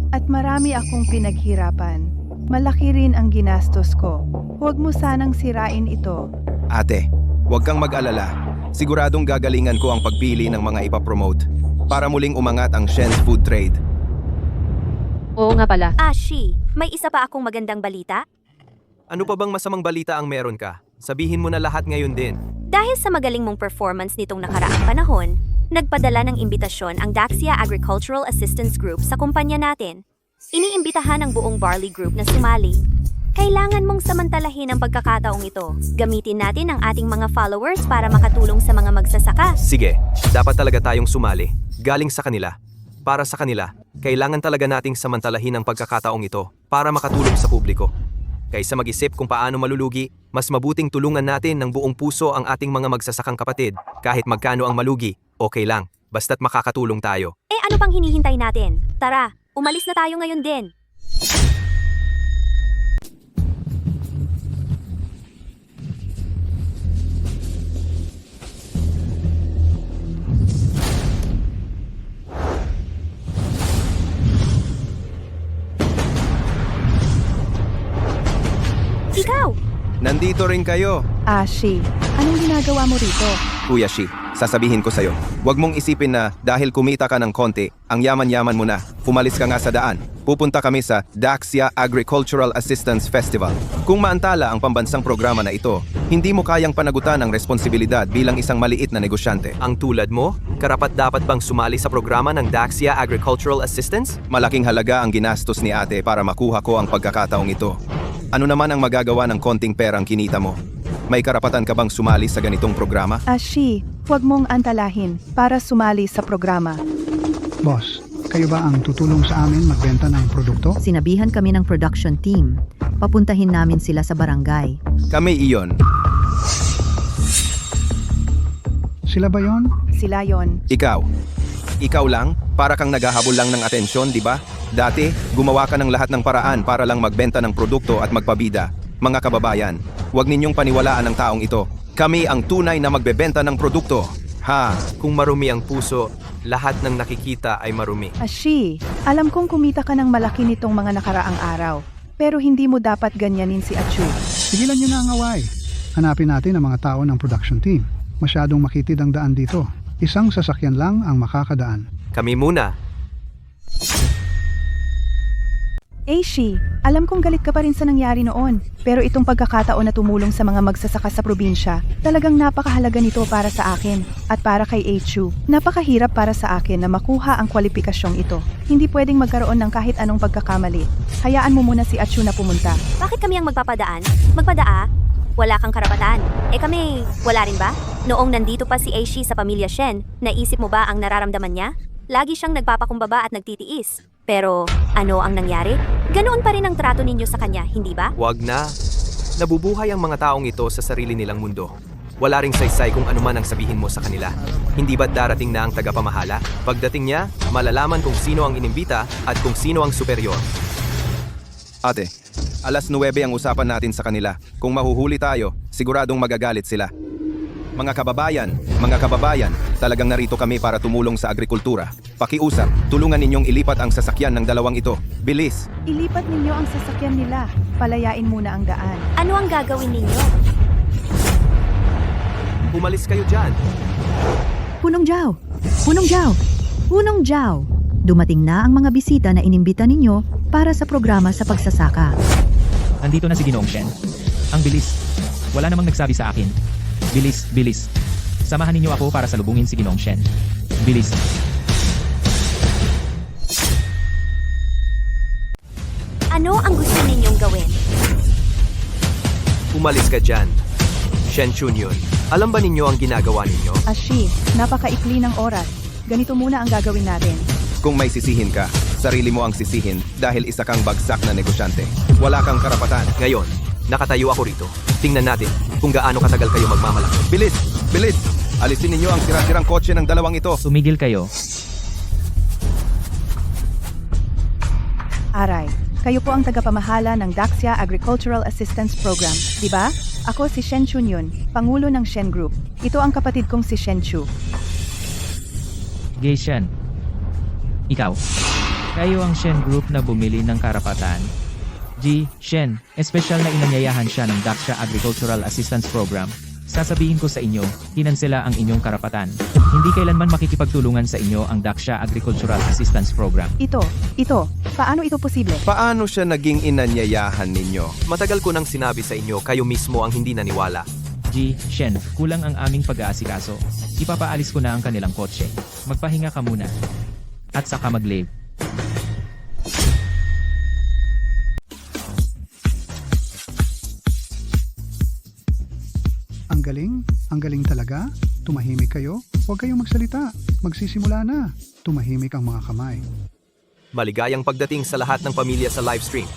Speaker 12: At marami akong pinaghirapan. Malaki rin ang ginastos ko. Huwag mo sanang sirain ito.
Speaker 6: Ate, huwag kang mag-alala. Siguradong gagalingan ko ang pagpili ng mga ipapromote para muling umangat ang Shen's food trade.
Speaker 7: Oo nga pala.
Speaker 1: Ashi, may isa pa akong magandang balita.
Speaker 3: Ano pa bang masamang balita ang meron ka? Sabihin mo na lahat ngayon din.
Speaker 1: Dahil sa magaling mong performance nitong nakaraang panahon, nagpadala ng imbitasyon ang Daxia Agricultural Assistance Group sa kumpanya natin. Iniimbitahan ang buong Barley Group na sumali. Kailangan mong samantalahin ang pagkakataong ito. Gamitin natin ang ating mga followers para makatulong sa mga magsasaka.
Speaker 3: Sige, dapat talaga tayong sumali. Galing sa kanila. Para sa kanila, kailangan talaga nating samantalahin ang pagkakataong ito para makatulong sa publiko. Kaysa mag-isip kung paano malulugi, mas mabuting tulungan natin ng buong puso ang ating mga magsasakang kapatid. Kahit magkano ang malugi, okay lang. Basta't makakatulong tayo.
Speaker 1: Ano pang hinihintay natin? Tara, umalis na tayo ngayon din.
Speaker 6: Nandito rin kayo.
Speaker 12: Ashi, Anong ginagawa mo rito?
Speaker 6: Kuya Shi, sasabihin ko sa'yo, huwag mong isipin na dahil kumita ka ng konti, ang yaman-yaman mo na, pumalis ka nga sa daan. Pupunta kami sa Daxia Agricultural Assistance Festival. Kung maantala ang pambansang programa na ito, hindi mo kayang panagutan ang responsibilidad bilang isang maliit na negosyante.
Speaker 3: Ang tulad mo, karapat-dapat bang sumali sa programa ng Daxia Agricultural Assistance?
Speaker 6: Malaking halaga ang ginastos ni ate para makuha ko ang pagkakataong ito. Ano naman ang magagawa ng konting perang kinita mo? May karapatan ka bang sumali sa ganitong programa?
Speaker 12: Ashi, huwag mong antalahin para sumali sa programa.
Speaker 13: Boss, kayo ba ang tutulong sa amin magbenta ng produkto?
Speaker 2: Sinabihan kami ng production team. Papuntahin namin sila sa barangay.
Speaker 6: Kami iyon.
Speaker 13: Sila ba yon?
Speaker 12: Sila yon.
Speaker 6: Ikaw. Ikaw lang? Para kang naghahabol lang ng atensyon, di ba? Dati, gumawa ka ng lahat ng paraan para lang magbenta ng produkto at magpabida. Mga kababayan, huwag ninyong paniwalaan ang taong ito. Kami ang tunay na magbebenta ng produkto. Ha?
Speaker 3: Kung marumi ang puso, lahat ng nakikita ay marumi.
Speaker 12: Ashi, alam kong kumita ka ng malaki nitong mga nakaraang araw. Pero hindi mo dapat ganyanin si Achu.
Speaker 13: Sigilan niyo na ang away. Hanapin natin ang mga tao ng production team. Masyadong makitid ang daan dito. Isang sasakyan lang ang makakadaan.
Speaker 3: Kami muna.
Speaker 12: Aishi, alam kong galit ka pa rin sa nangyari noon. Pero itong pagkakataon na tumulong sa mga magsasaka sa probinsya, talagang napakahalaga nito para sa akin at para kay Aichu. Napakahirap para sa akin na makuha ang kwalipikasyong ito. Hindi pwedeng magkaroon ng kahit anong pagkakamali. Hayaan mo muna si Achu na pumunta.
Speaker 1: Bakit kami ang magpapadaan? Magpadaa? Wala kang karapatan. Kami, wala rin ba? Noong nandito pa si Aishi sa pamilya Shen, naisip mo ba ang nararamdaman niya? Lagi siyang nagpapakumbaba at nagtitiis. Pero ano ang nangyari? Ganoon pa rin ang trato ninyo sa kanya, hindi ba?
Speaker 3: Wag na. Nabubuhay ang mga taong ito sa sarili nilang mundo. Wala ring saysay kung ano man ang sabihin mo sa kanila. Hindi ba't darating na ang tagapamahala? Pagdating niya, malalaman kung sino ang inimbita at kung sino ang superior.
Speaker 6: Ate, alas 9 ang usapan natin sa kanila. Kung mahuhuli tayo, siguradong magagalit sila. Mga kababayan, talagang narito kami para tumulong sa agrikultura. Pakiusap, tulungan ninyong ilipat ang sasakyan ng dalawang ito. Bilis!
Speaker 12: Ilipat ninyo ang sasakyan nila. Palayain muna ang daan.
Speaker 1: Ano ang gagawin ninyo?
Speaker 3: Umalis kayo dyan.
Speaker 2: Punong Jao! Punong Jao! Punong Jao! Dumating na ang mga bisita na inimbita ninyo para sa programa sa pagsasaka.
Speaker 10: Andito na si Ginoong Shen. Ang bilis. Wala namang nagsabi sa akin. Bilis, bilis. Samahan ninyo ako para salubungin si Ginoong Shen. Bilis.
Speaker 1: Ano ang gusto ninyong gawin?
Speaker 3: Umalis ka dyan. Shen Chun yun. Alam ba ninyo ang ginagawa ninyo?
Speaker 12: Ashi, napakaikli ng oras. Ganito muna ang gagawin natin.
Speaker 6: Kung may sisihin ka, sarili mo ang sisihin dahil isa kang bagsak na negosyante. Wala kang karapatan.
Speaker 3: Ngayon, nakatayo ako rito. Tingnan natin kung gaano katagal kayo magmamalaki.
Speaker 6: Bilis! Bilis! Alisin ninyo ang sira-sirang kotse ng dalawang ito.
Speaker 10: Tumigil kayo.
Speaker 12: Aray, kayo po ang tagapamahala ng Daxia Agricultural Assistance Program, di ba? Ako si Shen Chun Yun, Pangulo ng Shen Group. Ito ang kapatid kong si Shen Chu.
Speaker 10: Gay Shen. Ikaw. Kayo ang Shen Group na bumili ng karapatan. Shen, espesyal na inanyayahan siya ng Daxia Agricultural Assistance Program. Sasabihin ko sa inyo, kinansela ang inyong karapatan. Hindi kailanman makikipagtulungan sa inyo ang Daxia Agricultural Assistance Program.
Speaker 12: Ito, paano ito posible?
Speaker 6: Paano siya naging inanyayahan ninyo?
Speaker 3: Matagal ko nang sinabi sa inyo, kayo mismo ang hindi naniwala.
Speaker 10: Shen, kulang ang aming pag-aasikaso. Ipapaalis ko na ang kanilang kotse. Magpahinga ka muna. At saka mag-leave.
Speaker 13: Ang galing talaga. Tumahimik kayo. Huwag kayong magsalita. Magsisimula na. Tumahimik ang mga kamay.
Speaker 3: Maligayang pagdating sa lahat ng pamilya sa livestream.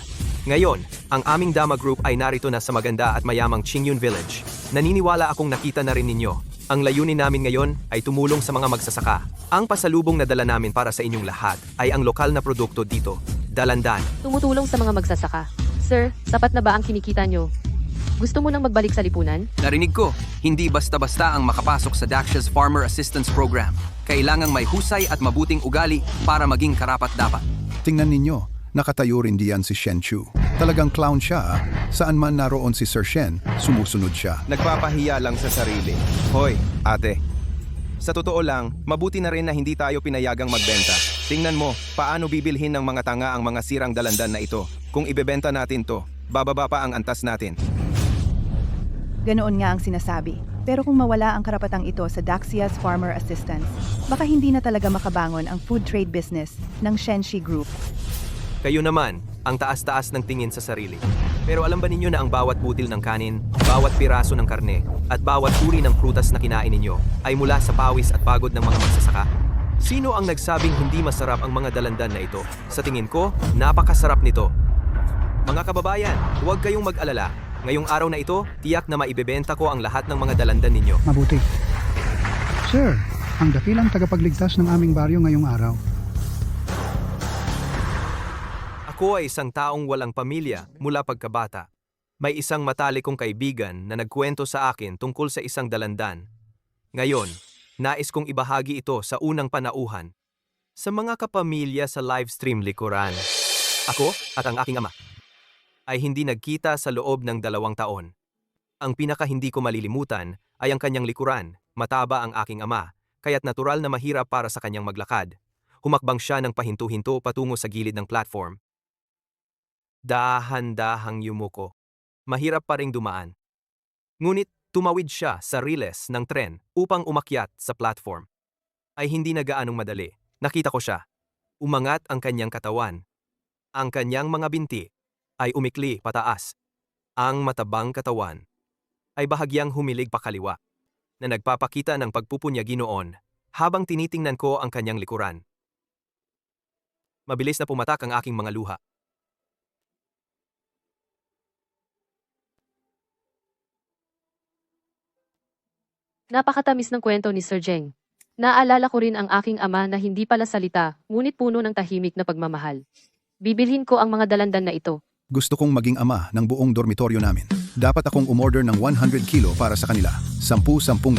Speaker 3: Ngayon, ang aming Dama Group ay narito na sa maganda at mayamang Qingyun Village. Naniniwala akong nakita na rin ninyo. Ang layunin namin ngayon ay tumulong sa mga magsasaka. Ang pasalubong na dala namin para sa inyong lahat ay ang lokal na produkto dito, dalandan.
Speaker 7: Tumutulong sa mga magsasaka. Sir, sapat na ba ang kinikita nyo? Gusto mo nang magbalik sa lipunan?
Speaker 9: Narinig ko, hindi basta-basta ang makapasok sa Daxia's Farmer Assistance Program. Kailangang may husay at mabuting ugali para maging karapat-dapat.
Speaker 8: Tingnan ninyo, nakatayo rin diyan si Shen Chu. Talagang clown siya ah. Saan man naroon si Sir Shen, sumusunod siya.
Speaker 6: Nagpapahiya lang sa sarili. Hoy, ate. Sa totoo lang, mabuti na rin na hindi tayo pinayagang magbenta. Tingnan mo, paano bibilhin ng mga tanga ang mga sirang dalandan na ito. Kung ibebenta natin to, bababa pa ang antas natin.
Speaker 12: Ganoon nga ang sinasabi. Pero kung mawala ang karapatang ito sa Daxia's Farmer Assistance, baka hindi na talaga makabangon ang food trade business ng Shenxi Group.
Speaker 3: Kayo naman, ang taas-taas ng tingin sa sarili. Pero alam ba ninyo na ang bawat butil ng kanin, bawat piraso ng karne, at bawat uri ng prutas na kinain ninyo ay mula sa pawis at pagod ng mga magsasaka? Sino ang nagsabing hindi masarap ang mga dalandan na ito? Sa tingin ko, napakasarap nito. Mga kababayan, huwag kayong mag-alala. Ngayong araw na ito, tiyak na maibebenta ko ang lahat ng mga dalandan ninyo.
Speaker 13: Mabuti. Sir, ang dakilang tagapagligtas ng aming baryo ngayong araw.
Speaker 3: Ako ay isang taong walang pamilya mula pagkabata. May isang matalikong kaibigan na nagkwento sa akin tungkol sa isang dalandan. Ngayon, nais kong ibahagi ito sa unang panauhan. Sa mga kapamilya sa livestream likuran, ako at ang aking ama ay hindi nagkita sa loob ng 2 taon. Ang pinaka hindi ko malilimutan ay ang kanyang likuran. Mataba ang aking ama, kaya't natural na mahirap para sa kanyang maglakad. Humakbang siya ng pahinto-hinto patungo sa gilid ng platform. Dahan-dahang yumuko. Mahirap pa ring dumaan. Ngunit tumawid siya sa riles ng tren upang umakyat sa platform. Ay hindi na gaanong madali. Nakita ko siya. Umangat ang kanyang katawan. Ang kanyang mga binti ay umikli pataas. Ang matabang katawan ay bahagyang humilig pakaliwa na nagpapakita ng pagpupunyagi noon habang tinitingnan ko ang kanyang likuran. Mabilis na pumatak ang aking mga luha.
Speaker 7: Napakatamis ng kwento ni Sir Jeng. Naalala ko rin ang aking ama na hindi pala salita, ngunit puno ng tahimik na pagmamahal. Bibilhin ko ang mga dalandan na ito.
Speaker 8: Gusto kong maging ama ng buong dormitoryo namin. Dapat akong umorder ng 100 kilo para sa kanila. 10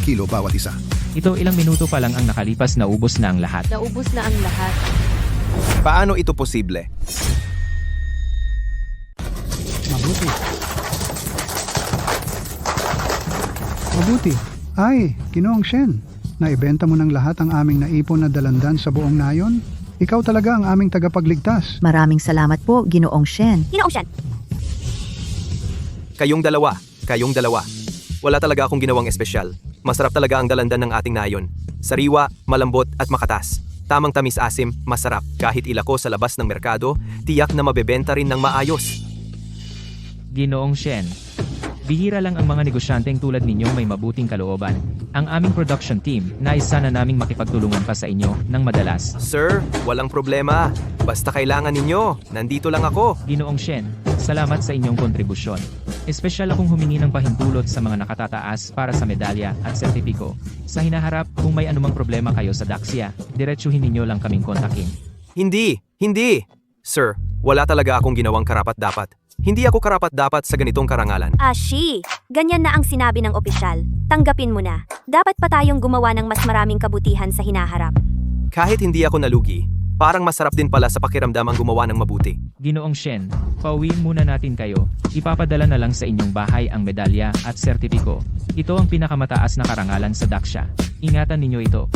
Speaker 8: kilo bawat isa.
Speaker 10: Ito ilang minuto pa lang ang nakalipas na ubos na ang lahat.
Speaker 7: Naubos na ang lahat.
Speaker 6: Paano ito posible?
Speaker 13: Mabuti. Mabuti. Ay, Ginoong Shen. Naibenta mo ng lahat ang aming naipon na dalandan sa buong nayon? Ikaw talaga ang aming tagapagligtas.
Speaker 2: Maraming salamat po, Ginoong Shen.
Speaker 1: Ginoong Shen,
Speaker 3: Kayong dalawa. Wala talaga akong ginawang espesyal. Masarap talaga ang dalandan ng ating nayon. Sariwa, malambot at makatas. Tamang tamis-asim, masarap. Kahit ilako sa labas ng merkado, tiyak na mabebenta rin ng maayos.
Speaker 10: Ginoong Shen, bihira lang ang mga negosyanteng tulad ninyong may mabuting kalooban. Ang aming production team, nais sana naming makipagtulungan pa sa inyo ng madalas.
Speaker 3: Sir, walang problema. Basta kailangan ninyo. Nandito lang ako.
Speaker 10: Ginoong Shen, salamat sa inyong kontribusyon. Espesyal akong humingi ng pahintulot sa mga nakatataas para sa medalya at sertipiko. Sa hinaharap, kung may anumang problema kayo sa Daxia, diretsuhin ninyo lang kaming kontakin.
Speaker 3: Hindi. Sir, wala talaga akong ginawang karapat-dapat. Hindi ako karapat-dapat sa ganitong karangalan.
Speaker 1: Ashi, ganyan na ang sinabi ng opisyal. Tanggapin mo na. Dapat pa tayong gumawa ng mas maraming kabutihan sa hinaharap.
Speaker 3: Kahit hindi ako nalugi, parang masarap din pala sa pakiramdam ang gumawa ng mabuti.
Speaker 10: Ginoong Shen, pauwiin muna natin kayo. Ipapadala na lang sa inyong bahay ang medalya at sertipiko. Ito ang pinakamataas na karangalan sa Daxia. Ingatan ninyo ito.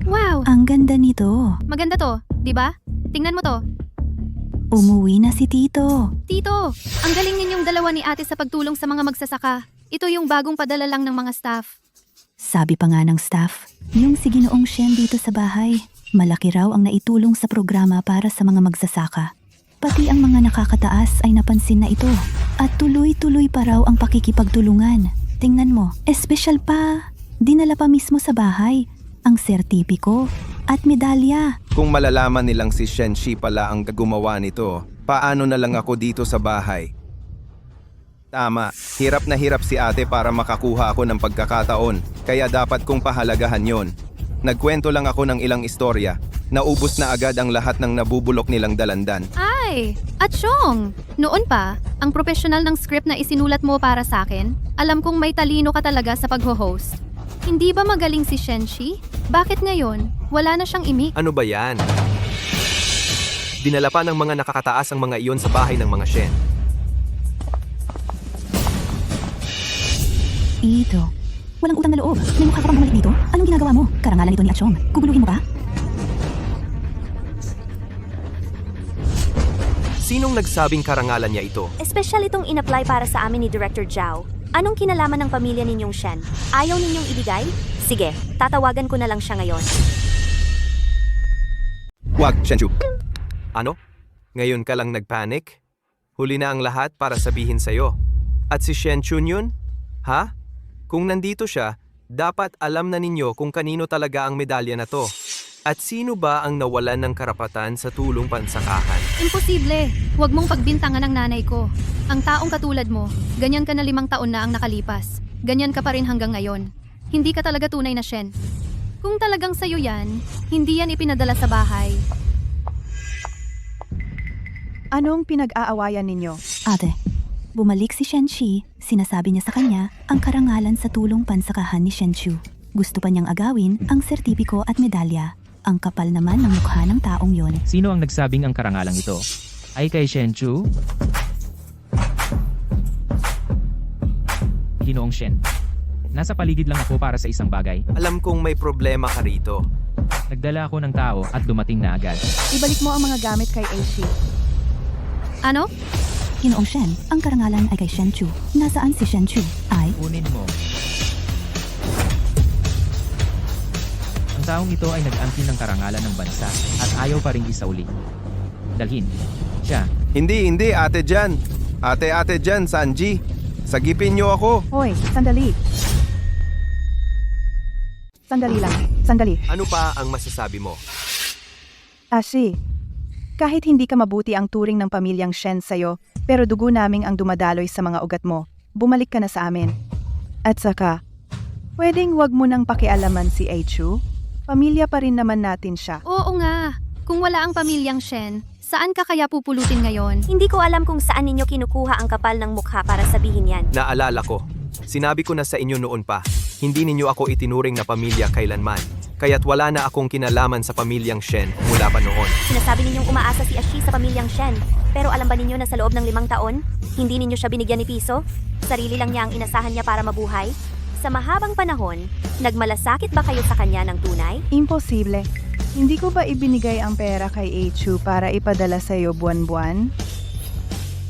Speaker 11: Wow!
Speaker 2: Ang ganda nito.
Speaker 11: Maganda to, di ba? Tingnan mo to.
Speaker 2: Umuwi na si Tito.
Speaker 11: Tito, ang galing ninyong dalawa ni ate sa pagtulong sa mga magsasaka. Ito yung bagong padala lang ng mga staff.
Speaker 2: Sabi pa nga ng staff, yung si Ginoong Shen dito sa bahay, malaki raw ang naitulong sa programa para sa mga magsasaka. Pati ang mga nakakataas ay napansin na ito. At tuloy-tuloy pa raw ang pakikipagtulungan. Tingnan mo, espesyal pa. Dinala pa mismo sa bahay ang sertipiko at medalya.
Speaker 6: Kung malalaman nilang si Shenxi pala ang gumawa nito, paano na lang ako dito sa bahay? Tama, hirap na hirap si ate para makakuha ako ng pagkakataon, kaya dapat kong pahalagahan yon. Nagkwento lang ako ng ilang istorya, naubos na agad ang lahat ng nabubulok nilang dalandan.
Speaker 11: Ay, at Chong, noon pa, ang professional ng script na isinulat mo para sa akin, alam kong may talino ka talaga sa pag-host. Hindi ba magaling si Shenxi? Bakit ngayon, wala na siyang imik?
Speaker 3: Ano ba yan? Dinala pa ng mga nakakataas ang mga iyon sa bahay ng mga Shen.
Speaker 2: Ito. Walang utang na loob. May mukha ka bang bumalik dito? Anong ginagawa mo? Karangalan ito ni Achong. Guguluhin mo ba?
Speaker 3: Sinong nagsabing karangalan niya ito?
Speaker 1: Espesyal itong in-apply para sa amin ni Director Zhao. Anong kinalaman ng pamilya ninyong Shen? Ayaw ninyong ibigay? Sige, tatawagan ko na lang siya ngayon.
Speaker 6: Wag, Shenchu.
Speaker 3: Ano? Ngayon ka lang nagpanic? Huli na ang lahat para sabihin sa'yo. At si Shen Chun yun? Ha? Kung nandito siya, dapat alam na ninyo kung kanino talaga ang medalya na to. At sino ba ang nawalan ng karapatan sa tulong pansakahan?
Speaker 11: Imposible! Huwag mong pagbintangan ang nanay ko. Ang taong katulad mo, ganyan ka na 5 taon na ang nakalipas. Ganyan ka pa rin hanggang ngayon. Hindi ka talaga tunay na Shen. Kung talagang sayo yan, hindi yan ipinadala sa bahay.
Speaker 12: Anong pinag-aawayan ninyo?
Speaker 2: Ate, bumalik si Shenchi. Sinasabi niya sa kanya ang karangalan sa tulong pansakahan ni Shenchu. Gusto pa niyang agawin ang sertipiko at medalya. Ang kapal naman ng mukha ng taong yon.
Speaker 10: Sino ang nagsabing ang karangalang ito? Ay kay Shenchu? Ginoong Shen. Nasa paligid lang ako para sa isang bagay.
Speaker 3: Alam kong may problema ka rito.
Speaker 10: Nagdala ako ng tao at dumating na agad.
Speaker 12: Ibalik mo ang mga gamit kay Aishi.
Speaker 11: Ano?
Speaker 2: Ginoong Shen, ang karangalan ay kay Shenchu. Nasaan si Shenchu? Ay,
Speaker 10: Kunin mo. Ang taong ito ay nag-angkin ng karangalan ng bansa at ayaw pa ring isauli. Dalhin siya.
Speaker 6: Hindi, ate Jan. Ate Jan, Sanji. Sagipin niyo ako.
Speaker 12: Hoy, sandali. Sandali lang. Sandali.
Speaker 3: Ano pa ang masasabi mo?
Speaker 12: Ashi, kahit hindi ka mabuti ang turing ng pamilyang Shen sa'yo, pero dugo naming ang dumadaloy sa mga ugat mo, bumalik ka na sa amin. At saka, pwedeng wag mo nang pakialaman si Aichu? Pamilya pa rin naman natin siya.
Speaker 11: Oo nga. Kung wala ang pamilyang Shen, saan ka kaya pupulutin ngayon?
Speaker 1: Hindi ko alam kung saan ninyo kinukuha ang kapal ng mukha para sabihin yan.
Speaker 3: Naalala ko. Sinabi ko na sa inyo noon pa, hindi ninyo ako itinuring na pamilya kailanman. Kaya't wala na akong kinalaman sa pamilyang Shen mula pa noon.
Speaker 1: Sinasabi ninyong umaasa si Ashi sa pamilyang Shen. Pero alam ba ninyo na sa loob ng 5 taon, hindi ninyo siya binigyan ni piso? Sarili lang niya ang inasahan niya para mabuhay? Sa mahabang panahon, nagmalasakit ba kayo sa kanya ng tunay?
Speaker 12: Imposible. Hindi ko ba ibinigay ang pera kay Aichu para ipadala sa'yo buwan-buwan?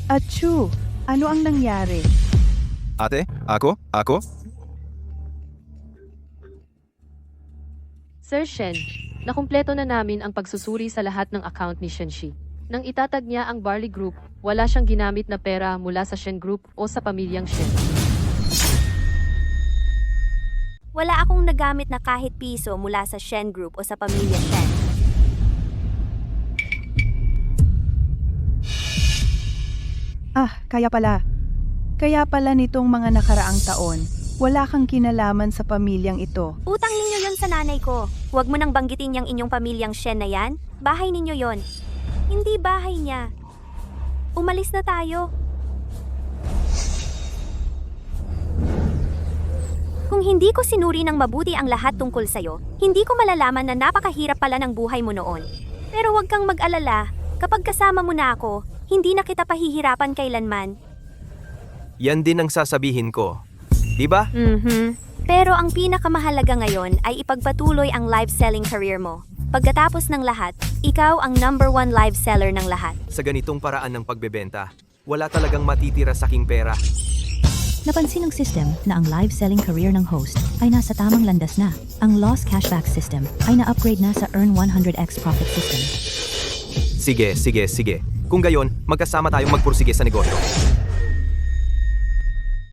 Speaker 12: At Chu, ano ang nangyari?
Speaker 6: Ate, ako?
Speaker 7: Sir Shen, nakumpleto na namin ang pagsusuri sa lahat ng account ni Shenshi. Nang itatag niya ang Barley Group, wala siyang ginamit na pera mula sa Shen Group o sa pamilyang Shen.
Speaker 1: Wala akong nagamit na kahit piso mula sa Shen Group o sa pamilya Shen.
Speaker 12: Kaya pala nitong mga nakaraang taon, wala kang kinalaman sa pamilyang ito.
Speaker 1: Utang ninyo yon sa nanay ko. Huwag mo nang banggitin yung inyong pamilyang Shen na yan. Bahay ninyo yon. Hindi bahay niya. Umalis na tayo. Kung hindi ko sinuri ng mabuti ang lahat tungkol sa'yo, hindi ko malalaman na napakahirap pala ng buhay mo noon. Pero huwag kang mag-alala, kapag kasama mo na ako, hindi na kita pahihirapan kailanman.
Speaker 3: Yan din ang sasabihin ko. Di ba?
Speaker 1: Pero ang pinakamahalaga ngayon ay ipagpatuloy ang live selling career mo. Pagkatapos ng lahat, ikaw ang #1 live seller ng lahat.
Speaker 3: Sa ganitong paraan ng pagbebenta, wala talagang matitira sa aking pera.
Speaker 2: napansin ng system na ang live selling career ng host ay nasa tamang landas na. Ang loss cashback system ay na-upgrade na sa Earn 100x Profit System.
Speaker 3: Sige. Kung gayon, magkasama tayong magpursige sa negosyo.